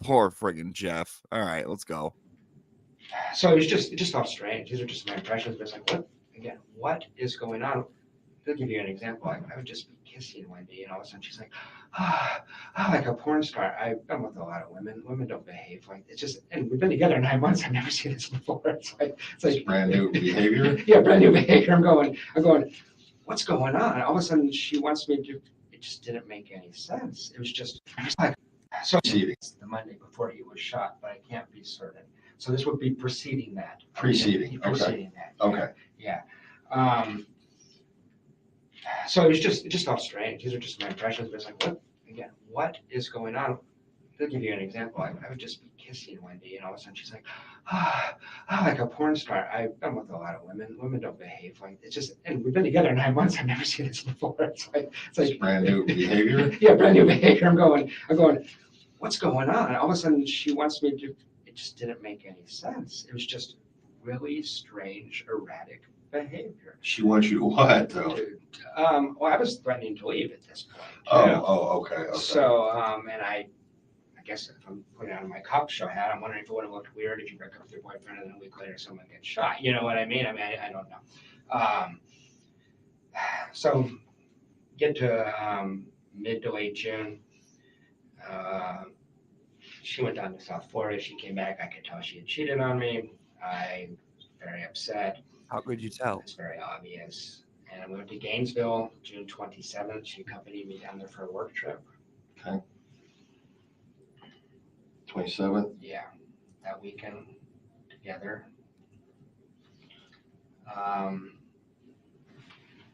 Poor friggin' Jeff. All right, let's go. So it just felt strange. These are just my impressions. But it's like, what is going on? I'll give you an example. I would just be kissing Wendy, and all of a sudden she's like, like a porn star. I've been with a lot of women. Women don't behave like it's just. And we've been together 9 months. I've never seen this before. It's like brand new behavior. Yeah, brand new behavior. I'm going. What's going on? All of a sudden she wants me to. It just didn't make any sense. It was just like so. It's the Monday before he was shot, but I can't be certain. So this would be preceding that. Preceding that. Okay. Yeah. So it just felt strange. These are just my impressions. But it's like, what is going on? I'll give you an example. I would just be kissing Wendy, and all of a sudden she's like, like a porn star. I've been with a lot of women. Women don't behave like it's just. And we've been together 9 months. I've never seen this before. It's like brand new behavior. Yeah, brand new behavior. I'm going. What's going on? All of a sudden she wants me to. It just didn't make any sense. It was just really strange, erratic behavior. She wants you to what though? Well, I was threatening to leave at this point. Okay. So, and I guess if I'm putting on my cop show hat, I'm wondering if it would have looked weird if you break up with your boyfriend and then a week later someone gets shot. You know what I mean? I don't know. So, get to mid to late June. She went down to South Florida. She came back. I could tell she had cheated on me. I was very upset. How could you tell? It's very obvious. And we went to Gainesville, June 27th. She accompanied me down there for a work trip. Okay. 27th? Yeah, that weekend together.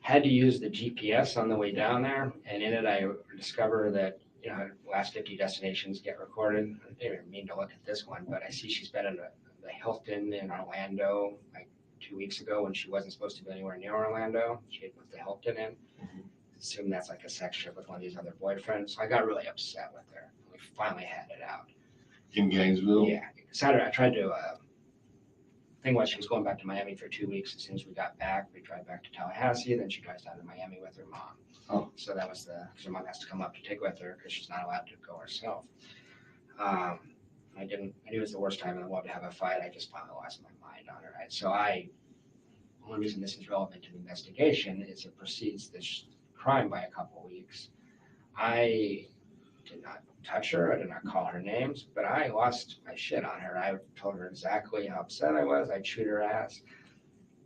Had to use the GPS on the way down there, and in it I discover that last 50 destinations get recorded. I didn't mean to look at this one, but I see she's been in the Hilton in Orlando like 2 weeks ago when she wasn't supposed to be anywhere near Orlando. She had put the Hilton in. Assume that's like a sex trip with one of these other boyfriends. So I got really upset with her. We finally had it out. In Gainesville? Yeah. Saturday, I tried to, thing was she was going back to Miami for 2 weeks. As soon as we got back, we drive back to Tallahassee. Then she drives down to Miami with her mom. Oh. So that was because her mom has to come up to take with her because she's not allowed to go herself. I knew it was the worst time in the world to have a fight. I just finally lost my mind on her. Right? So the only reason this is relevant to the investigation is it precedes this crime by a couple of weeks. I did not touch her. I did not call her names, but I lost my shit on her. I told her exactly how upset I was. I chewed her ass.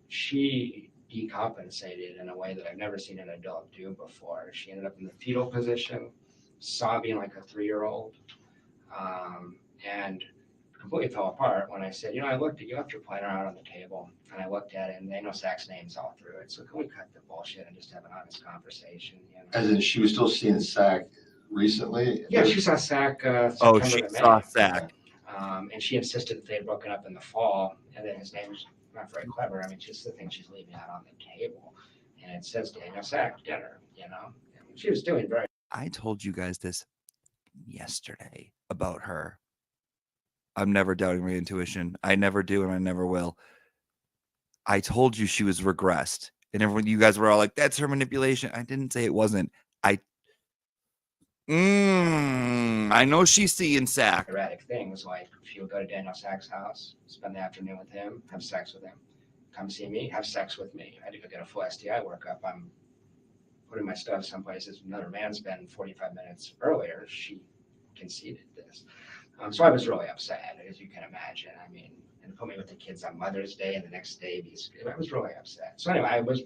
She decompensated in a way that I've never seen an adult do before. She ended up in the fetal position, sobbing like a 3-year-old, and completely fell apart when I said, I looked at you left your planner out on the table, and I looked at it, and they know Zach's names all through it. So can we cut the bullshit and just have an honest conversation? As in, she was still seeing Zach recently? Yeah, she saw Zach. She saw Zach. And she insisted that they had broken up in the fall, and then his name's not very clever. I mean, just the thing she's leaving out on the table, and it says Daniel Zach dinner. And she was doing very. I told you guys this yesterday about her. I'm never doubting my intuition. I never do, and I never will. I told you she was regressed, and you guys were all like, "That's her manipulation." I didn't say it wasn't. I know she's seeing Zach. Erratic things like she would go to Daniel Zach's house, spend the afternoon with him, have sex with him, come see me, have sex with me. I had to go get a full STI workup. I'm putting my stuff someplace as another man's been 45 minutes earlier. She conceded this. So I was really upset, as you can imagine. I mean, and put me with the kids on Mother's Day and the next day. I was really upset. So anyway, I was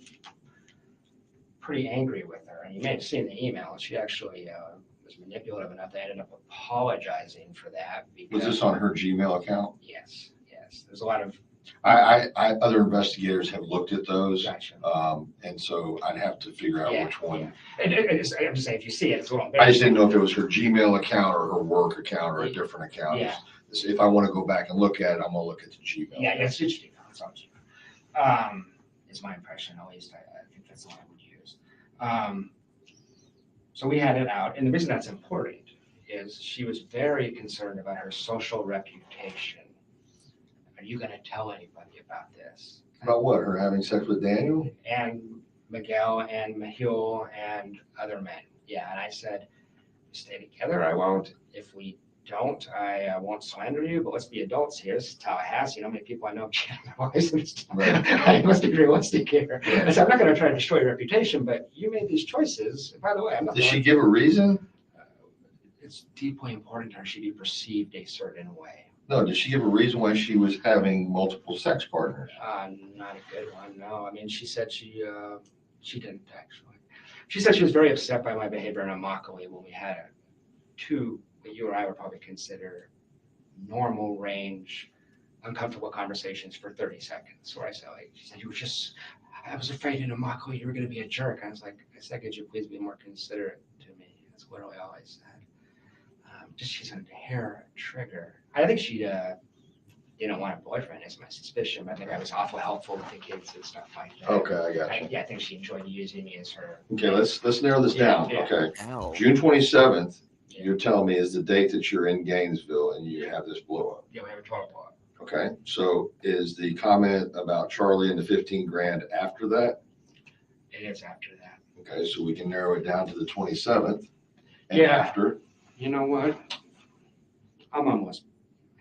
pretty angry with her. And you may have seen the email. She actually was manipulative enough. They ended up apologizing for that. Was this on her Gmail account? Yes. There's a lot of. Other investigators have looked at those. Gotcha. And so I'd have to figure out which one. I'm just saying, if you see it, it's a little. I just didn't know if it was her Gmail account or her work account or a different account. Yeah. If I want to go back and look at it, I'm gonna look at the Gmail. Yeah, it's Gmail. It's on Gmail. Is my impression, at least. I think that's the one I would use. So we had it out, and the reason that's important is she was very concerned about her social reputation. Are you going to tell anybody about this? About what? Her having sex with Daniel? And Miguel and Mahil and other men. Yeah, and I said, stay together, I won't. If we don't, I won't slander you, but let's be adults here. This is Tallahassee. You know how many people I know? I must be realistic here. I said, I'm not going to try to destroy your reputation, but you made these choices. By the way, I'm not. Did she give a reason? It's deeply important to her she be perceived a certain way. No, did she give a reason why she was having multiple sex partners? Not a good one, no. I mean, she said she didn't actually. She said she was very upset by my behavior in Immokalee when we had what you or I would probably consider normal range, uncomfortable conversations for 30 seconds. Where I said, she said, I was afraid in Immokalee you were going to be a jerk. I was like, I said, could you please be more considerate to me? That's literally all I said. She's a hair trigger. I think she didn't want a boyfriend, is my suspicion. I think I was awful helpful with the kids and stuff like that. Okay, I got you. I think she enjoyed using me as her. Okay, let's narrow this down. Yeah. Okay, Ow. June 27th. You're telling me is the date that you're in Gainesville and you have this blow up. Yeah, we have a total blow up. Okay, so is the comment about Charlie and the 15 grand after that? It is after that. Okay, so we can narrow it down to the 27th. And Yeah. after. You know what? I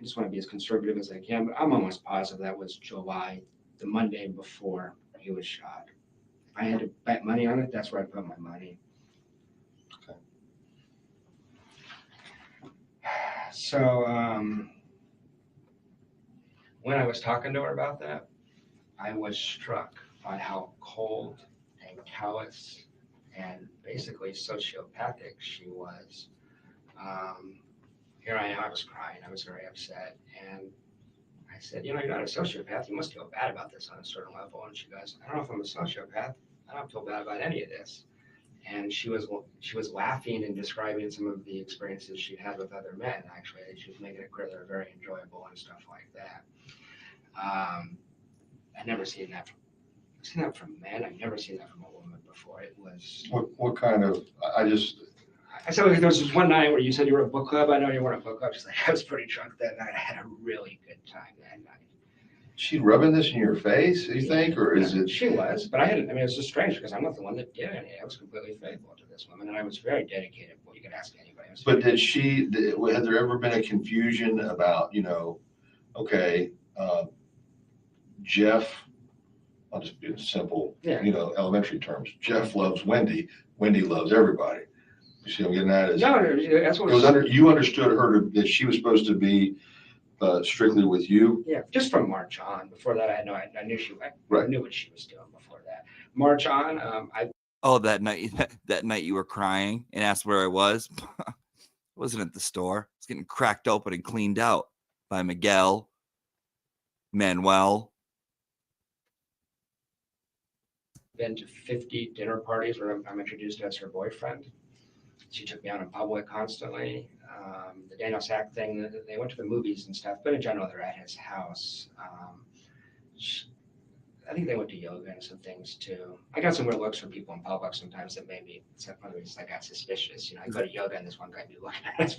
just want to be as conservative as I can, but I'm almost positive that was July, the Monday before he was shot. If I had to bet money on it, that's where I put my money. Okay. So when I was talking to her about that, I was struck by how cold and callous and basically sociopathic she was. Here I am, I was crying, I was very upset, and I said, you're not a sociopath, you must feel bad about this on a certain level. And she goes, I don't know if I'm a sociopath, I don't feel bad about any of this. And she was laughing and describing some of the experiences she'd had with other men. Actually, she was making it clear they're very enjoyable and stuff like that. I'd never seen that from men. I've never seen that from a woman before. It was What kind of? I said there was this one night where you said you were at a book club. I know you weren't at a book club. She's like, I was pretty drunk that night. I had a really good time that night. She rubbing this in your face, you think, or is it? She was, but I hadn't. I mean, it's just strange because I'm not the one that did it. I was completely faithful to this woman, and I was very dedicated. Well, you could ask anybody. But had there ever been a confusion about, okay, Jeff, I'll just do it simple, elementary terms. Jeff loves Wendi. Wendi loves everybody. You see what I'm getting at? No, that's what you understood her that she was supposed to be strictly with you. Yeah, just from March on. Before that, I knew I knew what she was doing before that. March on, that night you were crying and asked where I was. I wasn't at the store. I was getting cracked open and cleaned out by Miguel, Manuel. Been to 50 dinner parties where I'm introduced as her boyfriend. She took me out in public constantly. The Daniel Sack thing, they went to the movies and stuff, but in general, they're at his house. I think they went to yoga and some things too. I got some weird looks from people in public sometimes that made me, one of these, I got suspicious. I go to yoga and this one guy be looking at us.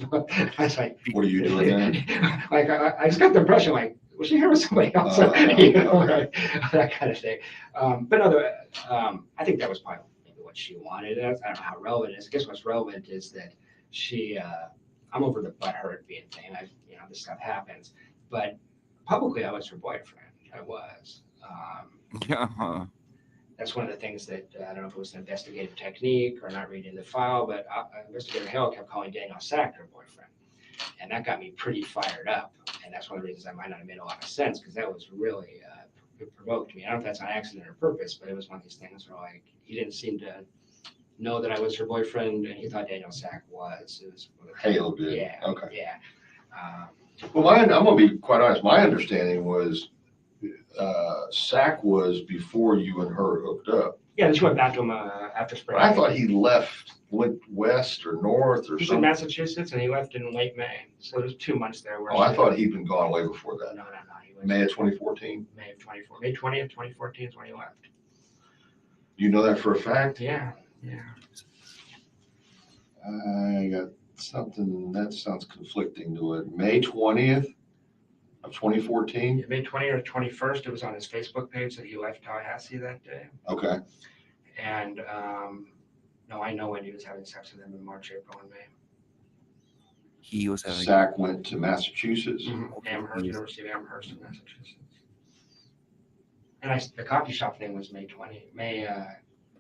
I was like, what are you doing then? Like, I just got the impression, like, was she here with somebody else? That kind of thing. But I think that was probably maybe what she wanted. I don't know how relevant it is. I guess what's relevant is that I'm over the butthurt being thing. This stuff happens. But publicly, I was her boyfriend. I was. That's one of the things that I don't know if it was an investigative technique or not reading the file, but Investigator Hale kept calling Daniel Sack her boyfriend. And that got me pretty fired up. And that's one of the reasons I might not have made a lot of sense, because that was really, it it provoked me. I don't know if that's on accident or purpose, but it was one of these things where like he didn't seem to know that I was her boyfriend, and he thought Daniel Sack was. It was Hale did. Yeah. Okay. Yeah. Well, I'm going to be quite honest. My understanding was Sack was before you and her hooked up. Yeah, this went back to him after spring. But I thought he went west or north or He's something. in Massachusetts, and he left in late May. So there's 2 months there. Where I thought he'd been gone way before that. No. He was May of 2014? May of 24. May 20th, 2014 is when he left. You know that for a fact? Yeah. I got something that sounds conflicting to it. May 20th of 2014? Yeah, May 20th or 21st, it was on his Facebook page that he left Tallahassee that day. Okay. And no, I know when he was having sex with him in March, April, and May. He was having. Sack went to Massachusetts. Amherst, University of Amherst in Massachusetts. And the coffee shop thing was May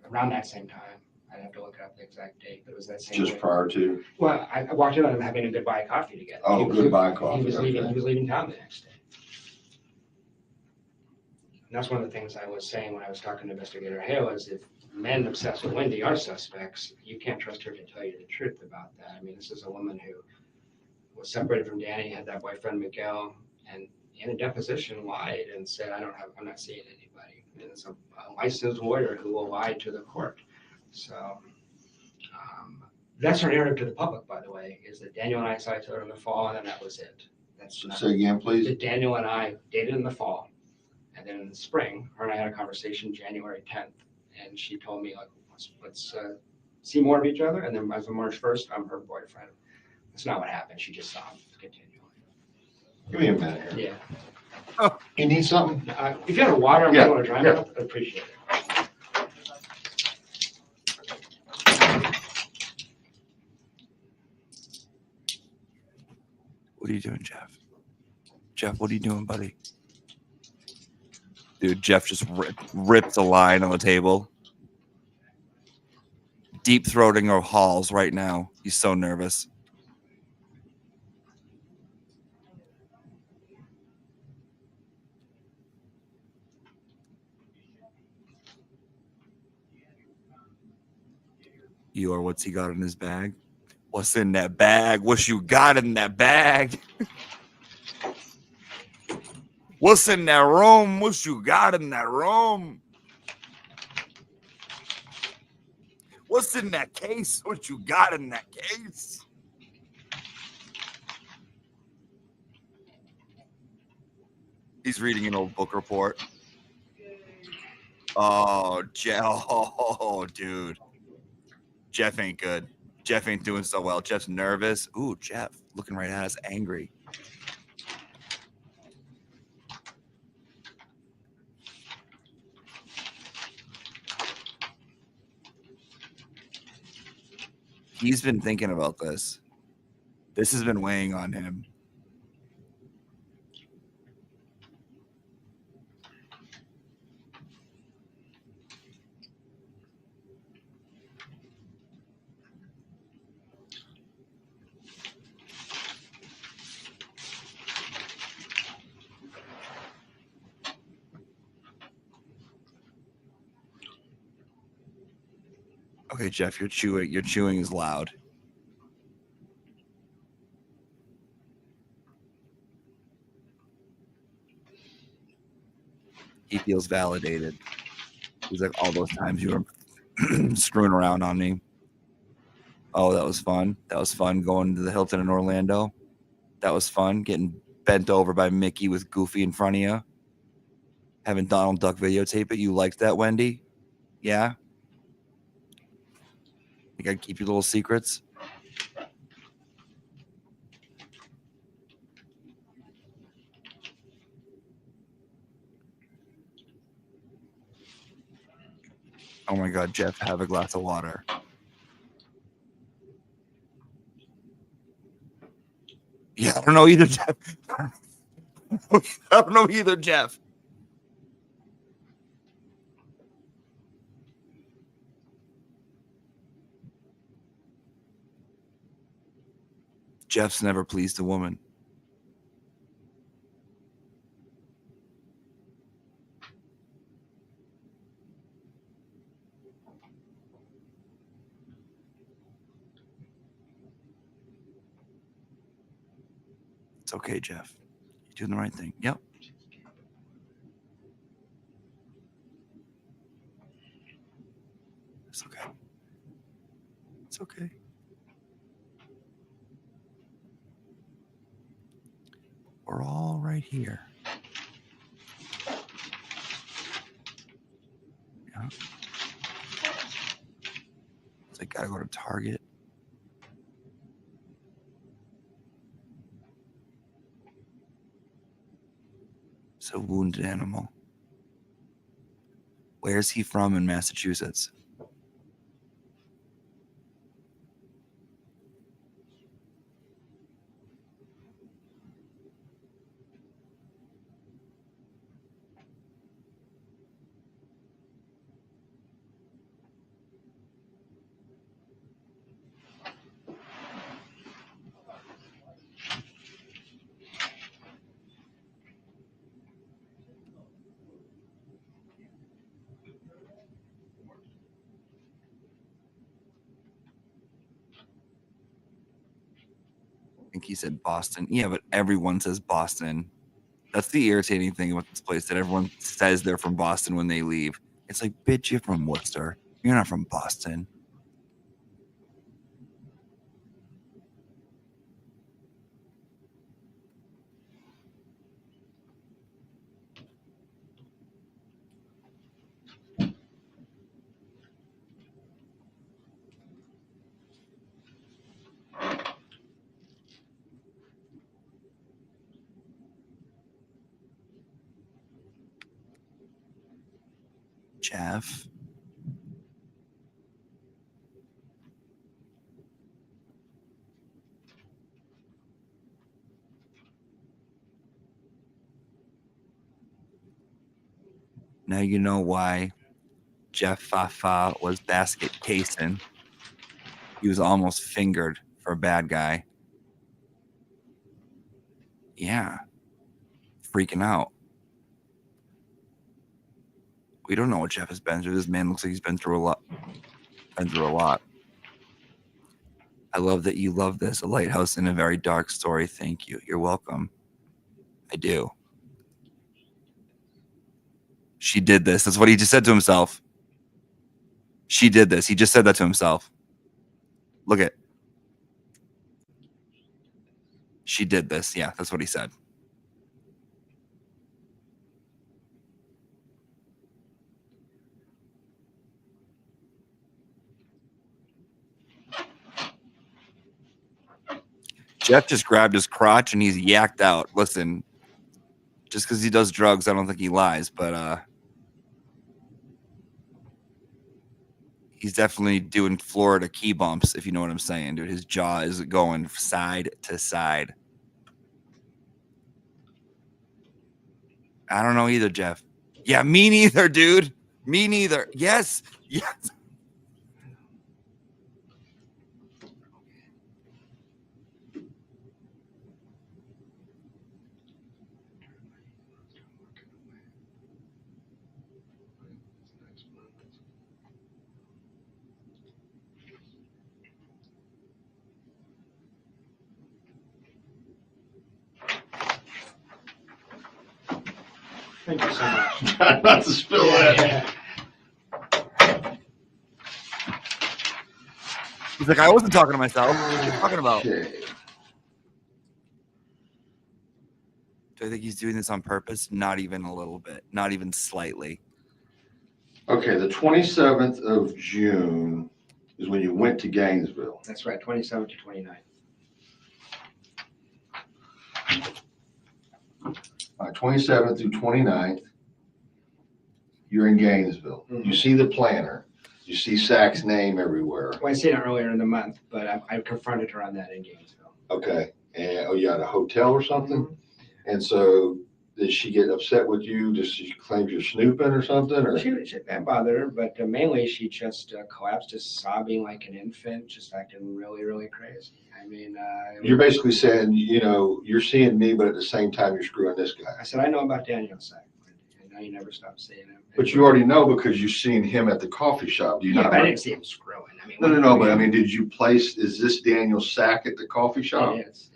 around that same time. I'd have to look up the exact date, but it was that same. Just prior to. Well, I walked in on them having a goodbye coffee together. Oh, goodbye coffee. He was leaving town the next day. And that's one of the things I was saying when I was talking to Investigator Hale is if men obsessed with Wendi are suspects, you can't trust her to tell you the truth about that. I mean, this is a woman who was separated from Danny, had that boyfriend Miguel, and in a deposition lied and said, I'm not seeing anybody. And it's a licensed lawyer who will lie to the court. So that's her narrative to the public, by the way, is that Daniel and I saw each other in the fall, and then that was it. Say again, please. That Daniel and I dated in the fall, and then in the spring, her and I had a conversation January 10th, and she told me, like, let's see more of each other, and then as of March 1st, I'm her boyfriend. That's not what happened. She just saw him continually. Give me a minute here. Yeah. Oh, you need something? If you have water, I'm going to dry it up. I appreciate it. What are you doing, Jeff? Jeff, what are you doing, buddy? Dude, Jeff just ripped a line on the table. Deep throating our halls right now. He's so nervous. Eeyore, what's he got in his bag? What's in that bag? What you got in that bag? What's in that room? What you got in that room? What's in that case? What you got in that case? He's reading an old book report. Oh, dude. Jeff ain't good. Jeff ain't doing so well. Jeff's nervous. Ooh, Jeff looking right at us, angry. He's been thinking about this. This has been weighing on him. Okay, Jeff, you're chewing. Your chewing is loud. He feels validated. He's like, all those times you were screwing around on me. Oh, that was fun. That was fun going to the Hilton in Orlando. That was fun. Getting bent over by Mickey with Goofy in front of you. Having Donald Duck videotape it. You liked that, Wendi? Yeah? You gotta keep your little secrets. Oh my God, Jeff, have a glass of water. Yeah, I don't know either, Jeff. I don't know either, Jeff. Jeff's never pleased a woman. It's okay, Jeff. You're doing the right thing. Yep. It's okay. It's okay. We're all right here. Yeah. It's like, gotta go to Target. It's a wounded animal. Where's he from in Massachusetts? I think he said Boston. Yeah, but everyone says Boston. That's the irritating thing about this place, that everyone says they're from Boston when they leave. It's like, bitch, you're from Worcester. You're not from Boston. Jeff. Now you know why Jeff Fafa was basket casing. He was almost fingered for a bad guy. Yeah. Freaking out. We don't know what Jeff has been through. This man looks like he's been through a lot. I love that you love this. A lighthouse in a very dark story. Thank you. You're welcome. I do. She did this. That's what he just said to himself. She did this. He just said that to himself. Look at. She did this. Yeah, that's what he said. Jeff just grabbed his crotch and he's yacked out. Listen, just because he does drugs, I don't think he lies, but he's definitely doing Florida key bumps, if you know what I'm saying, dude. His jaw is going side to side. I don't know either, Jeff. Yeah, me neither, dude. Me neither. Yes. Yes. Thank you so much. Try not to spill that. Yeah. He's like, I wasn't talking to myself. What are you talking about? Okay. Do I think he's doing this on purpose? Not even a little bit. Not even slightly. Okay, the 27th of June is when you went to Gainesville. That's right, 27 to 29. All right, 27th through 29th, you're in Gainesville. Mm-hmm. You see the planner. You see Sack's name everywhere. Well, I seen it earlier in the month, but I confronted her on that in Gainesville. Okay. And you at a hotel or something? Mm-hmm. And so did she get upset with you? Just she claims you're snooping or something? Or That bothered her, but mainly she just collapsed, just sobbing like an infant, just acting really, really crazy. I mean, you're basically saying, you know, you're seeing me, but at the same time you're screwing this guy. I said, I know about Daniel Sack, and you never stop seeing him. But you already know because you've seen him at the coffee shop. Do you Yeah, not? but I didn't see him screwing. I mean, No. But I mean, did you place? Is this Daniel Sack at the coffee shop? It is.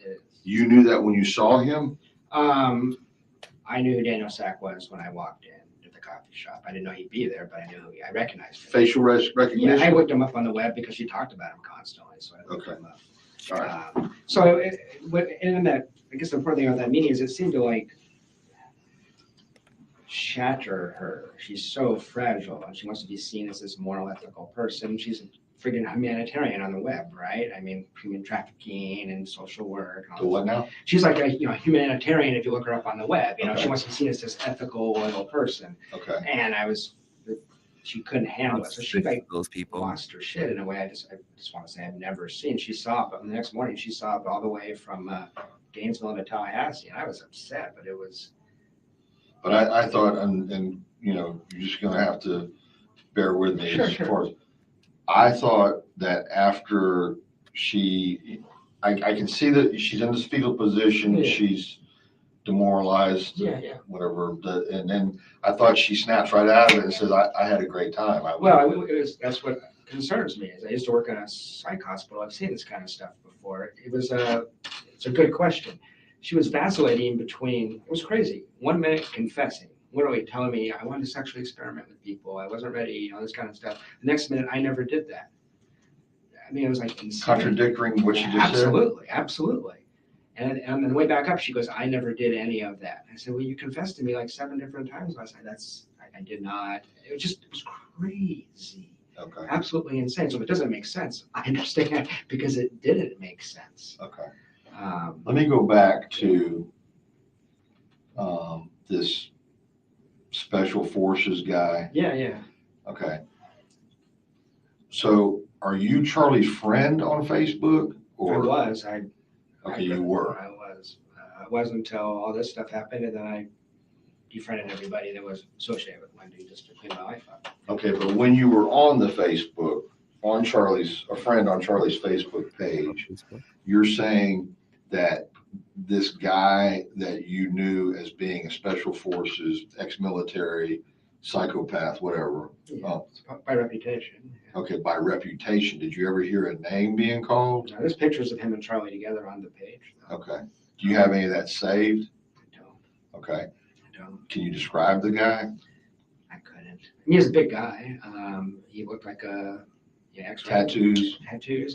You knew that when you saw him. I knew who Daniel Sack was when I walked in at the coffee shop. I didn't know he'd be there, but I knew I recognized him. Facial recognition. Yeah, I looked him up on the web because she talked about him constantly. So I looked him up. All right. So, in that, I guess the important thing about that meeting is it seemed to like shatter her. She's so fragile, and she wants to be seen as this moral, ethical person. She's a freaking humanitarian on the web, right? I mean, human trafficking and social work. And all The what now? She's like a humanitarian if you look her up on the web. Okay. She wants to be seen as this ethical, loyal person. Okay. And she couldn't handle it, so she like those people lost her shit in a way. I just want to say I've never seen. She sobbed, but the next morning she sobbed all the way from Gainesville to Tallahassee, and I was upset, but it was. But I thought, and you're just gonna have to bear with me as far as I thought that after I can see that she's in this fetal position. Yeah. She's demoralized. Yeah. Whatever. And then I thought she snaps right out of it and says, "I had a great time." That's what concerns me. Is I used to work in a psych hospital. I've seen this kind of stuff before. It's a good question. She was vacillating between. It was crazy. 1 minute confessing, literally telling me I wanted to sexually experiment with people. I wasn't ready. This kind of stuff. The next minute, I never did that. I mean, it was like insane. Contradicting what you just said. Absolutely. And on the way back up, she goes, "I never did any of that." I said, "Well, you confessed to me like 7 different times last night." I did not. It was crazy. Okay. Absolutely insane. So if it doesn't make sense, I understand because it didn't make sense. Okay. Let me go back to this special forces guy. Yeah. Okay. So are you Charlie's friend on Facebook? Or I was. Okay, you were. I was. It wasn't until all this stuff happened, and then I defriended everybody that was associated with Wendi just to clean my life up. Okay, but when you were on the Facebook, a friend on Charlie's Facebook page, you're saying that this guy that you knew as being a special forces, ex-military, psychopath, whatever. Yeah, by reputation. Okay, by reputation. Did you ever hear a name being called? No, there's pictures of him and Charlie together on the page. Okay. Do you have any of that saved? I don't. Okay. I don't. Can you describe the guy? I couldn't. I mean, he's a big guy. He looked like a Tattoos.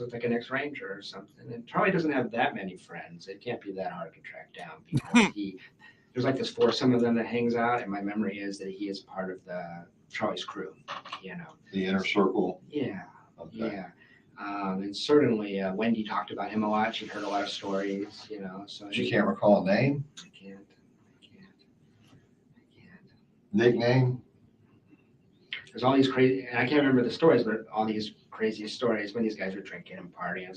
Looked like an ex-ranger or something. And Charlie doesn't have that many friends. It can't be that hard to track down because there's like this foursome of them that hangs out, and my memory is that he is part of Charlie's crew. The inner circle. Yeah. Okay. Yeah. And certainly Wendi talked about him a lot. She'd heard a lot of stories, So She can't recall a name? I can't. Nickname? There's all these crazy, and I can't remember the stories, but all these crazy stories when these guys were drinking and partying,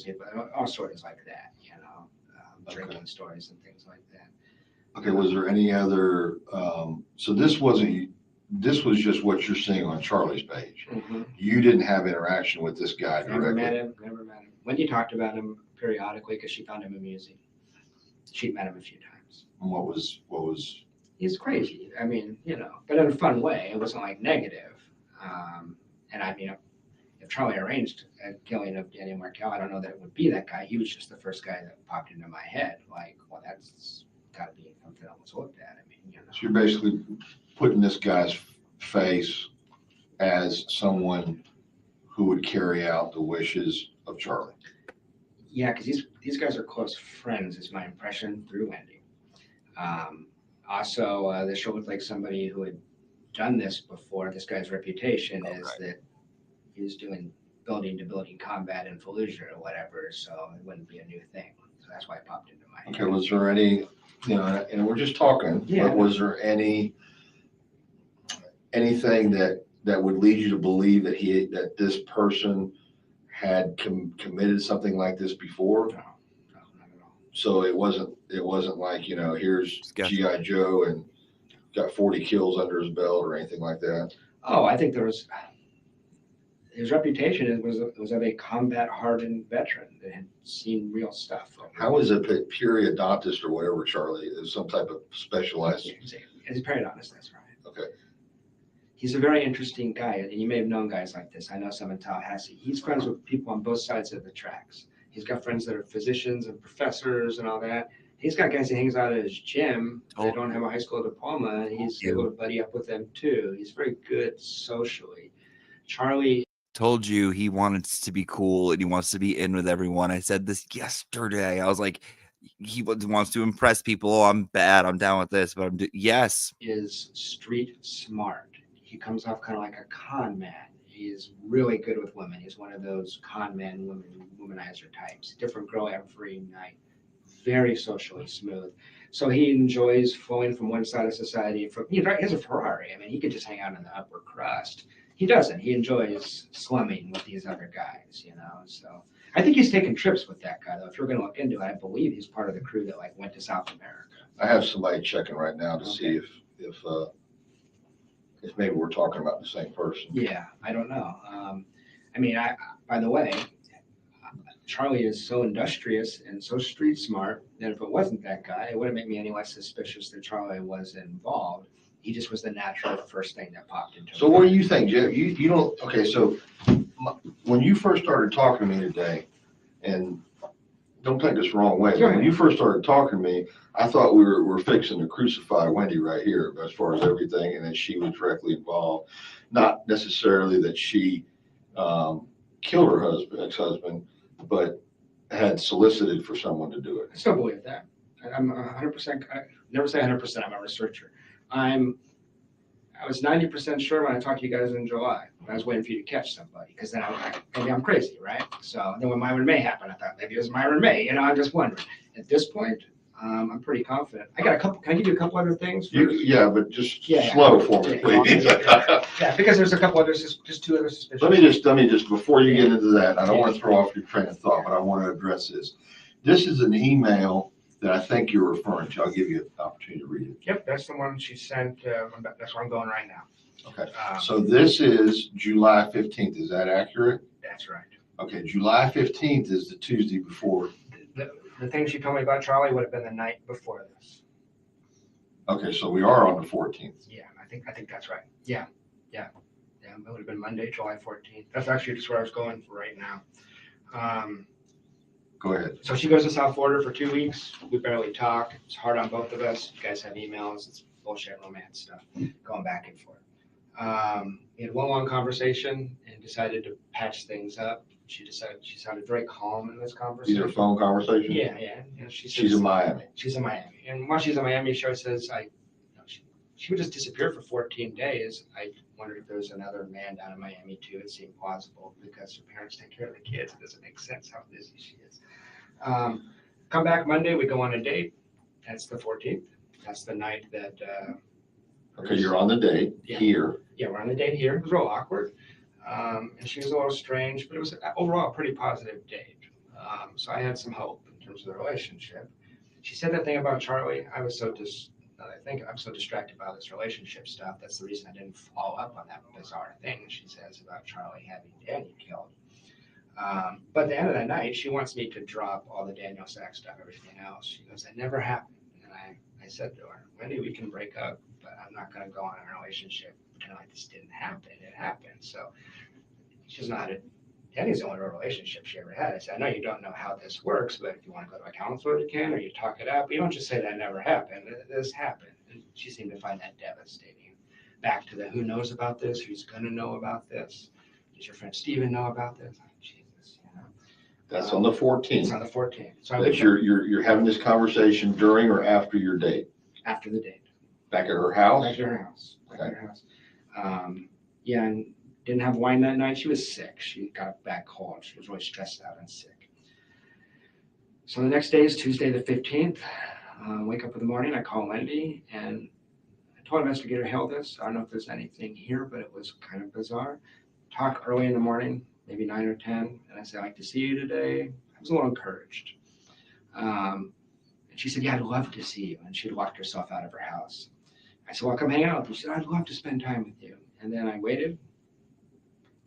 all stories like that, drinking stories and things like that. Okay, was there any other, so this was just what you're seeing on Charlie's page. Mm-hmm. You didn't have interaction with this guy directly. Never met him. Wendi talked about him periodically because she found him amusing. She'd met him a few times. And what was? He's crazy. I mean, but in a fun way. It wasn't like negative. And I mean, if Charlie arranged a killing of Dan Markel, I don't know that it would be that guy. He was just the first guy that popped into my head. Like, well, that's got to be something I was looked at. I mean, So you're basically putting this guy's face as someone who would carry out the wishes of Charlie. Yeah, because these guys are close friends, is my impression through Wendi. Also, this show looked like somebody who had done this before. This guy's reputation is that he was doing building to building combat in Fallujah or whatever, so it wouldn't be a new thing. So that's why it popped into my head. Okay, was there any, and we're just talking, but was there anything that would lead you to believe that this person had committed something like this before? No, not at all. So it wasn't like, here's G.I. Joe and got 40 kills under his belt or anything like that. Oh, I think his reputation was of a combat hardened veteran that had seen real stuff. How is a periodontist or whatever, Charlie, is some type of specialized? He's a periodontist, that's right. Okay. He's a very interesting guy, and you may have known guys like this. I know some in Tallahassee. He's friends with people on both sides of the tracks. He's got friends that are physicians and professors and all that. He's got guys he hangs out at his gym that don't have a high school diploma, and he's able to buddy up with them too. He's very good socially. Charlie told you he wants to be cool and he wants to be in with everyone. I said this yesterday. I was like, he wants to impress people. Oh, I'm bad. I'm down with this, but yes. Is street smart. He comes off kind of like a con man. He is really good with women. He's one of those con man womanizer types. Different girl every night. Very socially smooth. So he enjoys flowing from one side of society. He has a Ferrari. I mean, he could just hang out in the upper crust. He doesn't. He enjoys slumming with these other guys, you know. So I think he's taken trips with that guy, though. If you're going to look into it, I believe he's part of the crew that like went to South America. I have somebody checking right now to see if maybe we're talking about the same person. Yeah, I don't know. I mean, by the way, Charlie is so industrious and so street smart that if it wasn't that guy, it wouldn't make me any less suspicious that Charlie was involved. He just was the natural first thing that popped into. So what do you think, Jeff? You don't. Okay, so when you first started talking to me today, and don't take this the wrong way, but when you first started talking to me, I thought we were fixing to crucify Wendi right here as far as everything, and that she was directly involved. Not necessarily that she killed her ex-husband, but had solicited for someone to do it. I still believe that. I'm 100%. I never say 100%. I'm a researcher. I was 90% sure when I talked to you guys in July. I was waiting for you to catch somebody because then maybe I'm crazy, right? So then when Myron May happened, I thought maybe it was Myron May. You know, I'm just wondering. At this point, I'm pretty confident. I got a couple. Can I give you a couple other things? Yeah, but just slow for me, please. Yeah, because there's a couple others, just two other suspicions. Let me just before you get into that, I don't want to throw off your train of thought, but I want to address this. This is an email that I think you're referring to. I'll give you an opportunity to read it. Yep, that's the one she sent. That's where I'm going right now. Okay. So this is July 15th. Is that accurate? That's right. Okay. July 15th is the Tuesday before. The thing she told me about Charlie would have been the night before this. Okay, so we are on the 14th. Yeah, I think that's right. Yeah. It would have been Monday, July 14th. That's actually just where I was going for right now. Go ahead. So she goes to South Florida for 2 weeks. We barely talk. It's hard on both of us. You guys have emails. It's bullshit romance stuff going back and forth. We had one long conversation and decided to patch things up. She sounded very calm in this conversation. These are phone conversations? Yeah. And she's in Miami. She's in Miami. And while she's in Miami, she says, she would just disappear for 14 days. I wondered if there was another man down in Miami too. It seemed plausible because her parents take care of the kids. It doesn't make sense how busy she is. Come back Monday, we go on a date. That's the 14th. That's the night that. Okay, you're on the date here. Yeah, we're on the date here. It was real awkward. And she was a little strange, but it was overall a pretty positive date. So I had some hope in terms of the relationship. She said that thing about Charlie. I'm so distracted by this relationship stuff. That's the reason I didn't follow up on that bizarre thing she says about Charlie having Danny killed. But at the end of that night, she wants me to drop all the Daniel Sack stuff, everything else. She goes, that never happened. And I said to her, Wendi, we can break up, but I'm not going to go on a relationship pretend like this didn't happen. It happened. So she doesn't know how to. Danny's the only relationship she ever had. I said, I know you don't know how this works, but if you want to go to a counselor, you can, or you talk it out. But you don't just say that never happened. This happened. And she seemed to find that devastating. Back to the who knows about this, who's going to know about this. Does your friend Steven know about this? Oh, Jesus, you know. That's on the 14th. It's on the 14th. So that you're having this conversation during or after your date? After the date. Back at her house? Back at her house. Okay. Back at her house. Yeah, and didn't have wine that night. She was sick. She got a bad cold. She was really stressed out and sick. So the next day is Tuesday the 15th. Wake up in the morning. I call Wendi, and I told investigator Hill this. I don't know if there's anything here, but it was kind of bizarre. Talk early in the morning, maybe 9 or 10, and I said, I'd like to see you today. I was a little encouraged. And she said, yeah, I'd love to see you. And she'd locked herself out of her house. I said, well, come hang out with you. She said, I'd love to spend time with you. And then I waited.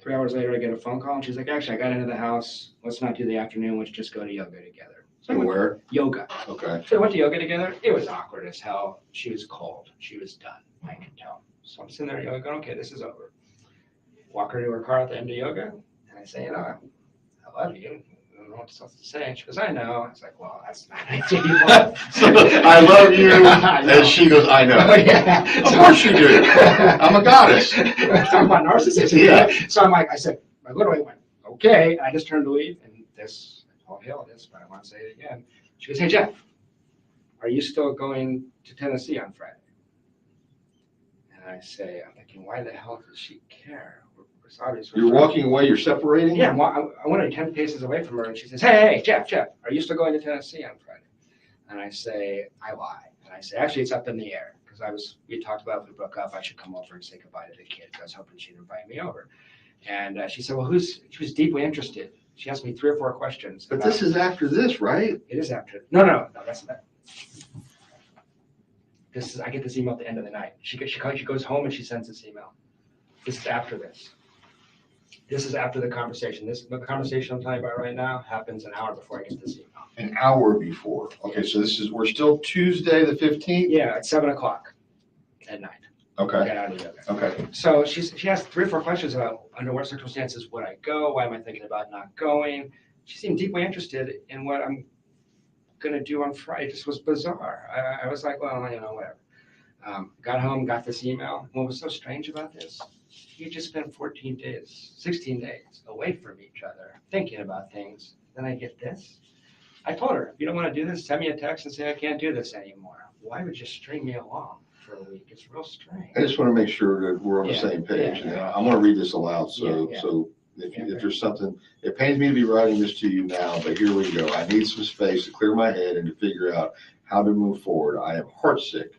3 hours later, I get a phone call, and she's like, actually, I got into the house. Let's not do the afternoon. Let's just go to yoga together. So I went Where? yoga. Okay. So I went to yoga together. It was awkward as hell. She was cold. She was done. I could tell. So I'm sitting there yoga going, okay, this is over. Walk her to her car at the end of yoga, and I say, you know, I love you. I don't know what else to say. And she goes, I know. I was like, well, that's not I love you. And she goes, I know. Yeah. Of course you do. I'm a goddess. Talking about narcissism. Yeah. So I said, I literally went, okay. I just turned to leave, and this, oh hell it is, but I want to say it again. She goes, hey, Jeff, are you still going to Tennessee on Friday? And I say, I'm thinking, why the hell does she care? It's obvious. You're walking away, you're separating? Yeah, I went 10 paces away from her, and she says, hey, Jeff, are you still going to Tennessee on Friday? And I say, I lie. And I say, actually, it's up in the air. Because we talked about if we broke up, I should come over and say goodbye to the kids. I was hoping she'd invite me over. And she said, well, she was deeply interested. She asked me 3 or 4 questions. But this is after this, right? It is after. No, that's not. I get this email at the end of the night. She goes home and she sends this email. This is after this. This is after the conversation. The conversation I'm telling you about right now happens an hour before I get this email. An hour before. Okay, so we're still Tuesday the 15th? Yeah, at 7:00 at night. Okay. Okay. So she asked 3 or 4 questions about under what circumstances would I go? Why am I thinking about not going? She seemed deeply interested in what I'm going to do on Friday. It just was bizarre. I was like, well, whatever. Got home, got this email. What was so strange about this? We had just spent 16 days away from each other, thinking about things. Then I get this. I told her, if you don't want to do this, send me a text and say I can't do this anymore. Why would you string me along for a week? It's real strange. I just want to make sure that we're on the same page. Yeah. I'm going to read this aloud. So if there's something, it pains me to be writing this to you now, but here we go. I need some space to clear my head and to figure out how to move forward. I am heartsick,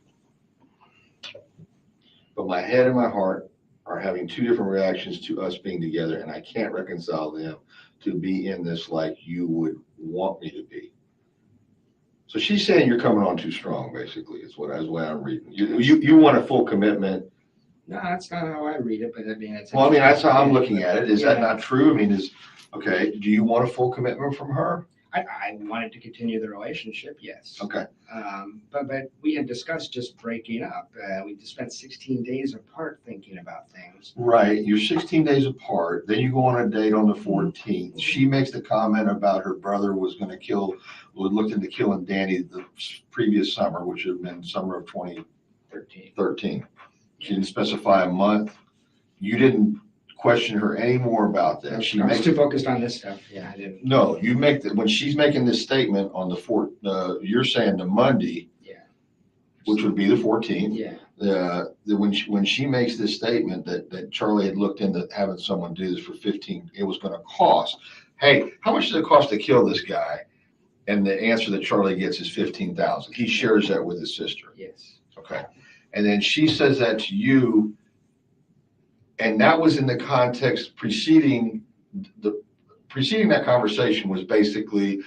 but my head and my heart are having 2 different reactions to us being together, and I can't reconcile them to be in this like you would want me to be. So she's saying you're coming on too strong, basically, is what I'm reading. You want a full commitment. No, that's not how I read it, but I mean, it's. Well, I mean, that's how I'm looking at it. Is that not true? I mean, do you want a full commitment from her? I wanted to continue the relationship, yes. Okay. But we had discussed just breaking up. We just spent 16 days apart thinking about things. Right. You're 16 days apart. Then you go on a date on the 14th. She makes the comment about her brother was looked into killing Danny the previous summer, which would have been summer of 2013. She didn't specify a month. You didn't question her any more about that. I was too focused on this stuff. Yeah, I didn't. No, when she's making this statement on you're saying the Monday, which would be the 14th. Yeah. When she makes this statement that Charlie had looked into having someone do this for 15, it was going to cost. Hey, how much does it cost to kill this guy? And the answer that Charlie gets is $15,000. He shares that with his sister. Yes. Okay. And then she says that to you. And that was in the context preceding that conversation was basically,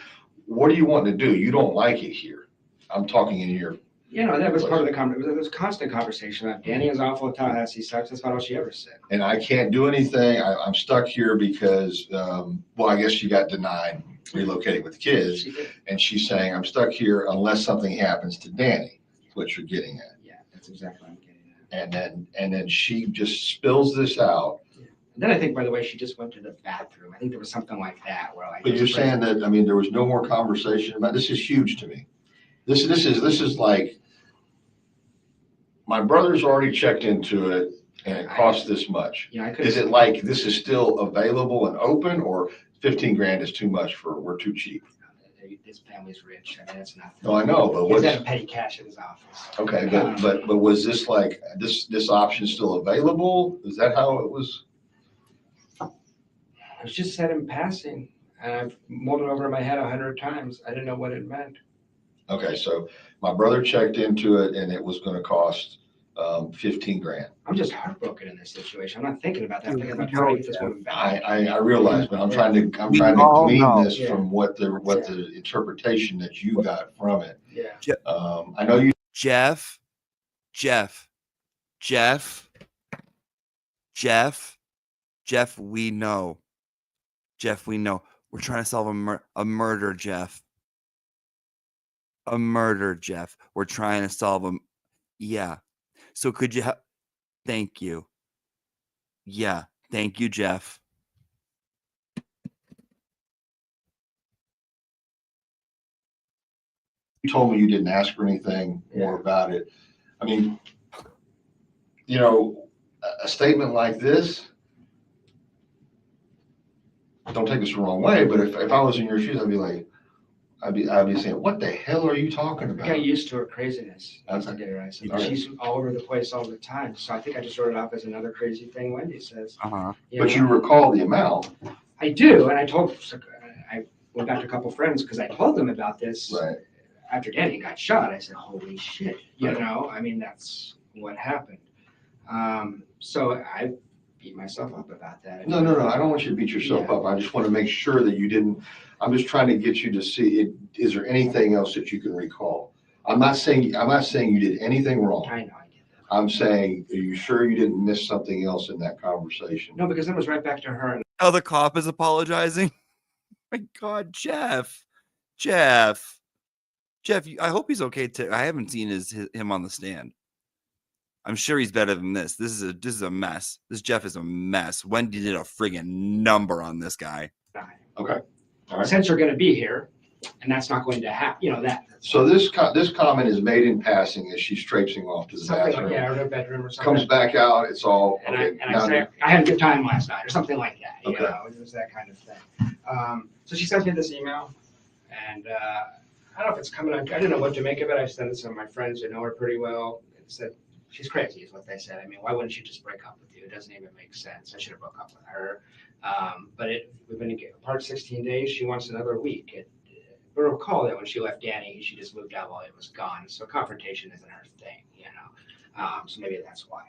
what do you want to do? You don't like it here. I'm talking in your. That was part of the conversation. There was constant conversation about Danny is awful at Tallahassee sucks. That's not all she ever said. And I can't do anything. I'm stuck here because, I guess she got denied relocating with the kids. And she's saying, I'm stuck here unless something happens to Danny, what you're getting at. Yeah, that's exactly what I'm getting at. And then she just spills this out. Yeah. And then I think, by the way, she just went to the bathroom. I think there was something like that where But you're saying that, there was no more conversation about this. Is huge to me. This is like, my brother's already checked into it and it costs this much. Is it like this is still available and open, or 15 grand is too much we're too cheap? His family's rich. I mean, it's nothing. No, I know, but what's that petty cash in his office? Okay, but was this like this option still available? Is that how it was? It was just said in passing, and I've mulled it over in my head 100 times. I didn't know what it meant. Okay, so my brother checked into it, and it was going to cost 15 grand. I'm just heartbroken in this situation. I'm not thinking about that. I'm thinking about trying to get this woman back. I realize, but I'm trying to glean this from what the interpretation that you got from it. Yeah. I know you. Jeff, we know. Jeff, we know. We're trying to solve a murder, Jeff. a murder, Jeff. We're trying to solve them. Yeah. So could you thank you. Yeah. Thank you, Jeff. You told me you didn't ask for anything more about it. I mean, you know, a statement like this, don't take this the wrong way, but if I was in your shoes, I'd be like, I'd be saying, what the hell are you talking I about? got used to her craziness. That's I get her. I said, all right. she's all over the place all the time. So I think I just wrote it off as another crazy thing Wendi says. Uh-huh. But you recall the amount. I do, and I went back to a couple friends because I told them about this after Danny got shot. I said, holy shit, you know, I mean, that's what happened. So I beat myself up about that. No, I don't want you to beat yourself up. I just want to make sure that you didn't. I'm just trying to get you to see it. Is there anything else that you can recall? I'm not saying you did anything wrong. I know I did that. I'm saying, are you sure you didn't miss something else in that conversation? No, because it was right back to her. And oh, the cop is apologizing. My God, Jeff, I hope he's okay too. I haven't seen him on the stand. I'm sure he's better than this. This is a mess. This Jeff is a mess. Wendi did a friggin' number on this guy. Okay. All right. Since you're going to be here, and that's not going to happen, you know that. So this comment is made in passing as she's traipsing off to the bathroom. Like, or her bedroom or something. Comes back out. It's all. And okay. I say, I had a good time last night, or something like that. Okay. You know, it was that kind of thing. So she sent me this email, and I don't know if it's coming on. I didn't know what to make of it. I sent it to some of my friends who know her pretty well. It said, she's crazy, is what they said. I mean, why wouldn't she just break up with you? It doesn't even make sense. I should have broke up with her. But we've been apart 16 days. She wants another week. But recall that when she left Danny, she just moved out while it was gone. So confrontation isn't her thing, you know. So maybe that's why.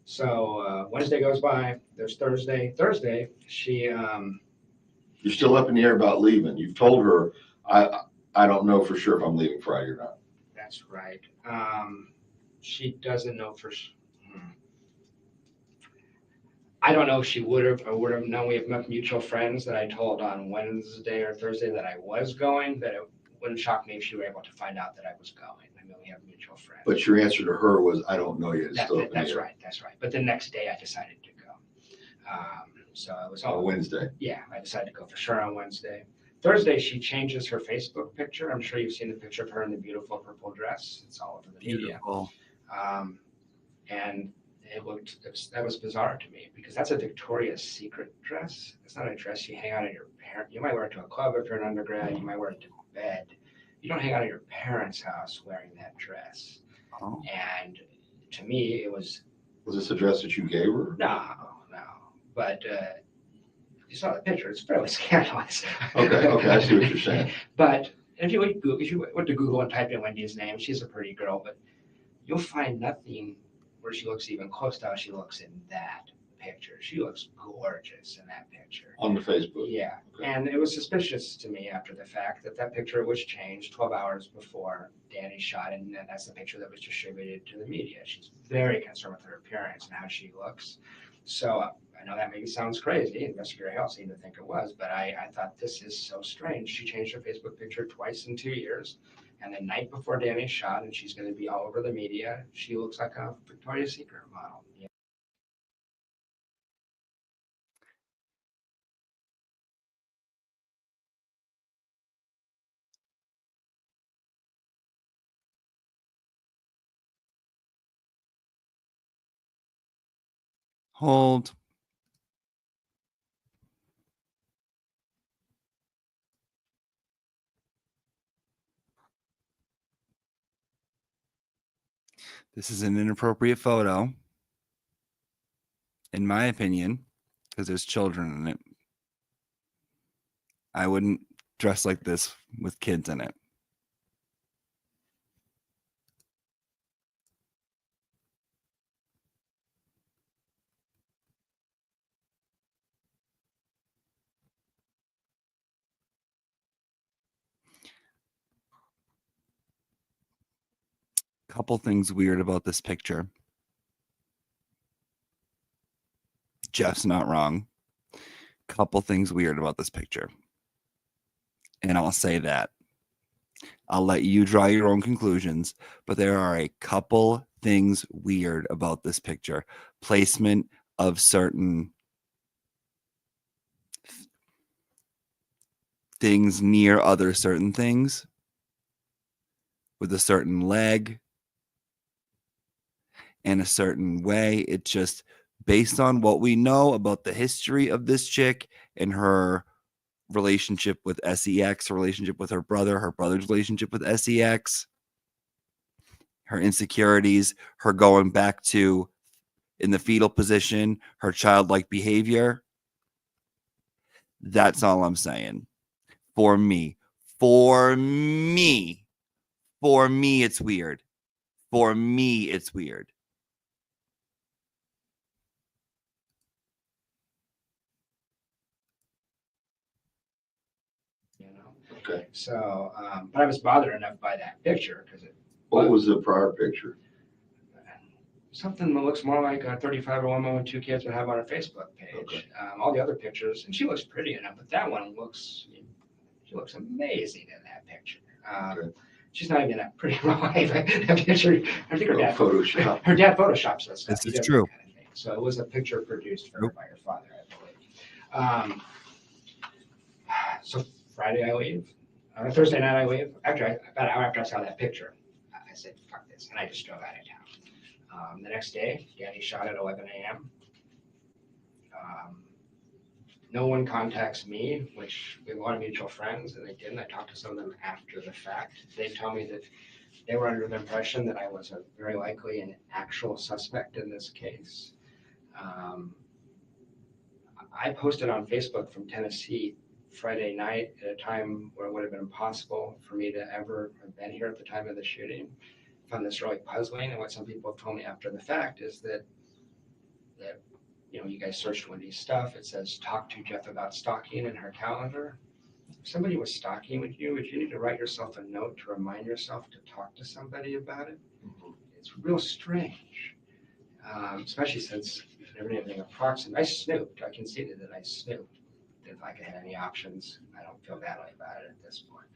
So Wednesday goes by. There's Thursday. Thursday, she. You're still up in the air about leaving. You've told her, I don't know for sure if I'm leaving Friday or not. That's right. She doesn't know for sure. I don't know if she would have or would have known. We have mutual friends that I told on Wednesday or Thursday that I was going, that it wouldn't shock me if she were able to find out that I was going. I mean, we have mutual friends. But your answer to her was, I don't know yet. That's right. But the next day I decided to go. So it was all Wednesday. Yeah, I decided to go for sure on Wednesday. Thursday, she changes her Facebook picture. I'm sure you've seen the picture of her in the beautiful purple dress. It's all over the media. And that was bizarre to me because that's a Victoria's Secret dress. It's not a dress you hang out at your parents. You might wear it to a club if you're an undergrad. You might wear it to bed. You don't hang out at your parents' house wearing that dress. Oh. And to me, it was. Was this a dress that you gave her? No. But you saw the picture. It's fairly scandalous. Okay, I see what you're saying. But if you went to Google and typed in Wendy's name, she's a pretty girl, but you'll find nothing where she looks even close to how she looks in that picture. She looks gorgeous in that picture. On the Facebook. Yeah. Okay. And it was suspicious to me after the fact that picture was changed 12 hours before Danny shot, and that's the picture that was distributed to the media. She's very concerned with her appearance and how she looks. So I know that maybe sounds crazy. Investigator Hale seemed to think it was, but I thought this is so strange. She changed her Facebook picture twice in 2 years. And the night before Danny shot, and she's going to be all over the media, she looks like a Victoria's Secret model. Yeah. Hold. This is an inappropriate photo, in my opinion, because there's children in it. I wouldn't dress like this with kids in it. Couple things weird about this picture. Jeff's not wrong. Couple things weird about this picture. And I'll say that. I'll let you draw your own conclusions, but there are a couple things weird about this picture. Placement of certain things near other certain things with a certain leg and a certain way. It just, based on what we know about the history of this chick and her relationship with SEX, her relationship with her brother's relationship with SEX, her insecurities, her going back to in the fetal position, her childlike behavior. That's all I'm saying. For me, it's weird. For me, it's weird. Okay. So, but I was bothered enough by that picture because it. What was the prior picture? Something that looks more like a 35-year-old woman with 2 kids would have on her Facebook page. Okay. All the other pictures, and she looks pretty enough, but that one looks, she looks amazing in that picture. Okay. She's not even that pretty real life. That picture, I think her dad photoshopped. Her dad photoshops that stuff. This is true. Kind of thing. So it was a picture produced for her by her father, I believe. So Friday I leave. Thursday night I leave. About an hour after I saw that picture, I said, "Fuck this," and I just drove out of town. The next day, Danny shot at 11 a.m. No one contacts me, which we have a lot of mutual friends, and they didn't. I talked to some of them after the fact. They tell me that they were under the impression that I was a very likely an actual suspect in this case. I posted on Facebook from Tennessee Friday night at a time where it would have been impossible for me to ever have been here at the time of the shooting. I found this really puzzling, and what some people have told me after the fact is that you guys searched Wendy's stuff. It says talk to Jeff about stalking in her calendar. If somebody was stalking with you, would you need to write yourself a note to remind yourself to talk to somebody about it? Mm-hmm. It's real strange, especially since I never did anything approximate. I snooped. I conceded that I snooped. If I could have any options, I don't feel badly about it at this point.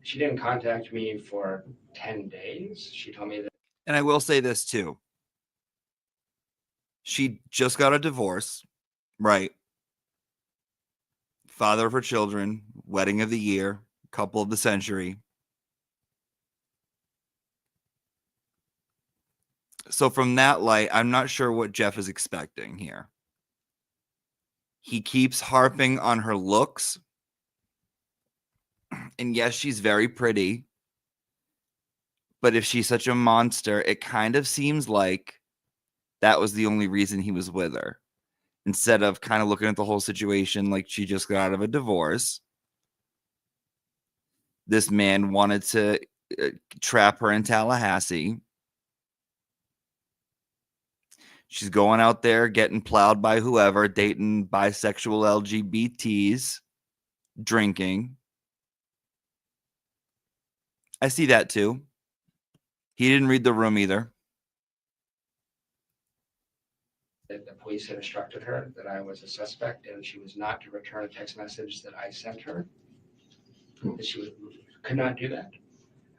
She didn't contact me for 10 days. She told me that. And I will say this too. She just got a divorce, right? Father of her children, wedding of the year, couple of the century. So from that light, I'm not sure what Jeff is expecting here. He keeps harping on her looks. And yes, she's very pretty. But if she's such a monster, it kind of seems like that was the only reason he was with her. Instead of kind of looking at the whole situation like she just got out of a divorce. This man wanted to trap her in Tallahassee. She's going out there getting plowed by whoever, dating bisexual LGBTs, drinking. I see that too. He didn't read the room either. The police had instructed her that I was a suspect and she was not to return a text message that I sent her. That she could not do that.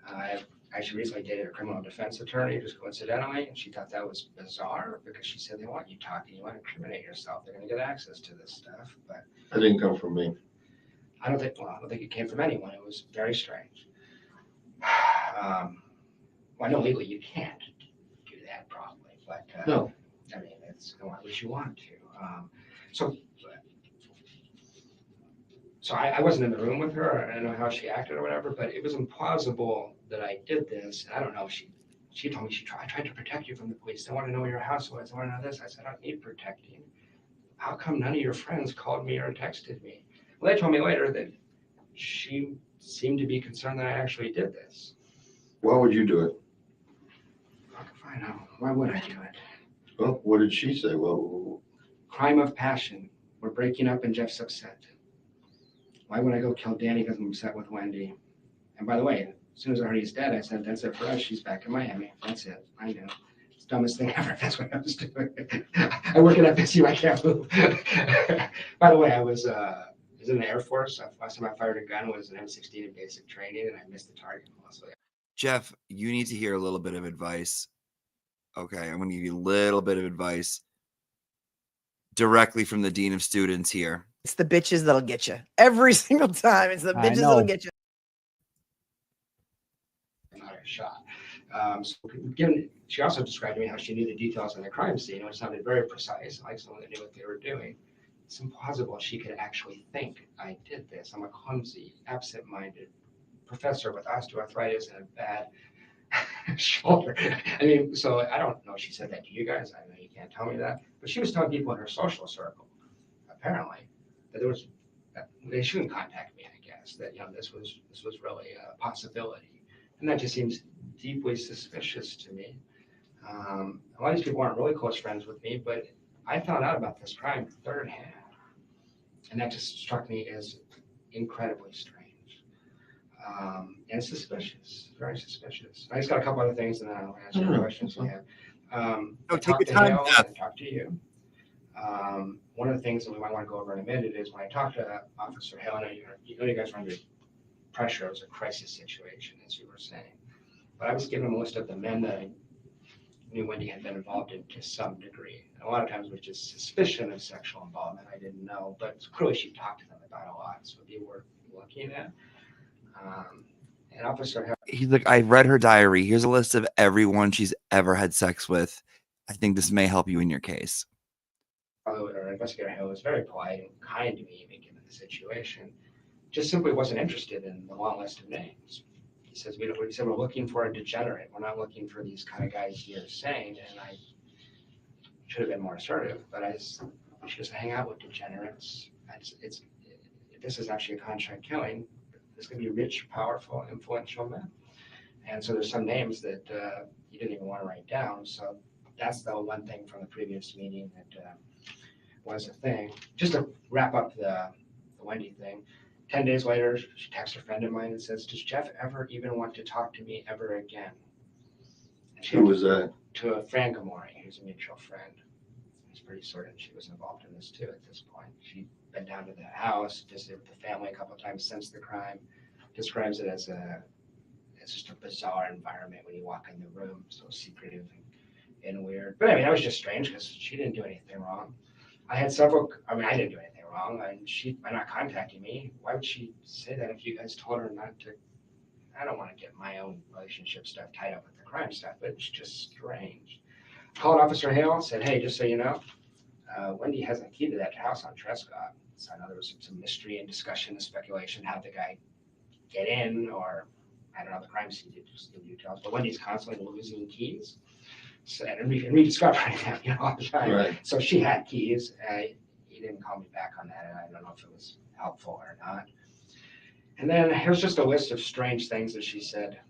I actually recently dated a criminal defense attorney, just coincidentally, and she thought that was bizarre because she said they want you talking, you want to incriminate yourself, they're going to get access to this stuff. But that didn't come from me. I don't think it came from anyone. It was very strange. Well, I know legally you can't do that probably, but no. I mean, it's at least you want to. So I wasn't in the room with her. I don't know how she acted or whatever, but it was implausible that I did this. I don't know. She told me I tried to protect you from the police. They want to know where your house was. They want to know this. I said, I don't need protecting. How come none of your friends called me or texted me? Well, they told me later that she seemed to be concerned that I actually did this. Why would you do it? I know. Why would I do it? Well, what did she say? Well, crime of passion. We're breaking up and Jeff's upset. Why would I go kill Danny because I'm upset with Wendy? And by the way, as soon as I heard he's dead, I said, that's it for us. She's back in Miami. That's it. I know. It's the dumbest thing ever. That's what I was doing. I work at FSU. I can't move. By the way, I was was in the Air Force. Last time I fired a gun was an M16 in basic training, and I missed the target mostly. Jeff, you need to hear a little bit of advice. Okay, I'm going to give you a little bit of advice directly from the Dean of Students here. It's the bitches that'll get you. Every single time, it's the bitches that'll get you. Not a shot. She also described to me how she knew the details of the crime scene, which sounded very precise, like someone that knew what they were doing. It's implausible she could actually think I did this. I'm a clumsy, absent-minded professor with osteoarthritis and a bad shoulder. I mean, so I don't know if she said that to you guys. I know you can't tell me that, but she was telling people in her social circle, apparently, that they shouldn't contact me. I guess that this was really a possibility, and that just seems deeply suspicious to me. A lot of these people aren't really close friends with me, but I found out about this crime third hand, and that just struck me as incredibly strange. And suspicious, very suspicious. I just got a couple other things, and then I'll answer your questions. Take your time. Talk to you. One of the things that we might want to go over in a minute is when I talked to Officer Hill, I know you guys were under pressure. It was a crisis situation, as you were saying. But I was given a list of the men that I knew Wendi had been involved in to some degree. And a lot of times it was just suspicion of sexual involvement. I didn't know, but clearly she talked to them about a lot, so they were looking at. And Officer Hill, He's like, I read her diary. Here's a list of everyone she's ever had sex with. I think this may help you in your case. Or Investigator Hill was very polite and kind to me, even given the situation. Just simply wasn't interested in the long list of names. He said we're looking for a degenerate. We're not looking for these kind of guys you're saying. And I should have been more assertive, but she doesn't hang out with degenerates. This is actually a contract killing. This could be rich, powerful, influential men. And so there's some names that you didn't even want to write down. So that's the one thing from the previous meeting that was a thing. Just to wrap up the Wendi thing, 10 days later, she texts a friend of mine and says, does Jeff ever even want to talk to me ever again? Who was that? To a Fran Gamori, who's a mutual friend. He's pretty certain she was involved in this too at this point. She'd been down to the house, visited with the family a couple of times since the crime, describes it as it's just a bizarre environment when you walk in the room, so secretive and weird. But I mean, that was just strange because she didn't do anything wrong. I didn't do anything wrong, and by not contacting me, why would she say that if you guys told her not to? I don't want to get my own relationship stuff tied up with the crime stuff, but it's just strange. Called Officer Hale, said, hey, just so you know, Wendi has a key to that house on Trescott. So I know there was some mystery and discussion and speculation how the guy get in, or I don't know, the crime scene details, but Wendy's constantly losing keys. So, and rediscovering them, all the time. Right. So she had keys. He didn't call me back on that, and I don't know if it was helpful or not. And then here's just a list of strange things that she said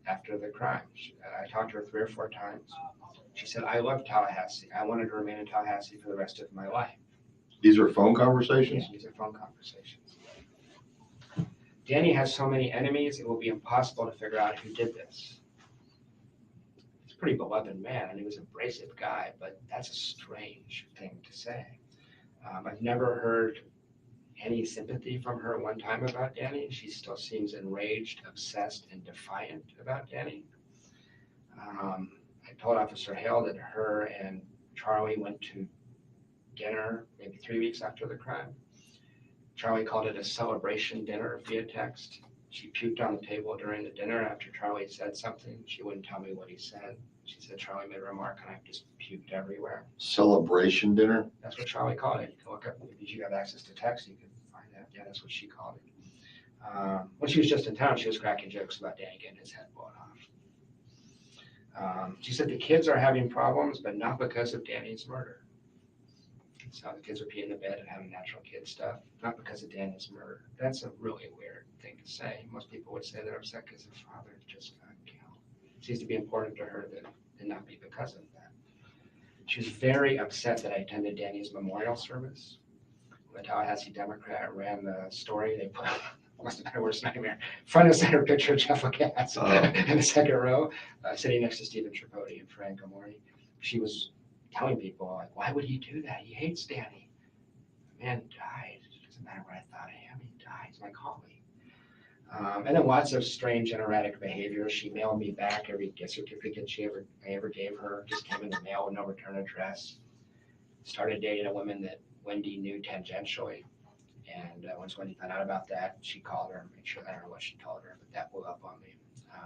after the crime. I talked to her 3 or 4 times. She said, I love Tallahassee. I wanted to remain in Tallahassee for the rest of my life. These are phone conversations? Yeah, these are phone conversations. Danny has so many enemies, it will be impossible to figure out who did this. He's a pretty beloved man, and he was an abrasive guy, but that's a strange thing to say. I've never heard any sympathy from her one time about Danny. She still seems enraged, obsessed, and defiant about Danny. I told Officer Hale that her and Charlie went to dinner maybe 3 weeks after the crime. Charlie called it a celebration dinner via text. She puked on the table during the dinner after Charlie said something. She wouldn't tell me what he said. She said Charlie made a remark and I just puked everywhere. Celebration dinner? That's what Charlie called it. You can look up, if you have access to text, you can find that. Yeah, that's what she called it. When she was just in town, she was cracking jokes about Danny getting his head blown off. She said the kids are having problems, but not because of Danny's murder. So the kids are peeing the bed and having natural kid stuff, not because of Danny's murder. That's a really weird thing to say. Most people would say they're upset because their father just got killed. It seems to be important to her that it not be because of that. She was very upset that I attended Danny's memorial service. When the Tallahassee Democrat ran the story, they put must have been her worst nightmare. Front and center picture of Jeff Lacasse in the second row, sitting next to Stephen Tripodi and Frank Amori. She was telling people, like, why would he do that? He hates Danny. The man died. It doesn't doesn't matter what I thought of him. He's my colleague. And then lots of strange and erratic behavior. She mailed me back every gift certificate I ever gave her. Just came in the mail with no return address. Started dating a woman that Wendi knew tangentially. And once Wendi found out about that, she called her and made sure, I don't know what she told her, but that blew up on me.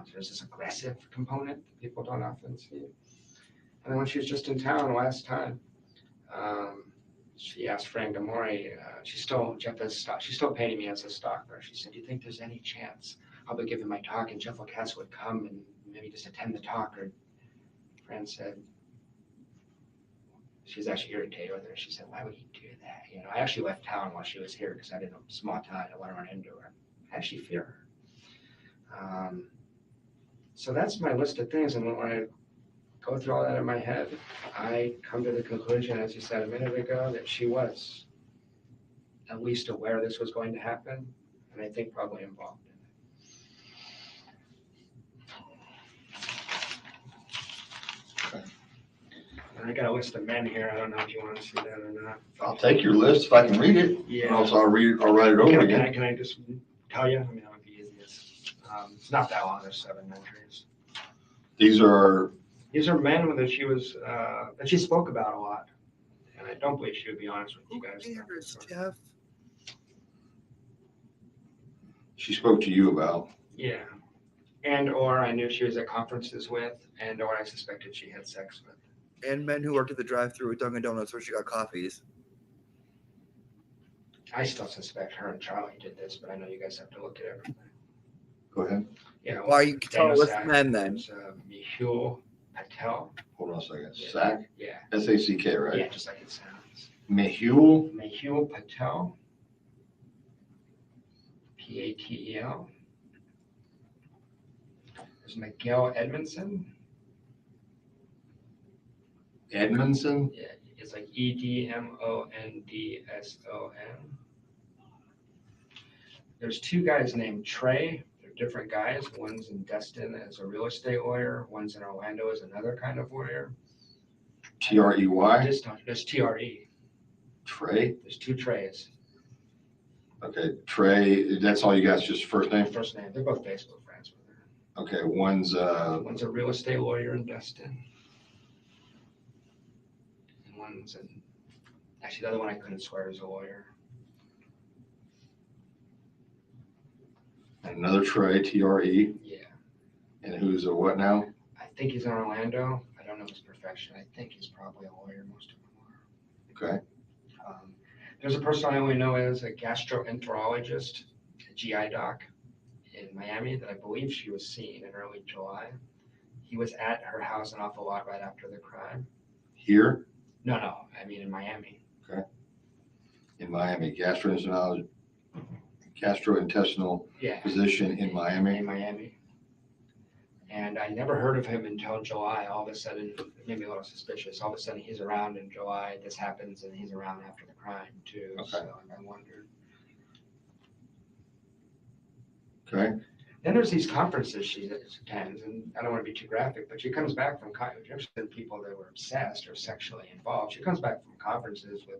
So there's this aggressive component that people don't often see. And then when she was just in town last time, she asked Frank Demore, she's still painting me as a stalker. She said, do you think there's any chance I'll be giving my talk and Jeff Lacasse would come and maybe just attend the talk? Or Fran said, she was actually irritated with her. She said, why would he do that? You know, I actually left town while she was here because I didn't know, small town, I didn't want to run into her. I actually fear her. So that's my list of things. And when I go through all that in my head, I come to the conclusion, as you said a minute ago, that she was at least aware this was going to happen, and I think probably involved in it. And I got a list of men here. I don't know if you want to see that or not. I'll take your list if I can read it. Yeah. Or else I'll write it over again. Can I just tell you? I mean, that would be easiest. It's not that long. There's 7 entries. These are men that she was that she spoke about a lot, and I don't believe she would be honest with you guys. Jeff? She spoke to you about. Yeah, and or I knew she was at conferences with, and or I suspected she had sex with. And men who worked at the drive-thru at Dunkin' Donuts where she got coffees. I still suspect her and Charlie did this, but I know you guys have to look at everything. Go ahead. Yeah. Why you tell us men then? Mehul Patel. Hold on a second. Sack? Yeah. S-A-C-K, right? Yeah, just like it sounds. Mehul Patel. P-A-T-E-L. There's Miguel Edmondson. Edmondson? Yeah, it's like E-D-M-O-N-D-S-O-N. There's 2 guys named Trey. They're different guys. One's in Destin as a real estate lawyer. One's in Orlando as another kind of lawyer. T-R-E-Y? There's T-R-E. Trey? There's 2 Treys. Okay, Trey, that's all you got, just first name? First name. They're both Facebook friends with her. Okay, one's a real estate lawyer in Destin. And one's actually the other one I couldn't swear is a lawyer. another Trey, T-R-E. Yeah. And who's a what now? I think he's in Orlando. I don't know his profession. I think he's probably a lawyer. Most of them are. Okay. There's a person I only know as a gastroenterologist, a GI doc in Miami that I believe she was seen in early July. He was at her house an awful lot right after the crime. Here? No, I mean in Miami. Okay. In Miami, gastrointestinal physician in Miami. In Miami. And I never heard of him until July. All of a sudden, it made me a little suspicious. All of a sudden, he's around in July. This happens, and he's around after the crime, too. Okay. So I wondered. Okay. Then there's these conferences she attends, and I don't want to be too graphic, but she comes back from people that were obsessed or sexually involved. She comes back from conferences with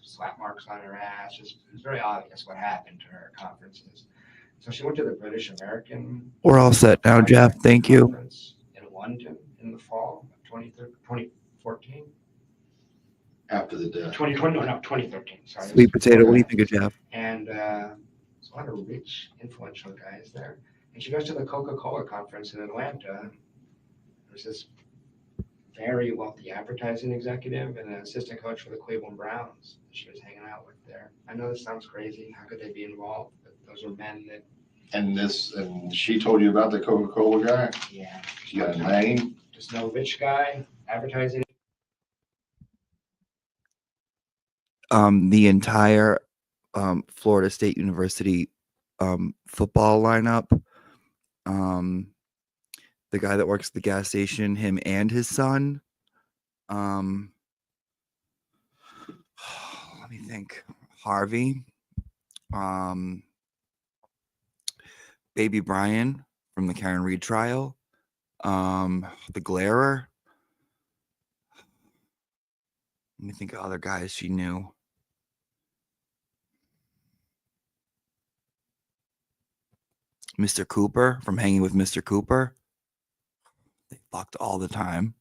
slap marks on her ass. It's very obvious what happened to her at conferences. So she went to the British American. We're all set now, Jeff. Thank you. In London in the fall of 2014. After the death. 2013. Sorry. Sweet potato. What do you think of Jeff? And there's a lot of rich, influential guys there. And she goes to the Coca-Cola conference in Atlanta. There's this very wealthy advertising executive and an assistant coach for the Cleveland Browns that she was hanging out with there. I know this sounds crazy. How could they be involved? But those are men that. And she told you about the Coca-Cola guy? Yeah. She got a name? Just no rich guy, advertising. The entire Florida State University football lineup. The guy that works at the gas station, him and his son. Let me think. Harvey. Baby Brian from the Karen Reed trial. The Glarer. Let me think of other guys she knew. Mr. Cooper from hanging with Mr. Cooper. They fucked all the time.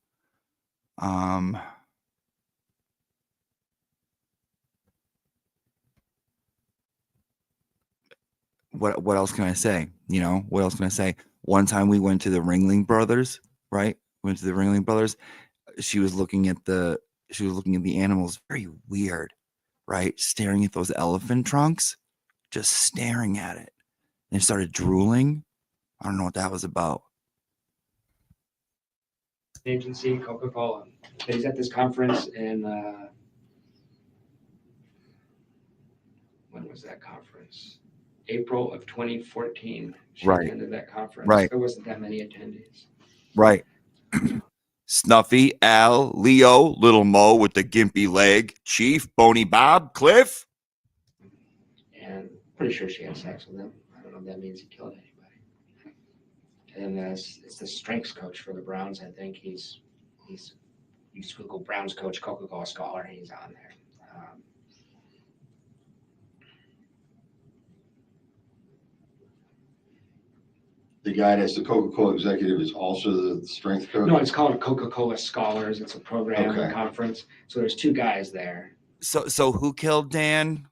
What else can I say? You know, what else can I say? One time we went to the Ringling Brothers, right? Went to the Ringling Brothers. She was looking at the animals, very weird, right? Staring at those elephant trunks, just staring at it. And started drooling. I don't know what that was about. Agency, Coca-Cola. He's at this conference in, when was that conference? April of 2014. She Right. attended that conference. Right. There wasn't that many attendees. Right. Snuffy, Al, Leo, Little Mo with the gimpy leg, Chief, Boney Bob, Cliff. And pretty sure she had sex with him. I don't know if that means he killed anybody. And it's the strengths coach for the Browns. I think he's you just Google Browns coach, Coca-Cola scholar, and he's on there. The guy that's the Coca-Cola executive is also the strength coach? No, it's called Coca-Cola Scholars. It's a program and conference. So there's two guys there. So who killed Dan?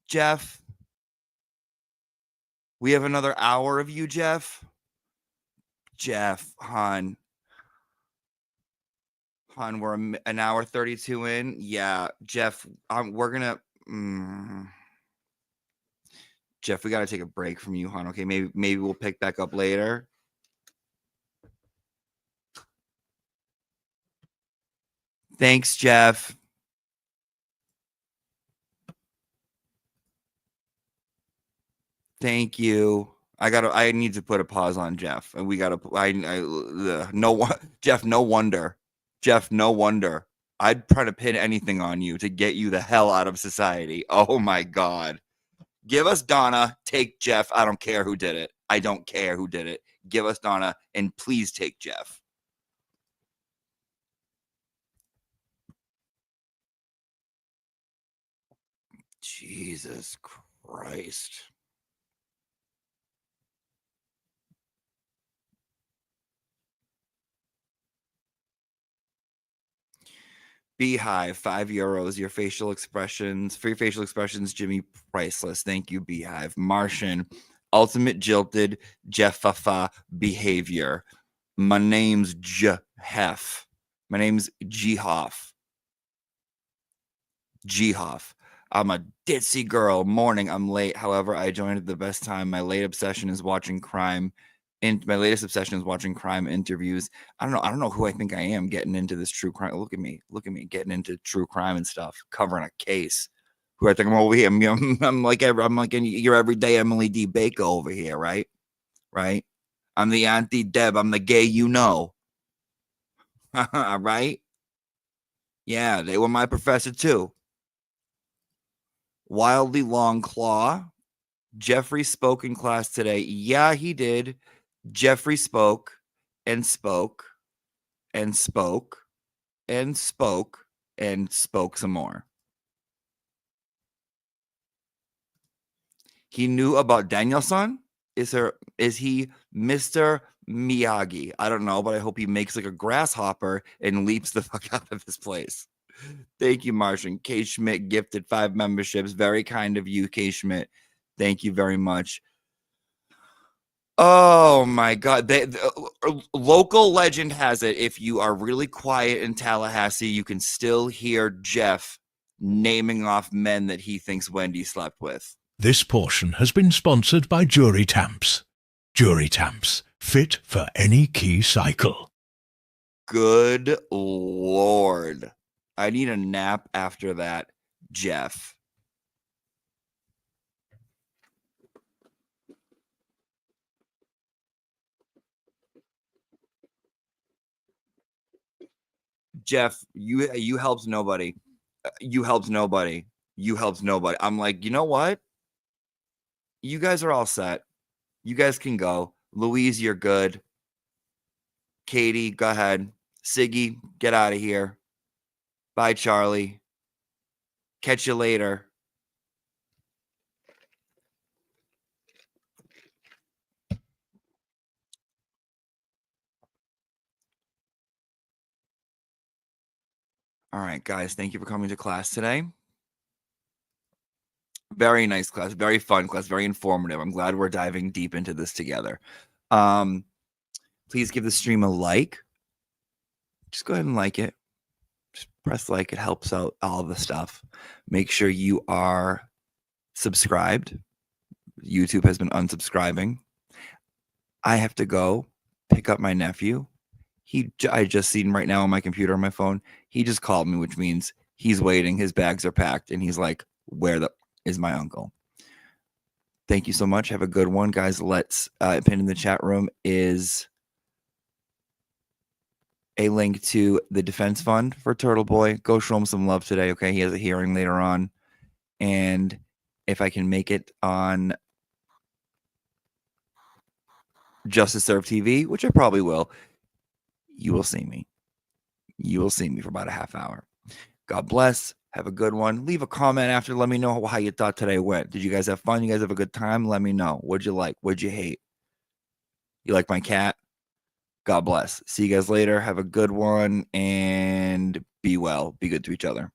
Jeff? We have another hour of you, Jeff. Jeff, hon, we're an hour 32 in. Yeah, Jeff, we're gonna. Jeff, we got to take a break from you, hon. Okay, maybe we'll pick back up later. Thanks, Jeff. Thank you. I need to put a pause on Jeff, and we got to. Jeff, no wonder. Jeff, no wonder. I'd try to pin anything on you to get you the hell out of society. Oh my God. Give us Donna, take Jeff. I don't care who did it. I don't care who did it. Give us Donna, and please take Jeff. Jesus Christ. Beehive, €5. Your facial expressions, free facial expressions, Jimmy, priceless. Thank you, Beehive. Martian, ultimate jilted Jeffafa behavior. My name's Jeff. My name's Jehoff. I'm a ditzy girl. Morning, I'm late. However, I joined at the best time. My latest obsession is watching crime. My latest obsession is watching crime interviews. I don't know who I think I am getting into this true crime. Look at me getting into true crime and stuff, covering a case. Who I think I'm over here. I'm like your everyday Emily D. Baker over here, right? Right? I'm the Auntie Deb. I'm the gay, you know. Right? Yeah, they were my professor too. Wildly Long Claw. Jeffrey spoke in class today. Yeah, he did. Jeffrey spoke and spoke and spoke and spoke and spoke some more. He knew about Danielson. Is he Mr. Miyagi? I don't know, but I hope he makes like a grasshopper and leaps the fuck out of this place. Thank you, Martian. K. Schmidt gifted 5 memberships. Very kind of you, K. Schmidt. Thank you very much. Oh my God. The local legend has it, if you are really quiet in Tallahassee, you can still hear Jeff naming off men that he thinks Wendi slept with. This portion has been sponsored by Jury Tamps. Jury Tamps, fit for any key cycle. Good Lord. I need a nap after that, Jeff. Jeff, you helped nobody. You helped nobody. You helped nobody. I'm like, you know what? You guys are all set. You guys can go. Louise, you're good. Katie, go ahead. Siggy, get out of here. Bye, Charlie. Catch you later. All right, guys, thank you for coming to class today. Very nice class, very fun class, very informative. I'm glad we're diving deep into this together. Please give the stream a like. Just go ahead and like it. Just press like. It helps out all the stuff. Make sure you are subscribed. YouTube has been unsubscribing. I have to go pick up my nephew. I just seen right now on my computer on my phone. He just called me, which means he's waiting. His bags are packed, and he's like, "Where is my uncle?" Thank you so much. Have a good one, guys. Let's pin in the chat room is a link to the defense fund for Turtle Boy. Go show him some love today. Okay, he has a hearing later on, and if I can make it on Justice Serve TV, which I probably will, you will see me. You will see me for about a half hour. God bless. Have a good one. Leave a comment after. Let me know how you thought today went. Did you guys have fun? You guys have a good time? Let me know. What'd you like? What'd you hate? You like my cat? God bless. See you guys later. Have a good one and be well. Be good to each other.